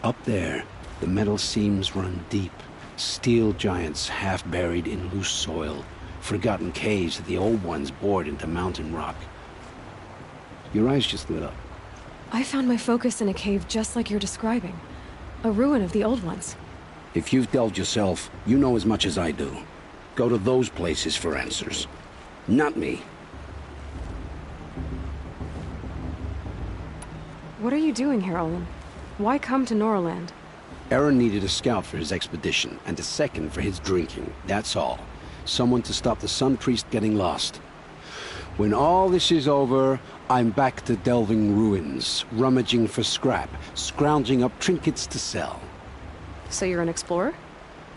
Speaker 22: Up there, the metal seams run deep. Steel giants half buried in loose soil. Forgotten caves that the old ones bored into mountain rock. Your eyes just lit up.
Speaker 11: I found my focus in a cave just like you're describing. A ruin of the old ones.
Speaker 22: If you've delved yourself, you know as much as I do. Go to those places for answers. Not me.
Speaker 11: What are you doing here, Olin? Why come to Norland?
Speaker 22: Eren needed a scout for his expedition, and a second for his drinking. That's all. Someone to stop the Sun Priest getting lost. When all this is over, I'm back to delving ruins, rummaging for scrap, scrounging up trinkets to sell.
Speaker 11: So you're an explorer?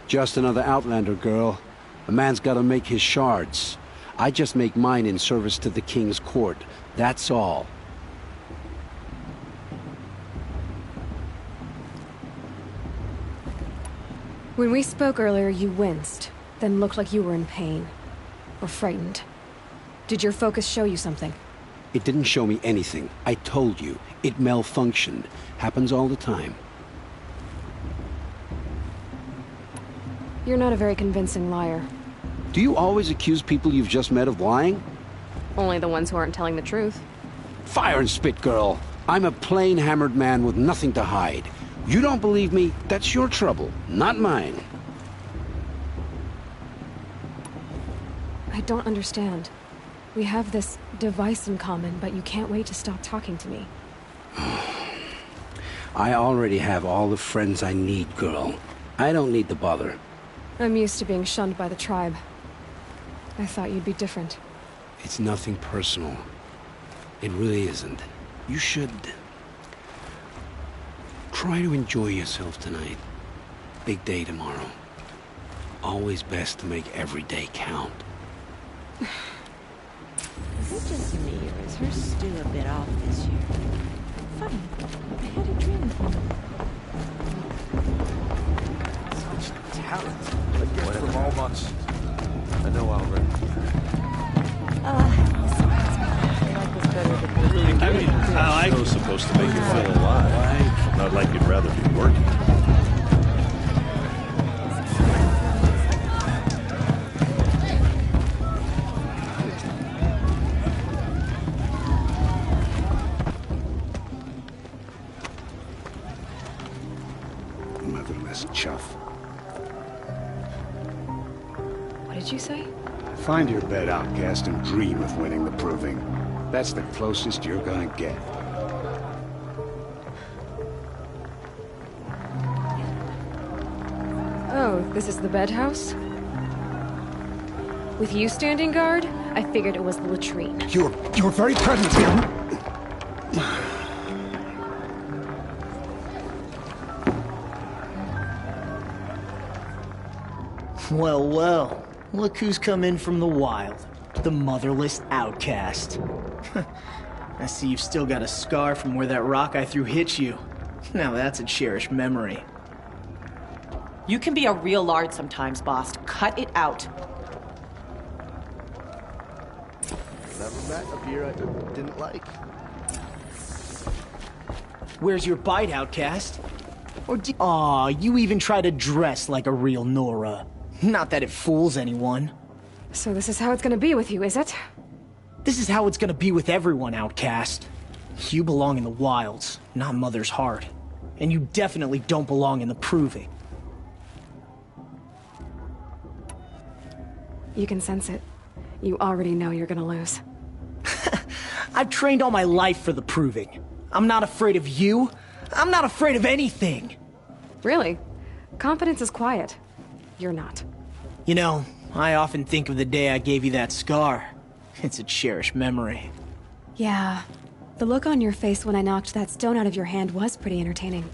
Speaker 22: Just another Outlander, girl. A man's gotta make his shards. I just make mine in service to the King's court. That's all.
Speaker 11: When we spoke earlier, you winced, then looked like you were in pain. Or frightened. Did your focus show you something?
Speaker 22: It didn't show me anything. I told you. It malfunctioned. Happens all the time.
Speaker 11: You're not a very convincing liar.
Speaker 22: Do you always accuse people you've just met of lying?
Speaker 11: Only the ones who aren't telling the truth.
Speaker 22: Fire and spit, girl. I'm a plain hammered man with nothing to hide. You don't believe me? That's your trouble, not mine.
Speaker 11: I don't understand. We have this device in common, but you can't wait to stop talking to me.
Speaker 22: I already have all the friends I need, girl. I don't need the bother.
Speaker 11: I'm used to being shunned by the tribe. I thought you'd be different.
Speaker 22: It's nothing personal. It really isn't. You should... try to enjoy yourself tonight. Big day tomorrow. Always best to make every day count.
Speaker 1: Is it just me, or is her stew a bit off this year? Funny, I had a dream.
Speaker 3: Such talent. A gift from all months. I know, Albert.
Speaker 14: I mean, I was supposed to make you feel alive, not like you'd rather be working.
Speaker 22: Motherless chuff.
Speaker 11: What did you say?
Speaker 22: Find your bed, outcast, and dream of winning the proving. That's the closest you're gonna get.
Speaker 11: Oh, this is the bed house? With you standing guard, I figured it was the latrine.
Speaker 22: Your very presence here...
Speaker 16: Well, well. Look who's come in from the wild. The motherless outcast. I see you've still got a scar from where that rock I threw hit you. Now that's a cherished memory.
Speaker 23: You can be a real lard sometimes, boss. Cut it out.
Speaker 3: Never met a beer I didn't like.
Speaker 16: Where's your bite, outcast? Or aw, you even try to dress like a real Nora. Not that it fools anyone.
Speaker 11: So this is how it's gonna be with you, is it?
Speaker 16: This is how it's gonna be with everyone, outcast. You belong in the wilds, not Mother's heart. And you definitely don't belong in the proving.
Speaker 11: You can sense it. You already know you're gonna lose.
Speaker 16: I've trained all my life for the proving. I'm not afraid of you. I'm not afraid of anything.
Speaker 11: Really? Confidence is quiet. You're not.
Speaker 16: You know, I often think of the day I gave you that scar. It's a cherished memory.
Speaker 11: Yeah. The look on your face when I knocked that stone out of your hand was pretty entertaining.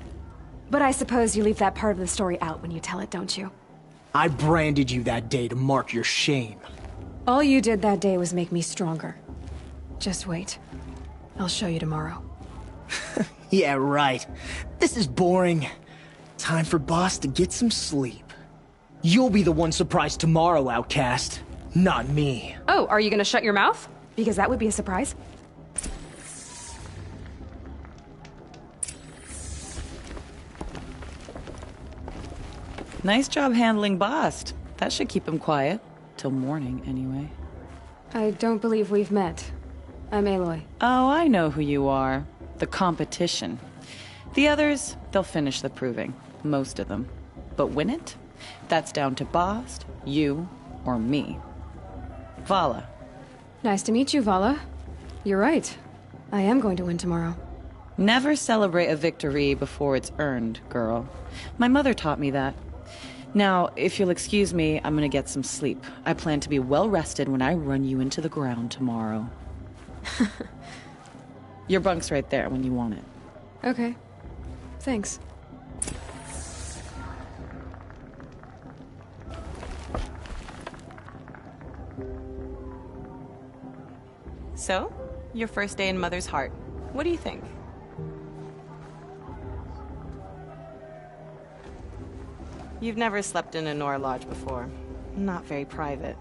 Speaker 11: But I suppose you leave that part of the story out when you tell it, don't you?
Speaker 16: I branded you that day to mark your shame.
Speaker 11: All you did that day was make me stronger. Just wait. I'll show you tomorrow.
Speaker 16: Yeah, right. This is boring. Time for Boss to get some sleep. You'll be the one surprised tomorrow, outcast. Not me.
Speaker 11: Oh, are you gonna shut your mouth? Because that would be a surprise.
Speaker 1: Nice job handling Bast. That should keep him quiet. Till morning, anyway.
Speaker 11: I don't believe we've met. I'm Aloy.
Speaker 1: Oh, I know who you are.
Speaker 23: the competition. The others, they'll finish the proving. Most of them. But win it? That's down to Bast, you, or me. Vala.
Speaker 11: Nice to meet you, Vala. You're right. I am going to win tomorrow.
Speaker 23: Never celebrate a victory before it's earned, girl. My mother taught me that. Now, if you'll excuse me, I'm gonna get some sleep. I plan to be well rested when I run you into the ground tomorrow. Your bunk's right there when you want it.
Speaker 11: Okay. Thanks.
Speaker 23: So, your first day in Mother's Heart. What do you think? You've never slept in a Nora Lodge before. Not very private.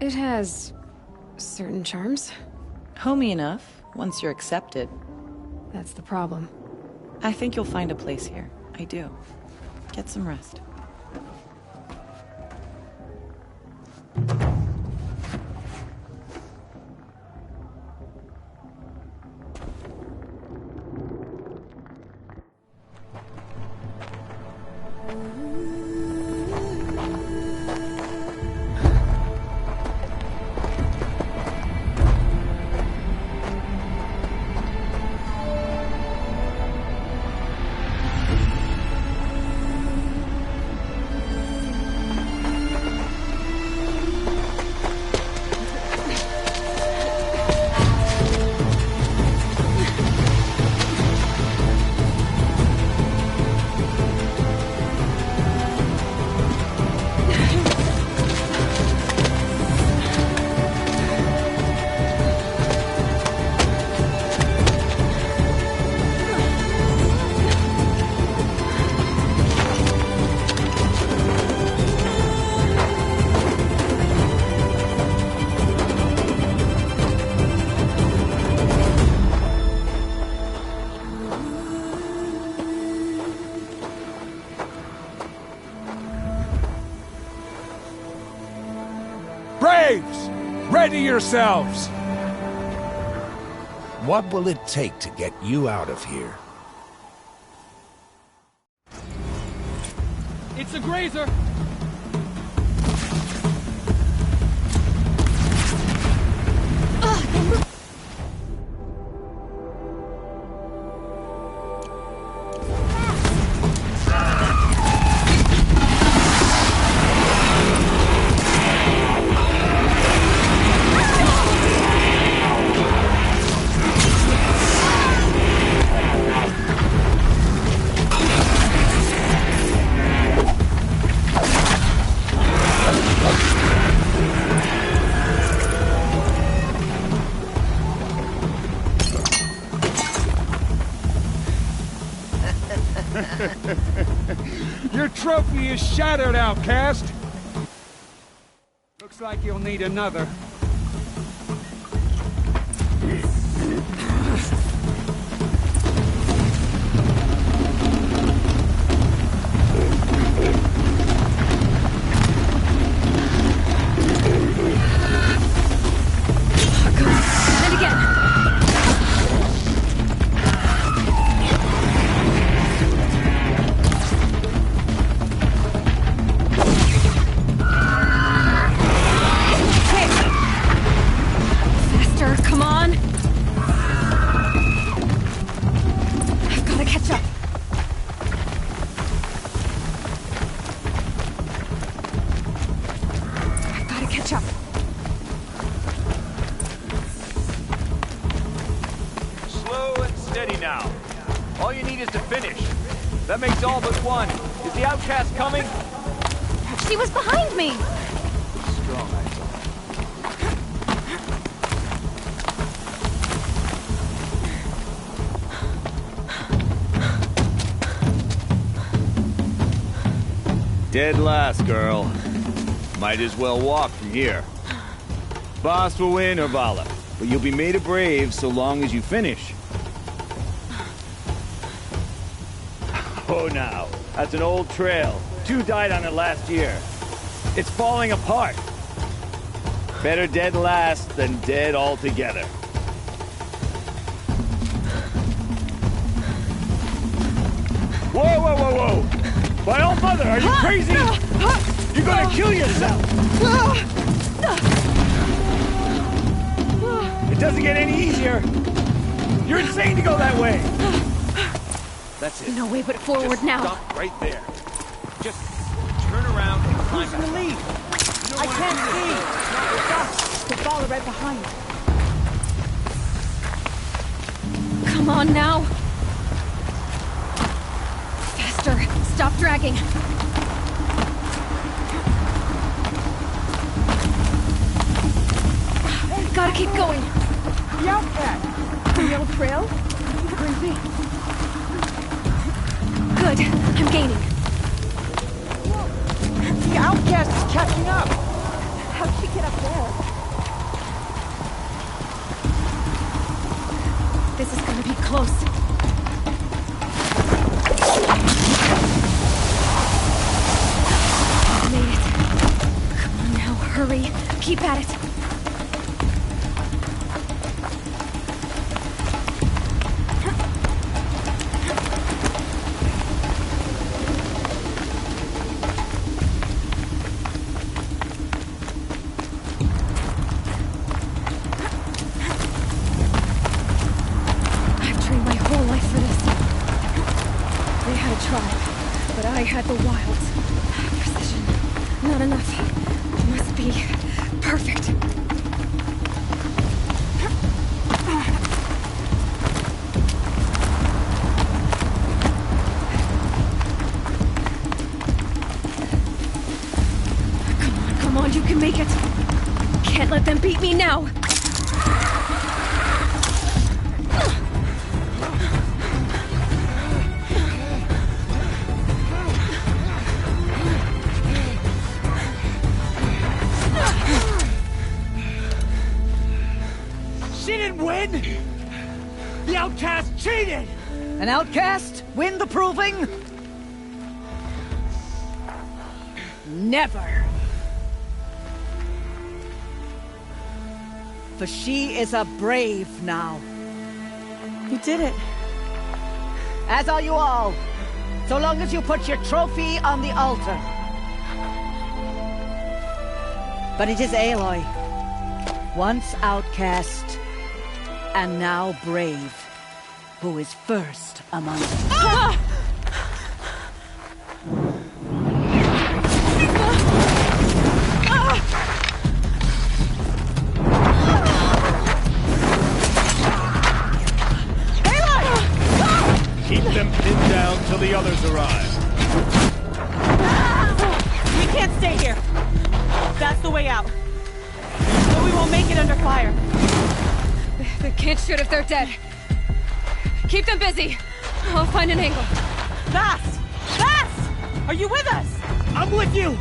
Speaker 11: It has certain charms.
Speaker 23: Homey enough, once you're accepted.
Speaker 11: That's the problem.
Speaker 23: I think you'll find a place here. I do. Get some rest.
Speaker 19: Braves! Ready yourselves!
Speaker 2: What will it take to get you out of here?
Speaker 7: It's a grazer!
Speaker 19: Your trophy is shattered, outcast! Looks like you'll need another.
Speaker 11: And again! Come on! I've got to catch up. I've got to catch up.
Speaker 13: Slow and steady now. All you need is to finish. That makes all but one. Is the outcast coming?
Speaker 11: She was behind me!
Speaker 13: Strong, I thought. Dead last, girl. Might as well walk from here. Boss will win, Urvala, but you'll be made a brave so long as you finish. Oh, now, that's an old trail. 2 died on it last year. It's falling apart. Better dead last than dead altogether. Whoa, whoa, whoa, whoa! My old mother, are you crazy? You're gonna kill yourself! It doesn't get any easier! You're insane to go that way! That's it.
Speaker 21: No way but forward
Speaker 13: Just
Speaker 21: now.
Speaker 13: Stop right there. Just turn around and climb back.
Speaker 18: Who's gonna lead? I can't see! Stop! The ball right behind me.
Speaker 21: Come on now. Faster. Stop dragging. Gotta keep going.
Speaker 18: The outcast! The yellow trail? Crazy.
Speaker 21: Good. I'm gaining.
Speaker 18: The outcast is catching up! How'd she get up there?
Speaker 21: This is gonna be close. Made it. Come on now, hurry. Keep at it. I had the wilds. Precision. Not enough. Must be perfect. Come on, you can make it. Can't let them beat me now.
Speaker 18: The outcast cheated! An outcast? Win the proving? Never! For she is a brave now.
Speaker 21: You did it.
Speaker 18: As are you all. So long as you put your trophy on the altar. But it is Aloy. Once outcast, and now brave, who is first among them.
Speaker 21: Ah!
Speaker 7: Keep them pinned down till the others arrive.
Speaker 15: We can't stay here. That's the way out. But we won't make it under fire.
Speaker 21: They can't shoot if they're dead. Keep them busy. I'll find an angle.
Speaker 15: Fast! Fast! Are you with us?
Speaker 18: I'm with you!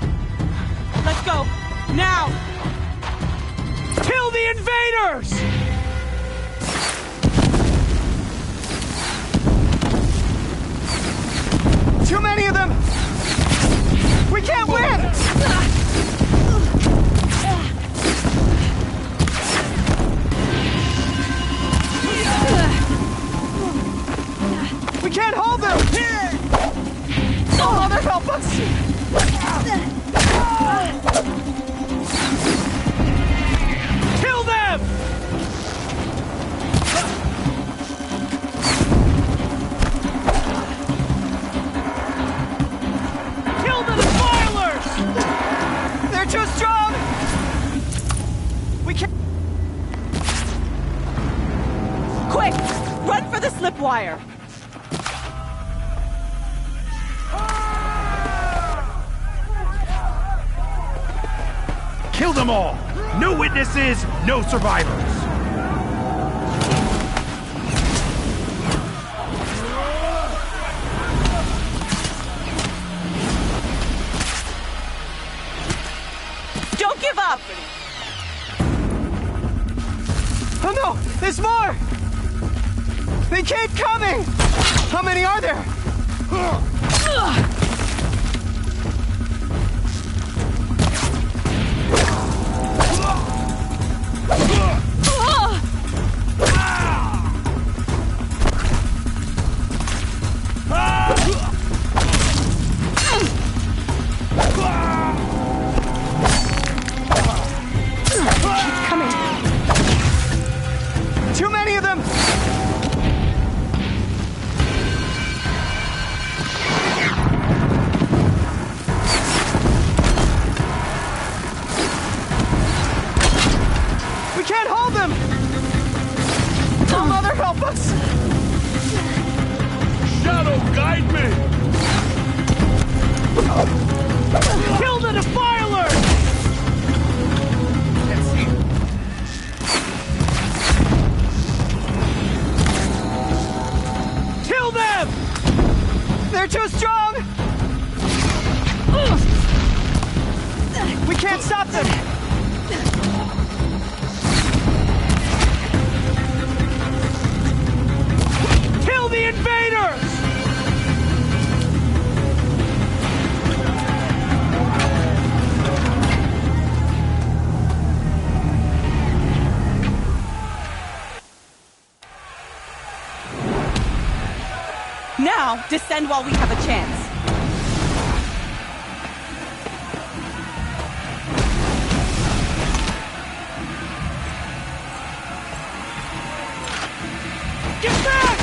Speaker 15: Let's go. Now!
Speaker 18: Kill the invaders! Too many of them! We can't win! We can't hold them! Oh, Mother, help us! Kill them! Kill the defilers! They're too strong! We can't...
Speaker 15: Quick! Run for the slip wire!
Speaker 17: Kill them all! No witnesses, no survivors!
Speaker 15: Don't give up!
Speaker 6: There's more! They keep coming! How many are there? Too many of them! We can't hold them! Oh, Mother, help us!
Speaker 17: Shadow, guide me!
Speaker 6: Kill the Defiler! Let's see. Kill them! They're too strong! We can't stop them! Kill the invaders!
Speaker 15: Now, descend while we have a chance.
Speaker 6: Get back!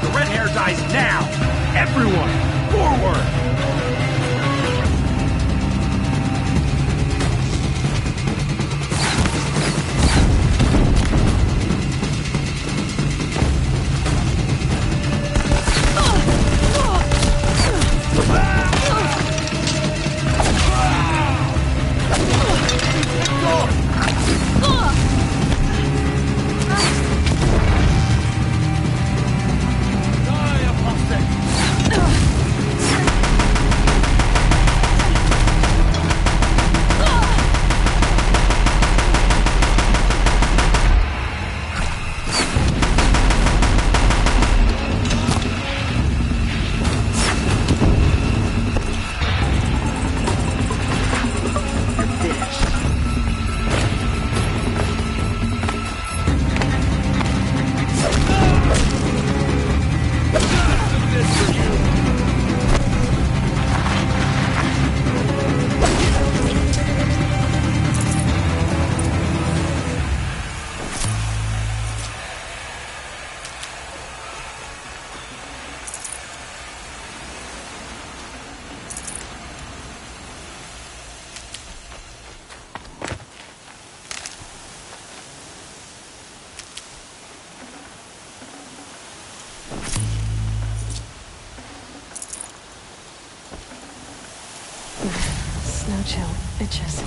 Speaker 17: The red hair dies now! Everyone, forward!
Speaker 11: Snow chill, bitches.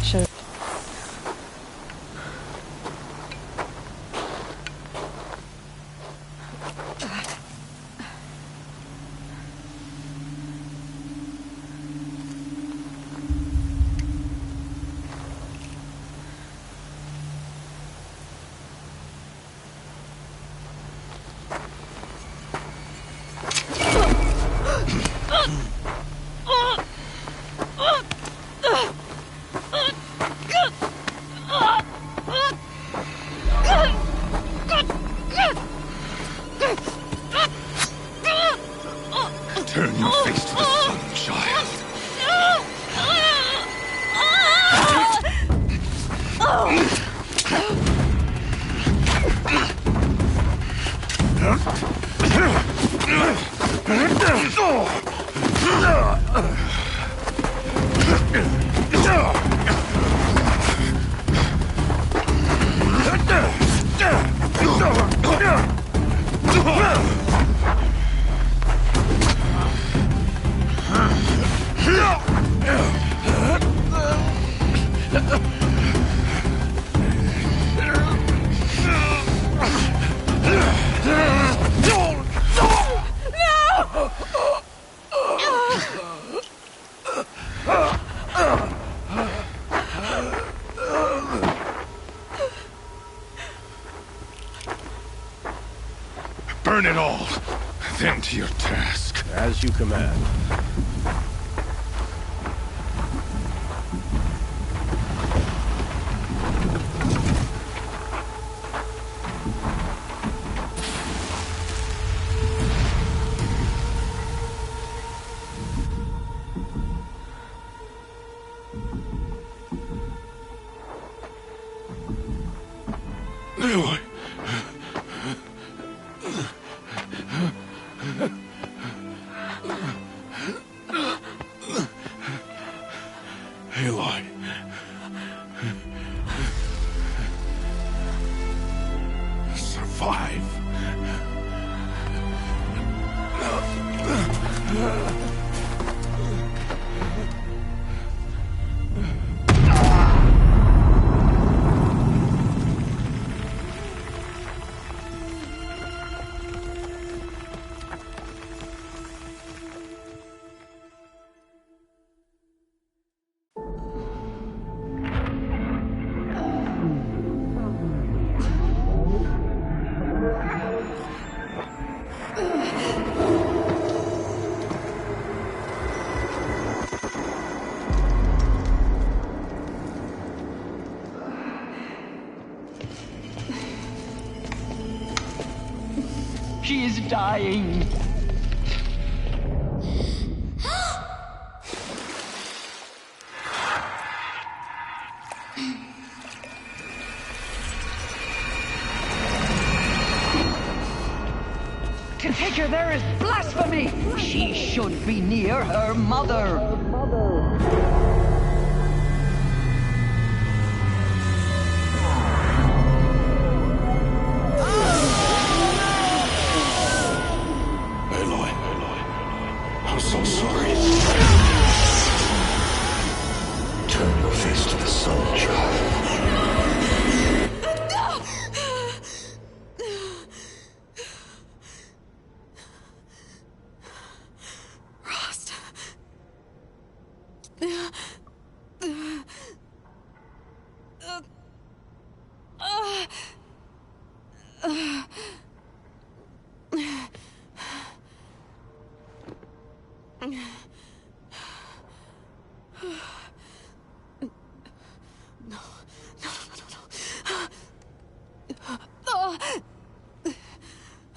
Speaker 11: Should
Speaker 17: Turn your face to the sun, child. Burn it all. Then to your task.
Speaker 14: As you command.
Speaker 17: Aloy. Aloy. Survive.
Speaker 18: She is dying. To take her there is blasphemy. She should be near her mother.
Speaker 17: I'm so sorry. Turn your face to the sun, child.
Speaker 21: Rost.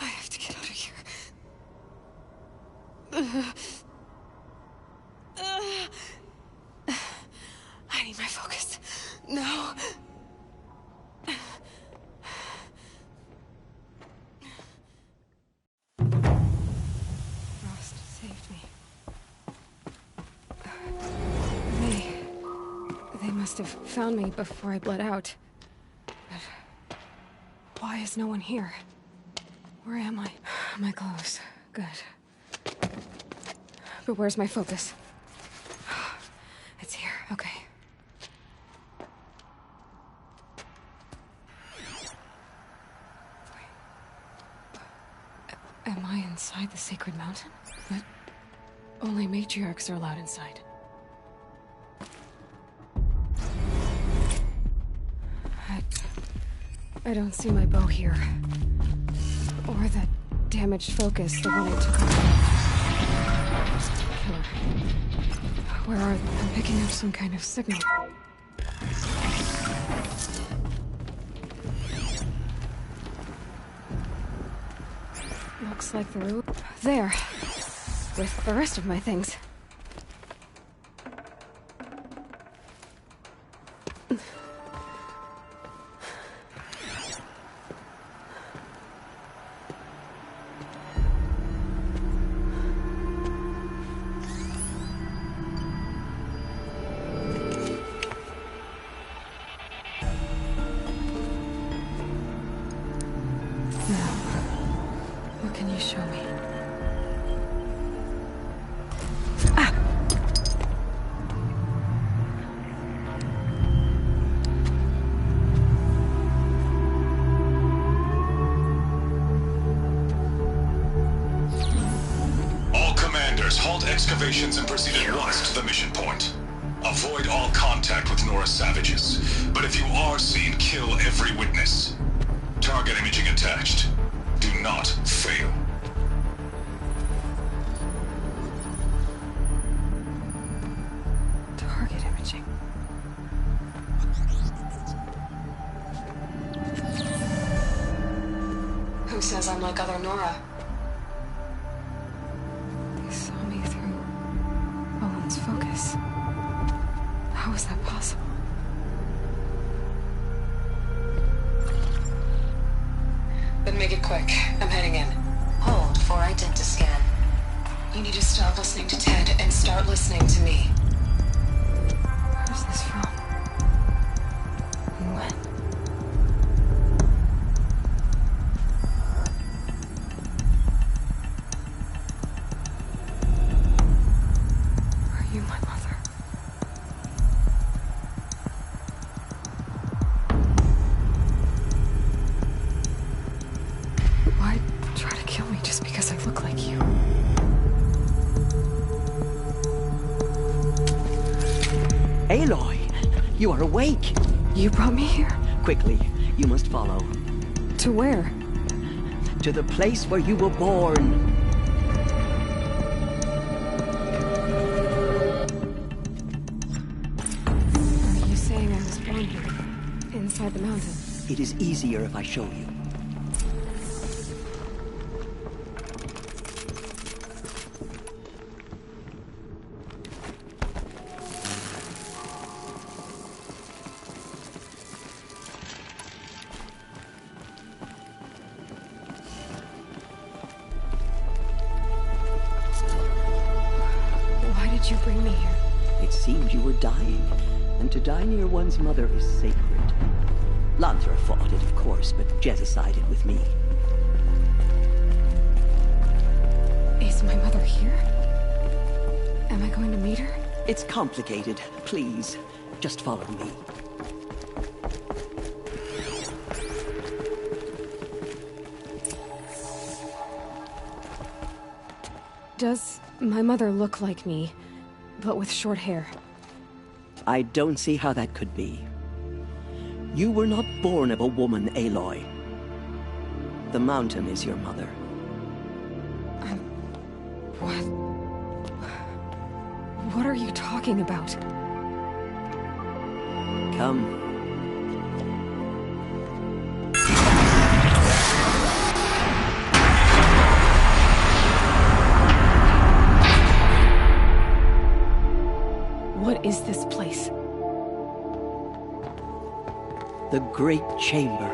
Speaker 21: I have to get out of here. I need my focus. No. Rost saved me. They must have found me before I bled out. But why is no one here? Where am I? My clothes. Good. But where's my focus? It's here. Okay. Am I inside the Sacred Mountain? But only matriarchs are allowed inside. I don't see my bow here. Or that damaged focus, the one I took off. Killer. Where are they? I'm picking up some kind of signal. Looks like the route. There. With the rest of my things. What can you show me?
Speaker 8: All commanders, halt excavations and proceed at once to the mission point. Avoid all contact with Nora savages. But if you are seen, kill every witness. Target imaging attached. Do not fail.
Speaker 21: says I'm like other Nora. He saw me through Owen's focus. How is that possible? Then make it quick. I'm heading in.
Speaker 10: Hold for identiscan.
Speaker 21: You need to stop listening to Ted and start listening to me. Where's this from? And when? Are you my mother? Why try to kill me just because I look like you?
Speaker 18: Aloy, you are awake.
Speaker 21: You brought me here?
Speaker 18: Quickly, you must follow.
Speaker 21: To where?
Speaker 18: To the place where you were born.
Speaker 21: Are you saying I was born here? Inside the mountain?
Speaker 18: It is easier if I show you.
Speaker 21: Why did you bring me here?
Speaker 18: It seemed you were dying, and to die near one's mother is sacred. Lanthra fought it, of course, but Jezza sided with me.
Speaker 21: Is my mother here? Am I going to meet her?
Speaker 18: It's complicated. Please, just follow me.
Speaker 21: Does my mother look like me, but with short hair?
Speaker 18: I don't see how that could be. You were not born of a woman, Aloy. The mountain is your mother.
Speaker 21: What? What are you talking about?
Speaker 18: Come.
Speaker 21: What is this place?
Speaker 18: The Great Chamber,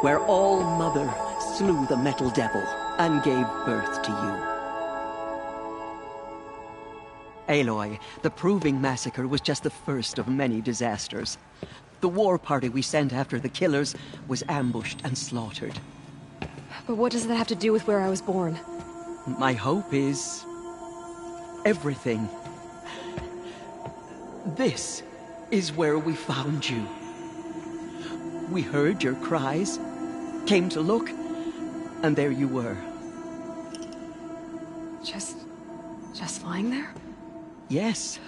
Speaker 18: where All-Mother slew the Metal Devil and gave birth to you. Aloy, the Proving Massacre was just the first of many disasters. The war party we sent after the killers was ambushed and slaughtered.
Speaker 21: But what does that have to do with where I was born?
Speaker 18: My hope is everything. This is where we found you. We heard your cries, came to look, and there you were.
Speaker 21: Just lying there?
Speaker 18: Yes.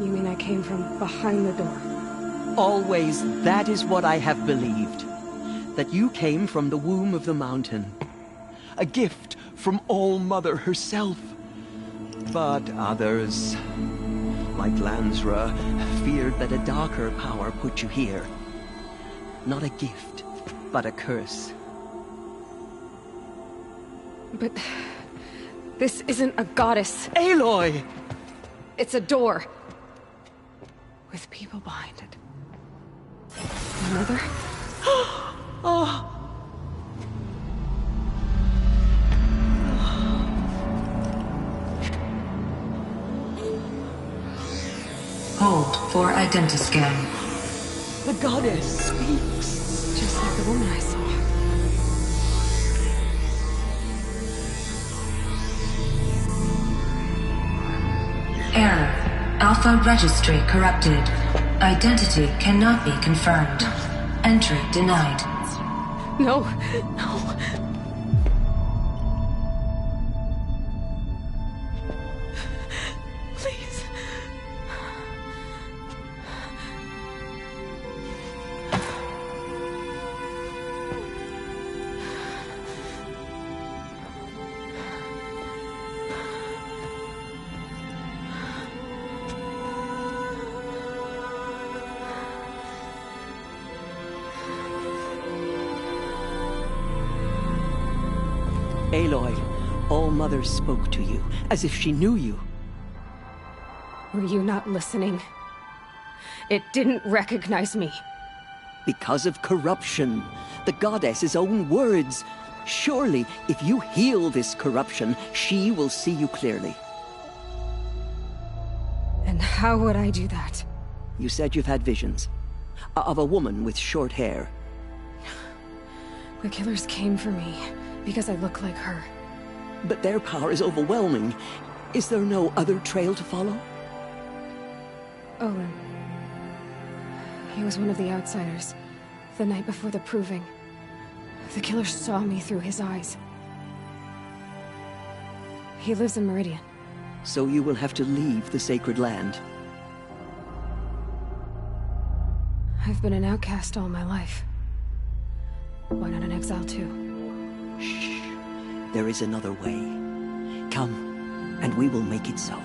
Speaker 21: You mean I came from behind the door?
Speaker 18: Always, that is what I have believed. That you came from the womb of the mountain. A gift from All-Mother herself. But others, like Lansra, feared that a darker power put you here. Not a gift, but a curse.
Speaker 21: But this isn't a goddess.
Speaker 18: Aloy!
Speaker 21: It's a door. With people behind it. My mother?
Speaker 18: Oh!
Speaker 10: Hold for identiscan.
Speaker 18: The goddess speaks.
Speaker 21: Just like the woman I saw.
Speaker 10: Error. Alpha registry corrupted. Identity cannot be confirmed. Entry denied.
Speaker 21: No, no. Please.
Speaker 18: Aloy, All-Mother spoke to you, as if she knew you.
Speaker 21: Were you not listening? It didn't recognize me.
Speaker 18: Because of corruption. The goddess's own words. Surely, if you heal this corruption, she will see you clearly.
Speaker 21: And how would I do that?
Speaker 18: You said you've had visions. Of a woman with short hair.
Speaker 21: The killers came for me because I look like her.
Speaker 18: But their power is overwhelming. Is there no other trail to follow?
Speaker 21: Olin. He was one of the outsiders. The night before the proving. The killer saw me through his eyes. He lives in Meridian.
Speaker 18: So you will have to leave the sacred land.
Speaker 21: I've been an outcast all my life. Why not an exile too?
Speaker 18: Shh. There is another way. Come, and we will make it so.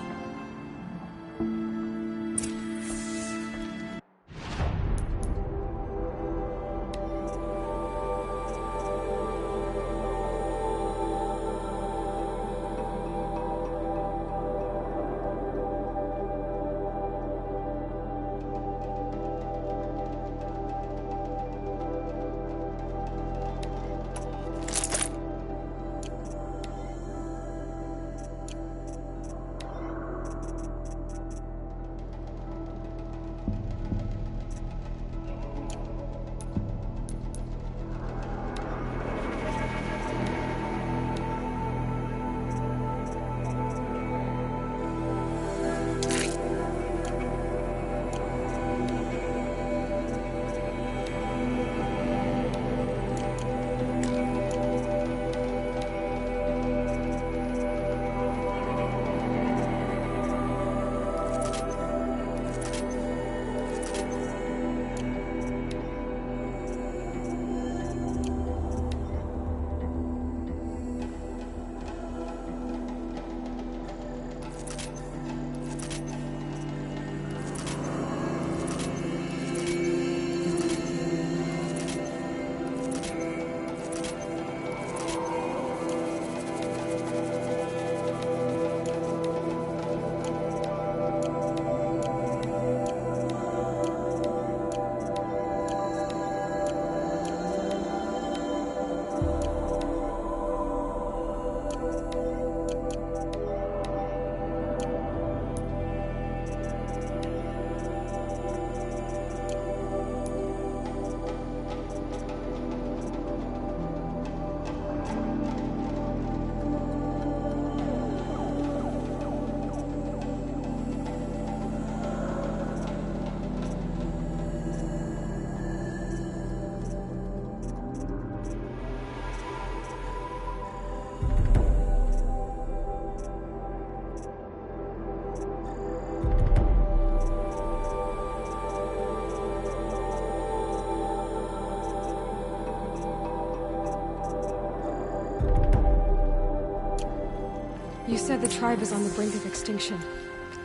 Speaker 21: You said the tribe is on the brink of extinction.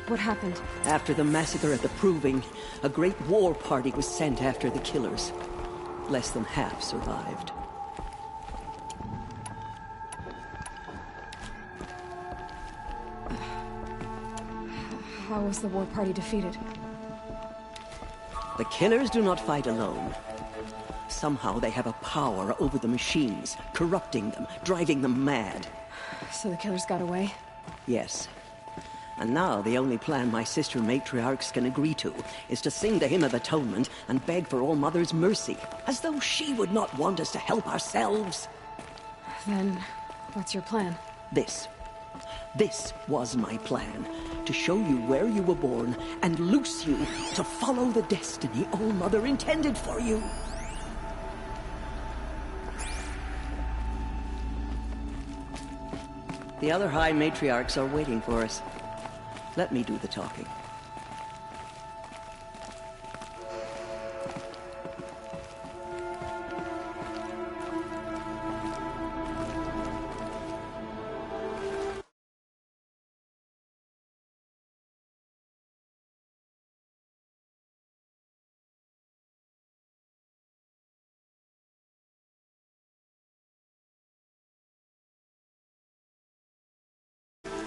Speaker 21: What happened?
Speaker 18: After the massacre at the Proving, a great war party was sent after the killers. Less than half survived.
Speaker 21: How was the war party defeated?
Speaker 18: The killers do not fight alone. Somehow they have a power over the machines, corrupting them, driving them mad.
Speaker 21: So the killers got away?
Speaker 18: Yes. And now the only plan my sister matriarchs can agree to is to sing the Hymn of Atonement and beg for All-Mother's mercy, as though she would not want us to help ourselves.
Speaker 21: Then, what's your plan?
Speaker 18: This was my plan. To show you where you were born and loose you to follow the destiny All-Mother intended for you. The other High Matriarchs are waiting for us. Let me do the talking.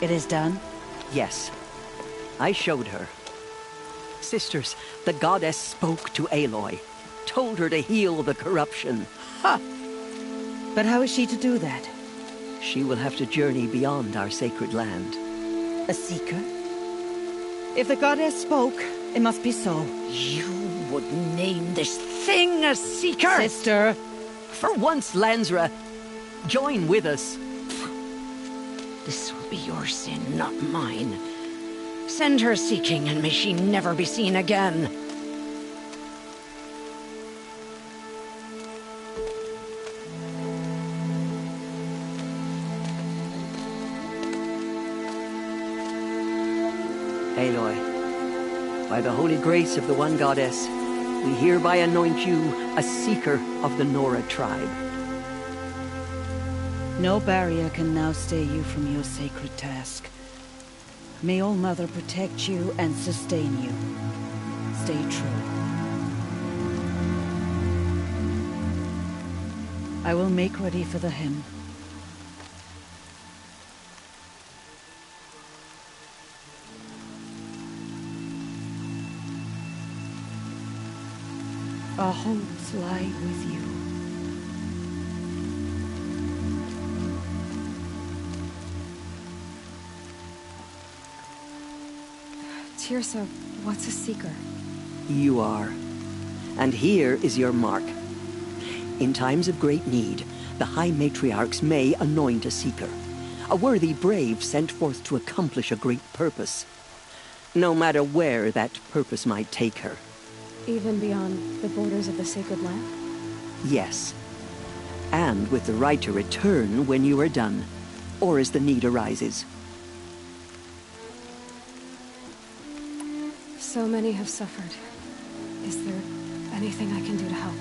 Speaker 5: It is done?
Speaker 18: Yes. I showed her. Sisters, the goddess spoke to Aloy. Told her to heal the corruption.
Speaker 5: Ha! But how is she to do that?
Speaker 18: She will have to journey beyond our sacred land.
Speaker 5: A seeker? If the goddess spoke, it must be so. You would name this thing a seeker?
Speaker 18: Sister! For once, Lansra, join with us.
Speaker 5: This will be your sin, not mine. Send her seeking, and may she never be seen again.
Speaker 18: Aloy, by the holy grace of the One Goddess, we hereby anoint you a seeker of the Nora tribe.
Speaker 5: No barrier can now stay you from your sacred task. May All Mother protect you and sustain you. Stay true. I will make ready for the hymn. Our hopes lie with you.
Speaker 21: Teersa, what's a seeker?
Speaker 18: You are. And here is your mark. In times of great need, the High Matriarchs may anoint a seeker. A worthy brave sent forth to accomplish a great purpose. No matter where that purpose might take her.
Speaker 21: Even beyond the borders of the sacred land?
Speaker 18: Yes. And with the right to return when you are done, or as the need arises.
Speaker 21: So many have suffered. Is there anything I can do to help?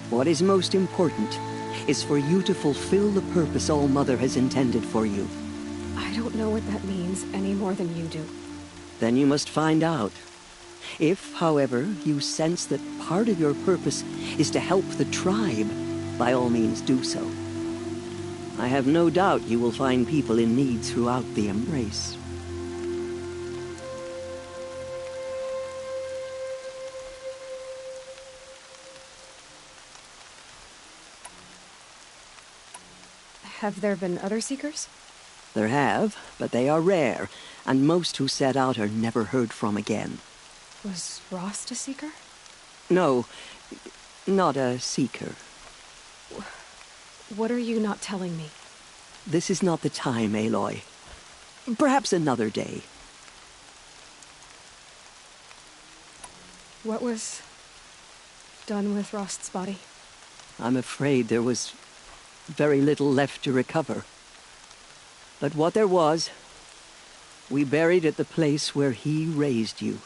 Speaker 18: What is most important is for you to fulfill the purpose All Mother has intended for you.
Speaker 21: I don't know what that means any more than you do.
Speaker 18: Then you must find out. If, however, you sense that part of your purpose is to help the tribe, by all means do so. I have no doubt you will find people in need throughout the Embrace.
Speaker 21: Have there been other seekers?
Speaker 18: There have, but they are rare, and most who set out are never heard from again.
Speaker 21: Was Rost a seeker?
Speaker 18: No, not a seeker.
Speaker 21: What are you not telling me?
Speaker 18: This is not the time, Aloy. Perhaps another day.
Speaker 21: What was done with Rost's body?
Speaker 18: I'm afraid there was very little left to recover. But what there was, we buried at the place where he raised you,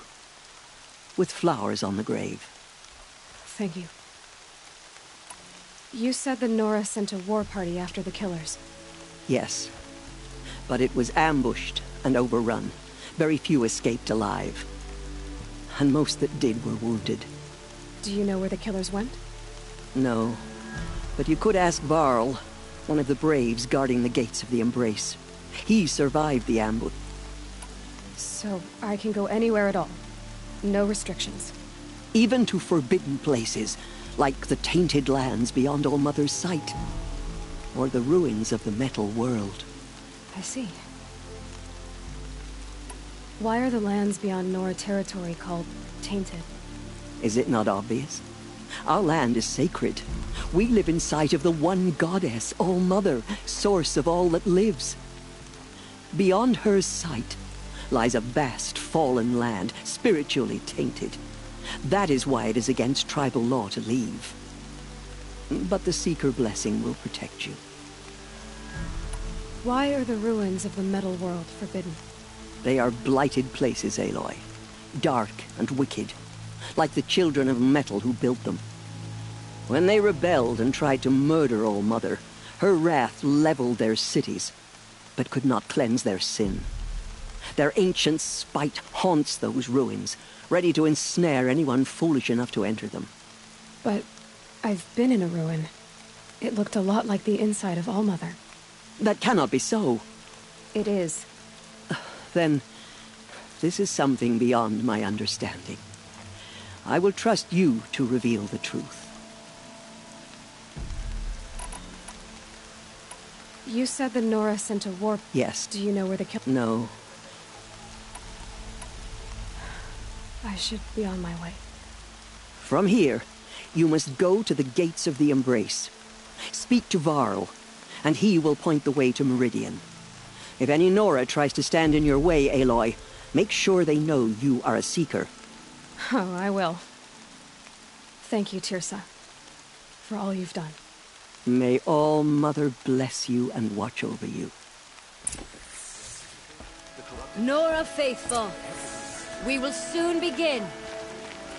Speaker 18: with flowers on the grave.
Speaker 21: Thank you. You said the Nora sent a war party after the killers.
Speaker 18: Yes, but it was ambushed and overrun. Very few escaped alive, and most that did were wounded.
Speaker 21: Do you know where the killers went?
Speaker 18: No, but you could ask Varl, one of the braves guarding the gates of the Embrace. He survived the ambush.
Speaker 21: So I can go anywhere at all? No restrictions?
Speaker 18: Even to forbidden places, like the tainted lands beyond All Mother's sight, or the ruins of the metal world.
Speaker 21: I see. Why are the lands beyond Nora territory called tainted?
Speaker 18: Is it not obvious? Our land is sacred. We live in sight of the One Goddess, All Mother, source of all that lives. Beyond her sight lies a vast fallen land, spiritually tainted. That is why it is against tribal law to leave. But the Seeker blessing will protect you.
Speaker 21: Why are the ruins of the metal world forbidden?
Speaker 18: They are blighted places, Aloy. Dark and wicked, like the children of metal who built them. When they rebelled and tried to murder All Mother, her wrath leveled their cities, but could not cleanse their sin. Their ancient spite haunts those ruins, ready to ensnare anyone foolish enough to enter them.
Speaker 21: But I've been in a ruin. It looked a lot like the inside of All Mother.
Speaker 18: That cannot be so.
Speaker 21: It is.
Speaker 18: then this is something beyond my understanding. I will trust you to reveal the truth.
Speaker 21: You said the Nora sent a warp.
Speaker 18: Yes.
Speaker 21: Do you know where the kill?
Speaker 18: No.
Speaker 21: I should be on my way.
Speaker 18: From here, you must go to the gates of the Embrace. Speak to Varl, and he will point the way to Meridian. If any Nora tries to stand in your way, Aloy, make sure they know you are a Seeker.
Speaker 21: Oh, I will. Thank you, Teersa, for all you've done.
Speaker 18: May All Mother bless you and watch over you.
Speaker 4: Nora Faithful, we will soon begin.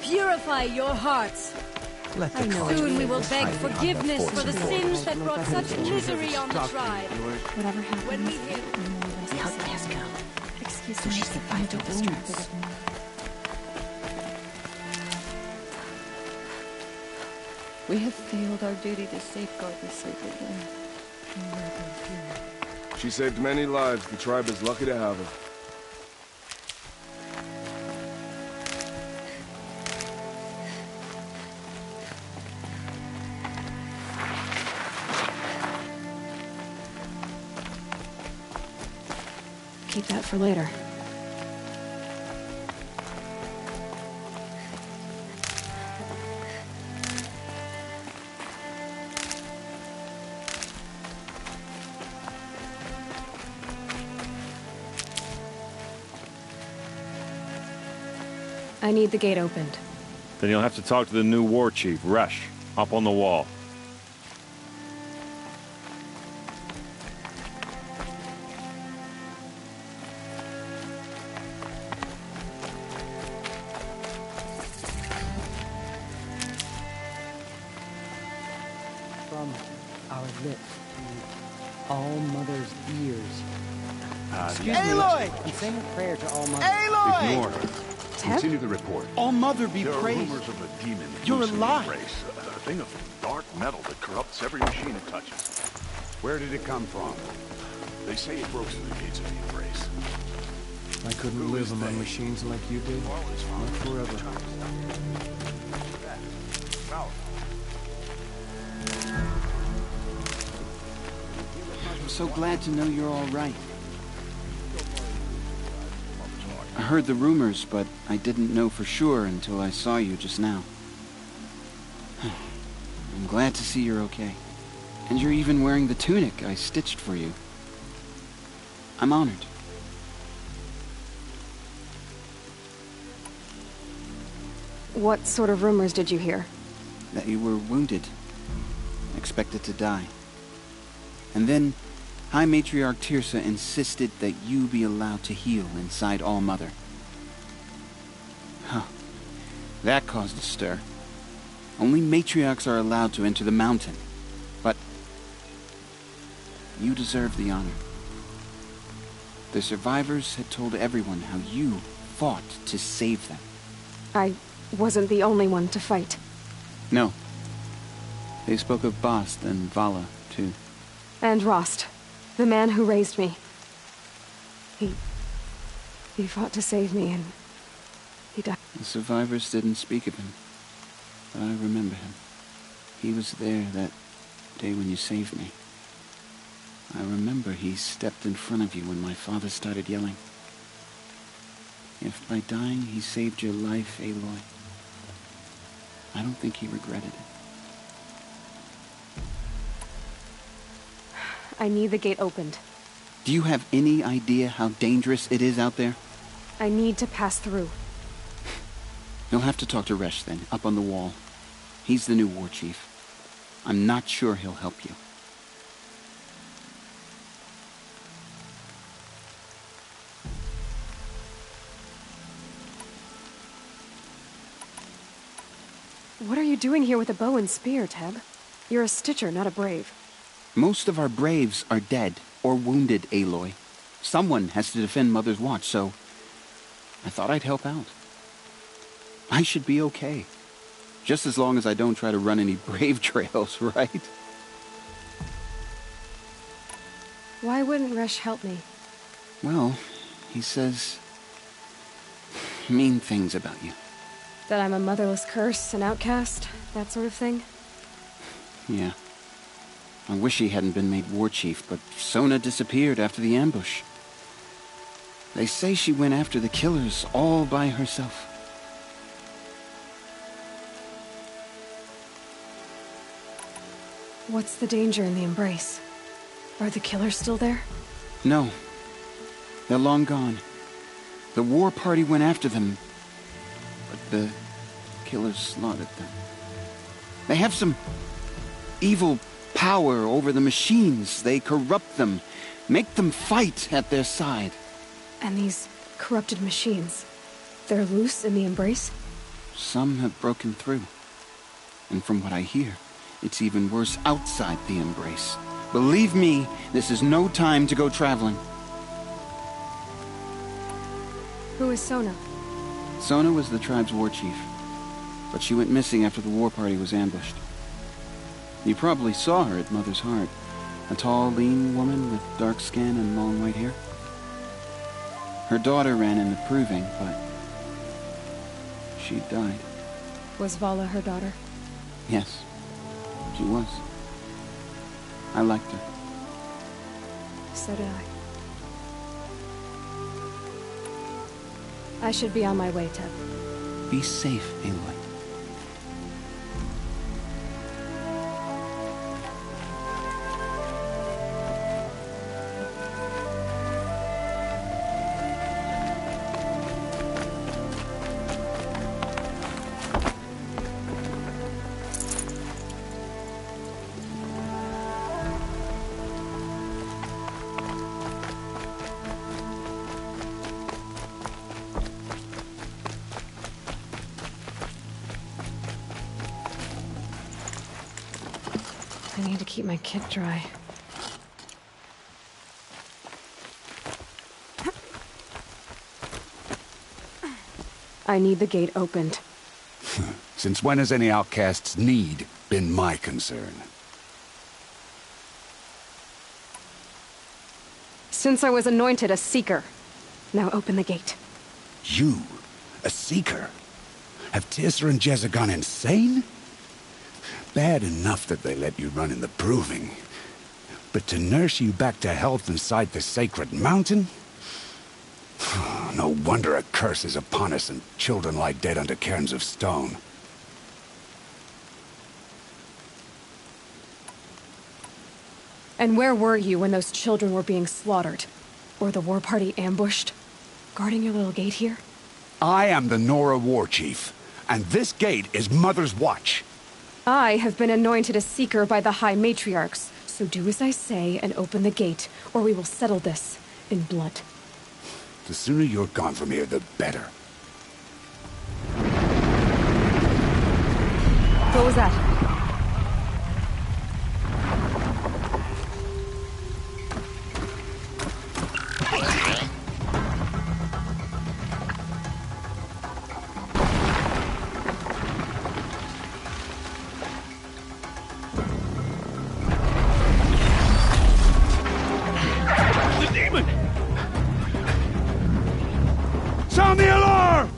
Speaker 4: Purify your hearts. Soon we will beg forgiveness for the sins that brought such misery on the tribe.
Speaker 21: Whatever happened,
Speaker 4: when we hear...
Speaker 21: Help us go. Excuse me, she's the distracted.
Speaker 5: We have failed our duty to safeguard this sacred land.
Speaker 12: She saved many lives. The tribe is lucky to have her.
Speaker 21: Keep that for later. I need the gate opened.
Speaker 14: Then you'll have to talk to the new war chief, Resh, up on the wall.
Speaker 16: From our lips to All Mother's ears. Excuse me,
Speaker 3: Aloy!
Speaker 16: I'm saying a prayer to All Mother.
Speaker 3: Aloy!
Speaker 17: Ignore her. Continue the report.
Speaker 3: All Mother be
Speaker 17: There are
Speaker 3: praised.
Speaker 17: rumors of a demon
Speaker 3: You're
Speaker 17: loose in the
Speaker 3: alive.
Speaker 17: Embrace, a thing of dark metal that corrupts every machine it touches.
Speaker 22: Where did it come from?
Speaker 17: They say it broke through the gates of the Embrace.
Speaker 3: I couldn't live among machines like you did. Not forever.
Speaker 20: I'm so glad to know you're all right. I heard the rumors, but I didn't know for sure until I saw you just now. I'm glad to see you're okay. And you're even wearing the tunic I stitched for you. I'm honored.
Speaker 21: What sort of rumors did you hear?
Speaker 20: That you were wounded. Expected to die. And then High Matriarch Teersa insisted that you be allowed to heal inside All Mother. Huh. That caused a stir. Only matriarchs are allowed to enter the mountain. But you deserve the honor. The survivors had told everyone how you fought to save them.
Speaker 21: I wasn't the only one to fight.
Speaker 20: No. They spoke of Bast and Vala, too.
Speaker 21: And Rost, the man who raised me. He fought to save me, and he died.
Speaker 20: The survivors didn't speak of him, but I remember him. He was there that day when you saved me. I remember he stepped in front of you when my father started yelling. If by dying he saved your life, Aloy, I don't think he regretted it.
Speaker 21: I need the gate opened.
Speaker 20: Do you have any idea how dangerous it is out there?
Speaker 21: I need to pass through.
Speaker 20: You'll have to talk to Resh then, up on the wall. He's the new war chief. I'm not sure he'll help you.
Speaker 21: What are you doing here with a bow and spear, Teb? You're a Stitcher, not a Brave.
Speaker 20: Most of our Braves are dead or wounded, Aloy. Someone has to defend Mother's Watch, so I thought I'd help out. I should be okay. Just as long as I don't try to run any Brave trails, right?
Speaker 21: Why wouldn't Resh help me?
Speaker 20: Well, He says mean things about you.
Speaker 21: That I'm a motherless curse, an outcast, that sort of thing?
Speaker 20: Yeah. I wish he hadn't been made war chief, but Sona disappeared after the ambush. They say she went after the killers all by herself.
Speaker 21: What's the danger in the Embrace? Are the killers still there?
Speaker 20: No. They're long gone. The war party went after them, but the killers slaughtered them. They have some evil power over the machines. They corrupt them, make them fight at their side.
Speaker 21: And these corrupted machines, they're loose in the Embrace?
Speaker 20: Some have broken through. And from what I hear, it's even worse outside the Embrace. Believe me, this is no time to go traveling.
Speaker 21: Who is Sona?
Speaker 20: Sona was the tribe's war chief, but she went missing after the war party was ambushed. You probably saw her at Mother's Heart. A tall, lean woman with dark skin and long white hair. Her daughter ran in the proving, but she died.
Speaker 21: Was Vala her daughter?
Speaker 20: Yes, she was. I liked her.
Speaker 21: So did I. I should be on my way, Teb.
Speaker 20: Be safe, Aloy.
Speaker 21: I need to keep my kit dry. I need the gate opened.
Speaker 2: Since when has any outcast's need been my concern?
Speaker 21: Since I was anointed a Seeker. Now open the gate.
Speaker 2: You? A Seeker? Have Teersa and Jezza gone insane? Bad enough that they let you run in the proving. But to nurse you back to health inside the sacred mountain? No wonder a curse is upon us and children lie dead under cairns of stone.
Speaker 21: And where were you when those children were being slaughtered? Or the war party ambushed? Guarding your little gate here?
Speaker 2: I am the Nora war chief, and this gate is Mother's watch.
Speaker 21: I have been anointed a Seeker by the High Matriarchs, so do as I say and open the gate, or we will settle this in blood.
Speaker 2: The sooner you're gone from here, the better.
Speaker 21: What was that?
Speaker 19: Sound the alarm!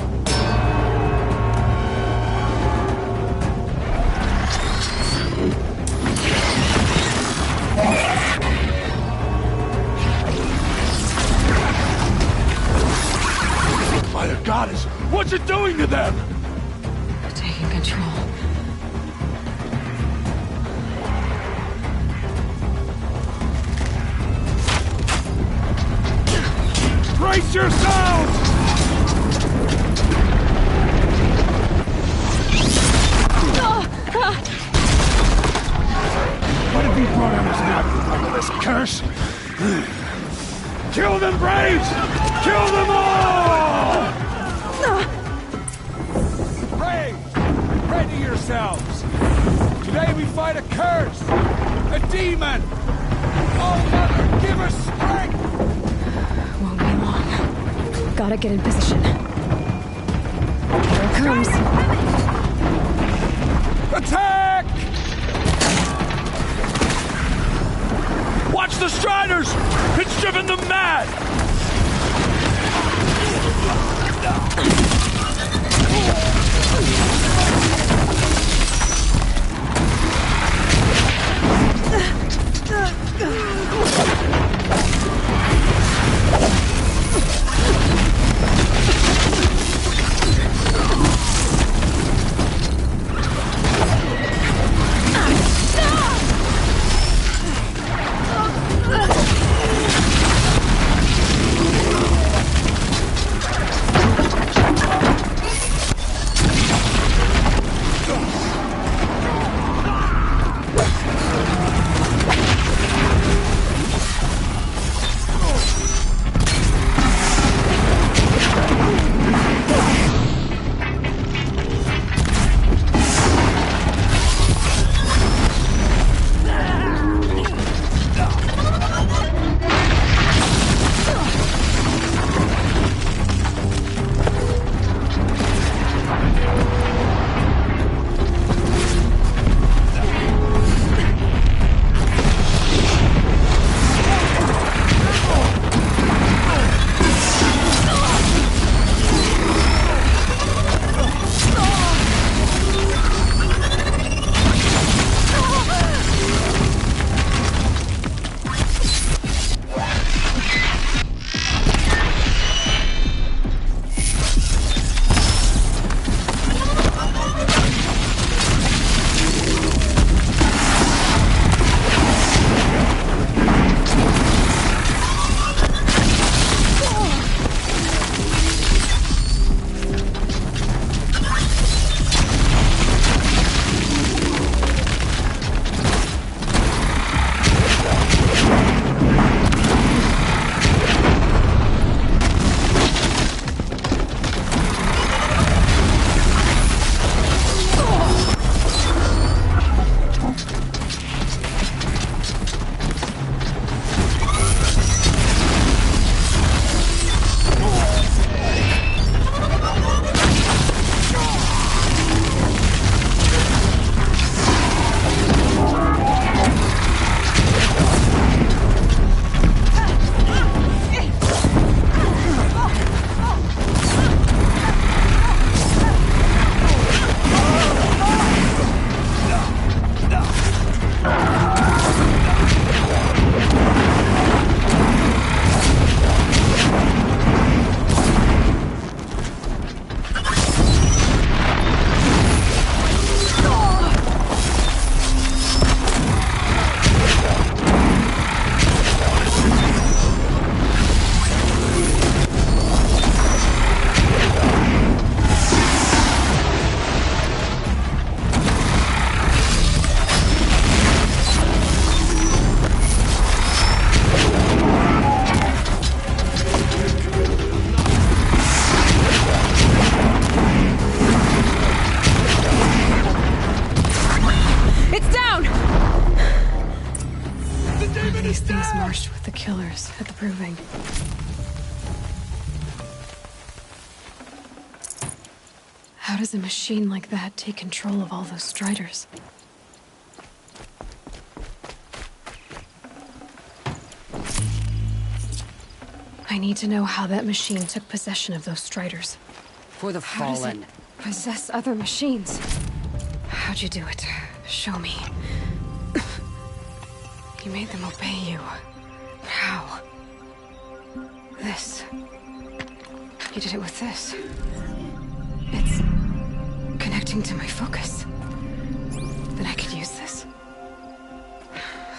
Speaker 19: By the goddess, what's it doing to them?
Speaker 21: Taking control.
Speaker 19: Brace yourselves! What have you brought on us now, you motherless curse? Kill them, Braves! Kill them all! Braves, ready yourselves! Today we fight a curse! A demon! Oh, Mother, give us strength!
Speaker 21: Won't be long. Gotta get in position. Here it comes.
Speaker 19: Attack! Watch the Striders! It's driven them mad!
Speaker 21: at the proving. How does a machine like that take control of all those Striders? I need to know how that machine took possession of those Striders.
Speaker 18: For the
Speaker 21: How does
Speaker 18: Fallen.
Speaker 21: it possess other machines? How'd you do it? Show me. You made them obey you. How? This. You did it with this. It's connecting to my focus. Then I could use this.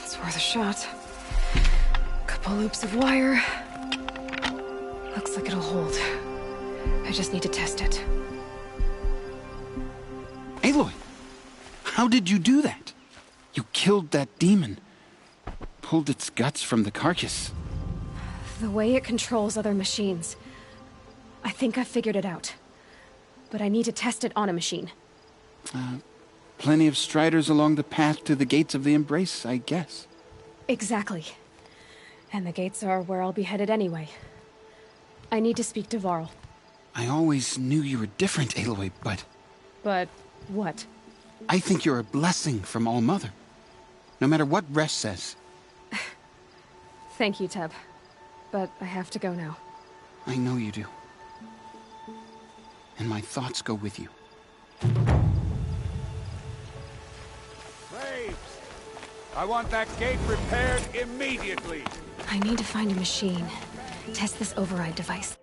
Speaker 21: It's worth a shot. Couple loops of wire. Looks like it'll hold. I just need to test it.
Speaker 20: Aloy, how did you do that? You killed that demon. Pulled its guts from the carcass.
Speaker 21: The way it controls other machines. I think I figured it out. But I need to test it on a machine.
Speaker 20: Plenty of Striders along the path to the gates of the Embrace, I guess.
Speaker 21: Exactly. And the gates are where I'll be headed anyway. I need to speak to Varl.
Speaker 20: I always knew you were different, Aloy, but...
Speaker 21: But what?
Speaker 20: I think you're a blessing from All-Mother. No matter what Resh says.
Speaker 21: Thank you, Teb. But I have to go now.
Speaker 20: I know you do. And my thoughts go with you.
Speaker 19: Braves! I want that gate repaired immediately.
Speaker 21: I need to find a machine. Test this override device.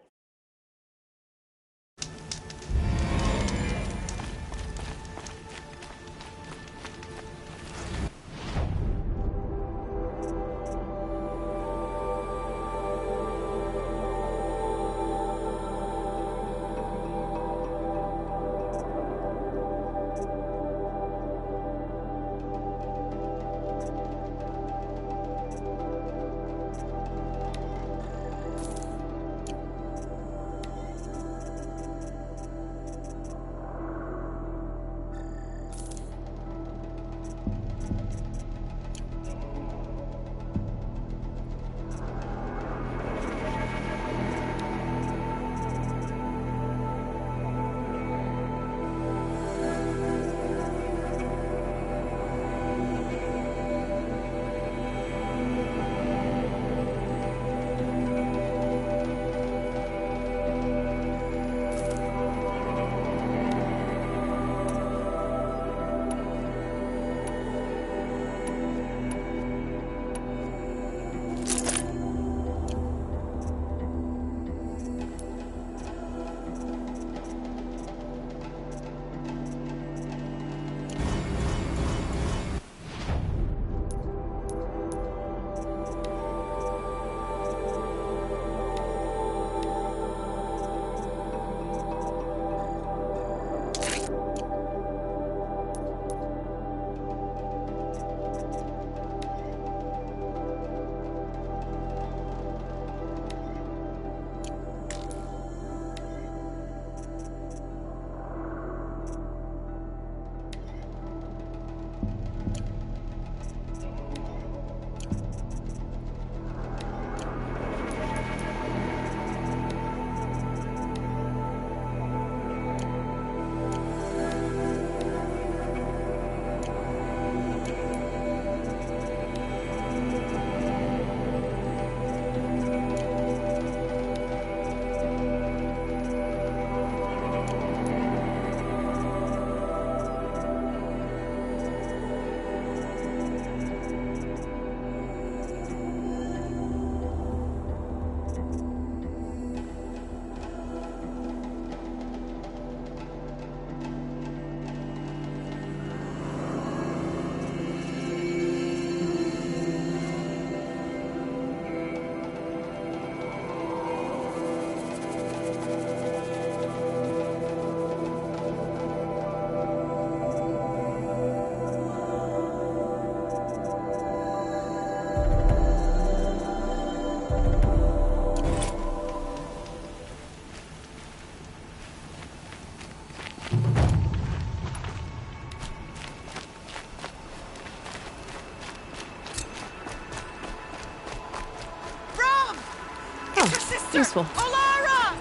Speaker 15: Useful.
Speaker 6: Alara!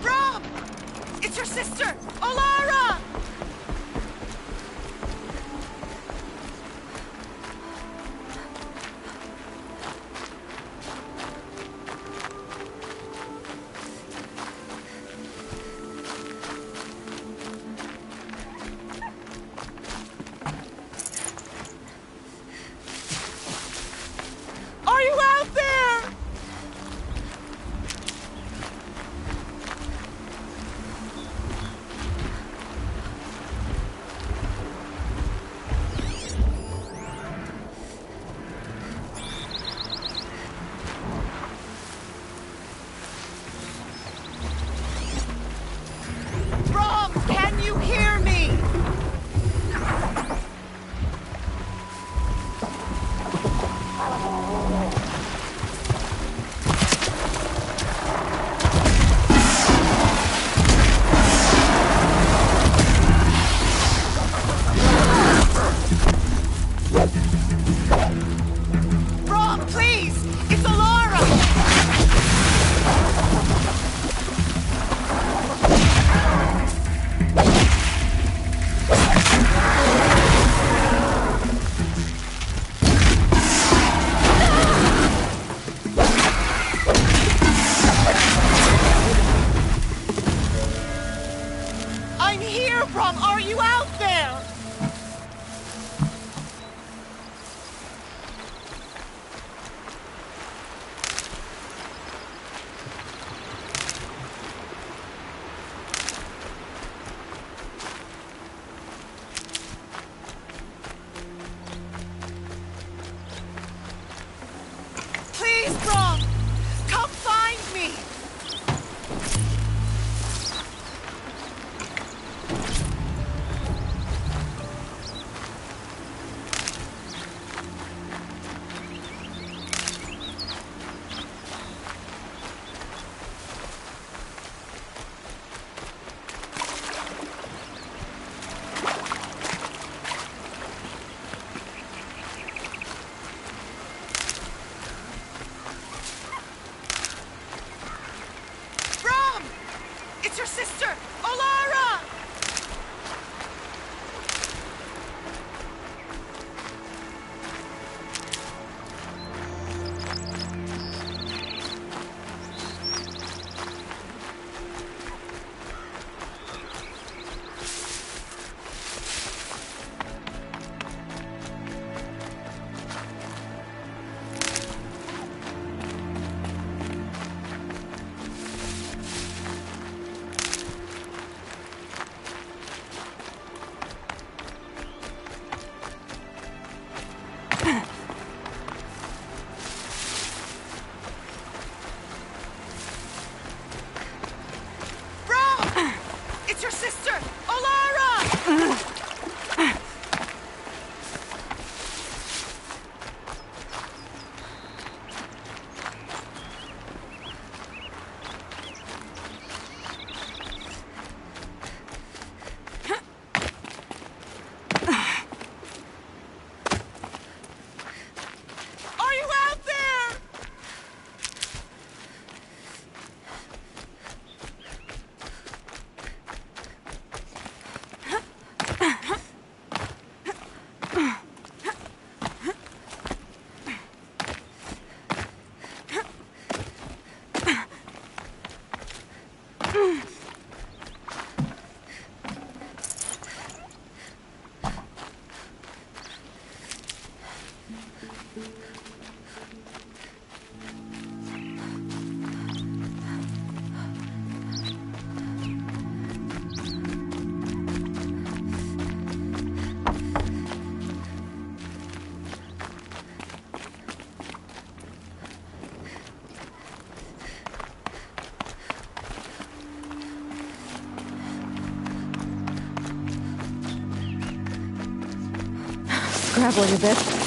Speaker 6: Rob! It's your sister! Alara! Are you out there? Rob, can you hear me? Rob, please! It's Alara! No!
Speaker 11: scrabbling a bit.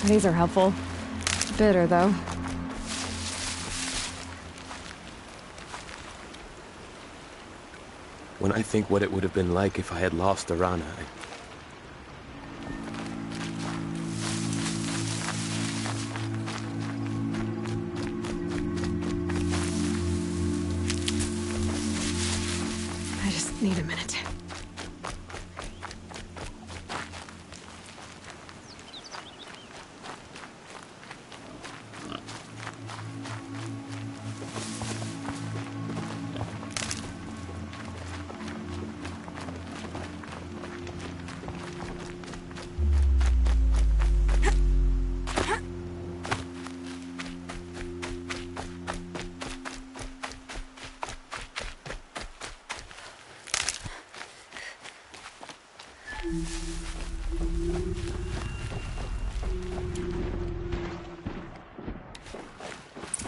Speaker 11: These are helpful. Bitter, though.
Speaker 1: When I think what it would have been like if I had lost Arana,
Speaker 11: I just need a minute.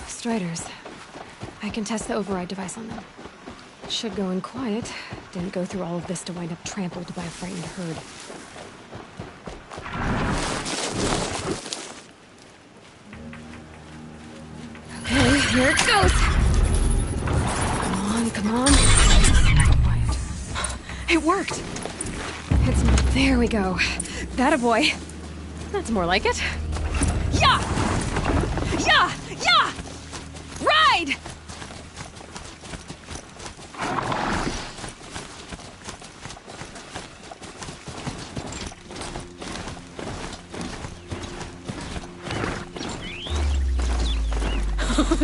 Speaker 11: Striders. I can test the override device on them. Should go in quiet. Didn't go through all of this to wind up trampled by a frightened herd. Okay, here it goes! Come on, come on. Quiet. It worked! It's not... There we go. That a boy. That's more like it. Yeah! Yeah! Yeah! Ride!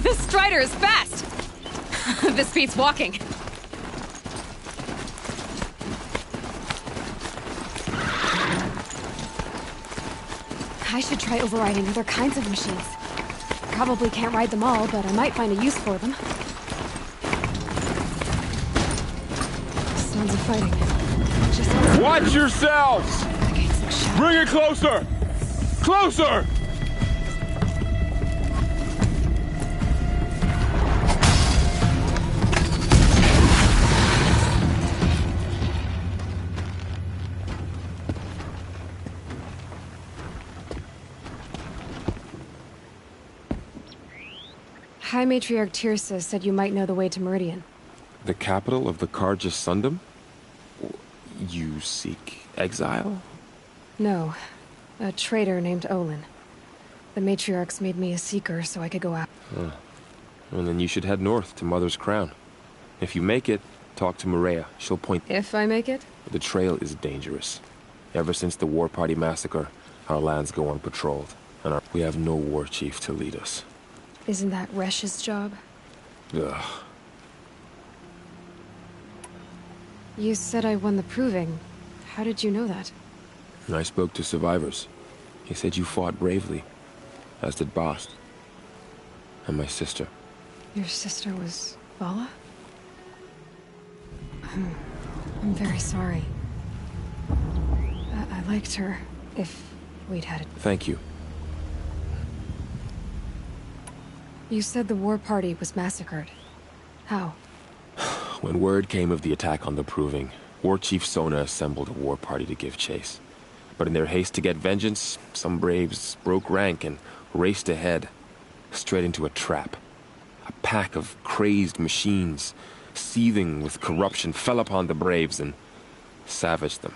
Speaker 11: This Strider is fast! This beats walking. I should try overriding other kinds of machines. Probably can't ride them all, but I might find a use for them. Sounds of fighting. Just
Speaker 7: watch yourselves! Bring it closer! Closer!
Speaker 11: High Matriarch Tirsa said you might know the way to Meridian.
Speaker 1: the capital of the Carja Sundom? You seek exile?
Speaker 11: No. A traitor named Olin. The matriarchs made me a seeker so I could go out.
Speaker 1: Huh. Well, then you should head north to Mother's Crown. If you make it, talk to Maria. She'll point...
Speaker 11: If I make it?
Speaker 1: The trail is dangerous. Ever since the War Party massacre, our lands go unpatrolled, and we have no war chief to lead us.
Speaker 11: Isn't that Resh's job?
Speaker 1: Ugh.
Speaker 11: You said I won the proving. How did you know that?
Speaker 1: I spoke to survivors. He said you fought bravely, as did Bast. And my sister.
Speaker 11: Your sister was Vala? I'm very sorry. I liked her, if we'd had it.
Speaker 1: Thank you.
Speaker 11: You said the war party was massacred. How?
Speaker 1: When word came of the attack on the Proving, War Chief Sona assembled a war party to give chase. But in their haste to get vengeance, some braves broke rank and raced ahead, straight into a trap. A pack of crazed machines, seething with corruption, fell upon the braves and savaged them.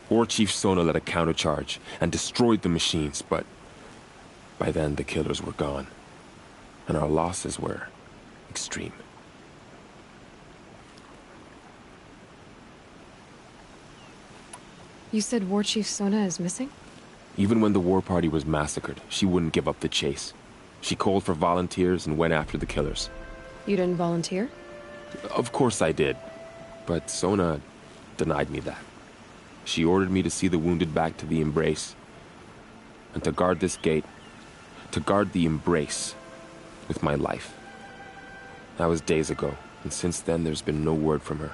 Speaker 1: War Chief Sona led a countercharge and destroyed the machines, but by then the killers were gone, and our losses were extreme.
Speaker 11: You said War Chief Sona is missing?
Speaker 1: Even when the war party was massacred, she wouldn't give up the chase. She called for volunteers and went after the killers.
Speaker 11: You didn't volunteer?
Speaker 1: Of course I did, but Sona denied me that. She ordered me to see the wounded back to the Embrace, and to guard this gate, to guard the Embrace with my life. That was days ago, and since then there's been no word from her.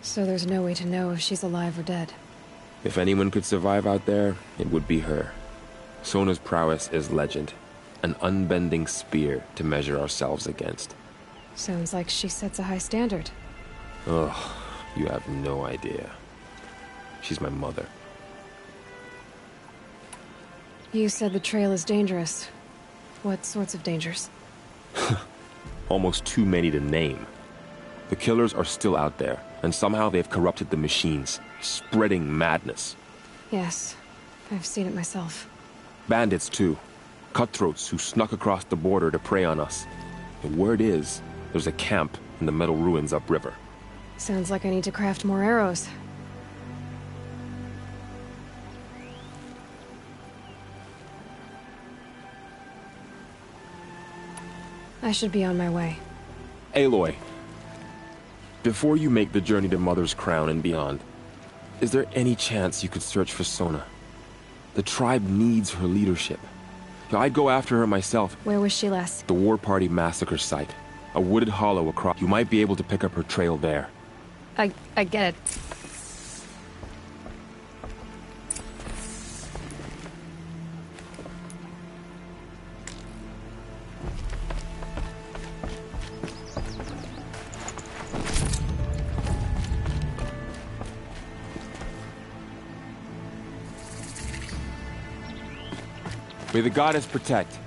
Speaker 11: So there's no way to know if she's alive or dead.
Speaker 1: If anyone could survive out there, it would be her. Sona's prowess is legend, an unbending spear to measure ourselves against.
Speaker 11: Sounds like she sets a high standard.
Speaker 1: Ugh, you have no idea. She's my mother.
Speaker 11: You said the trail is dangerous. What sorts of dangers?
Speaker 1: Almost too many to name. The killers are still out there, and somehow they've corrupted the machines, spreading madness.
Speaker 11: Yes, I've seen it myself.
Speaker 1: Bandits, too. Cutthroats who snuck across the border to prey on us. The word is, there's a camp in the metal ruins upriver.
Speaker 11: Sounds like I need to craft more arrows. I should be on my way.
Speaker 1: Aloy, before you make the journey to Mother's Crown and beyond, is there any chance you could search for Sona? The tribe needs her leadership. I'd go after her myself.
Speaker 11: Where was she last?
Speaker 1: The War Party massacre site. A wooded hollow across. You might be able to pick up her trail there.
Speaker 11: I get it.
Speaker 1: May the goddess protect.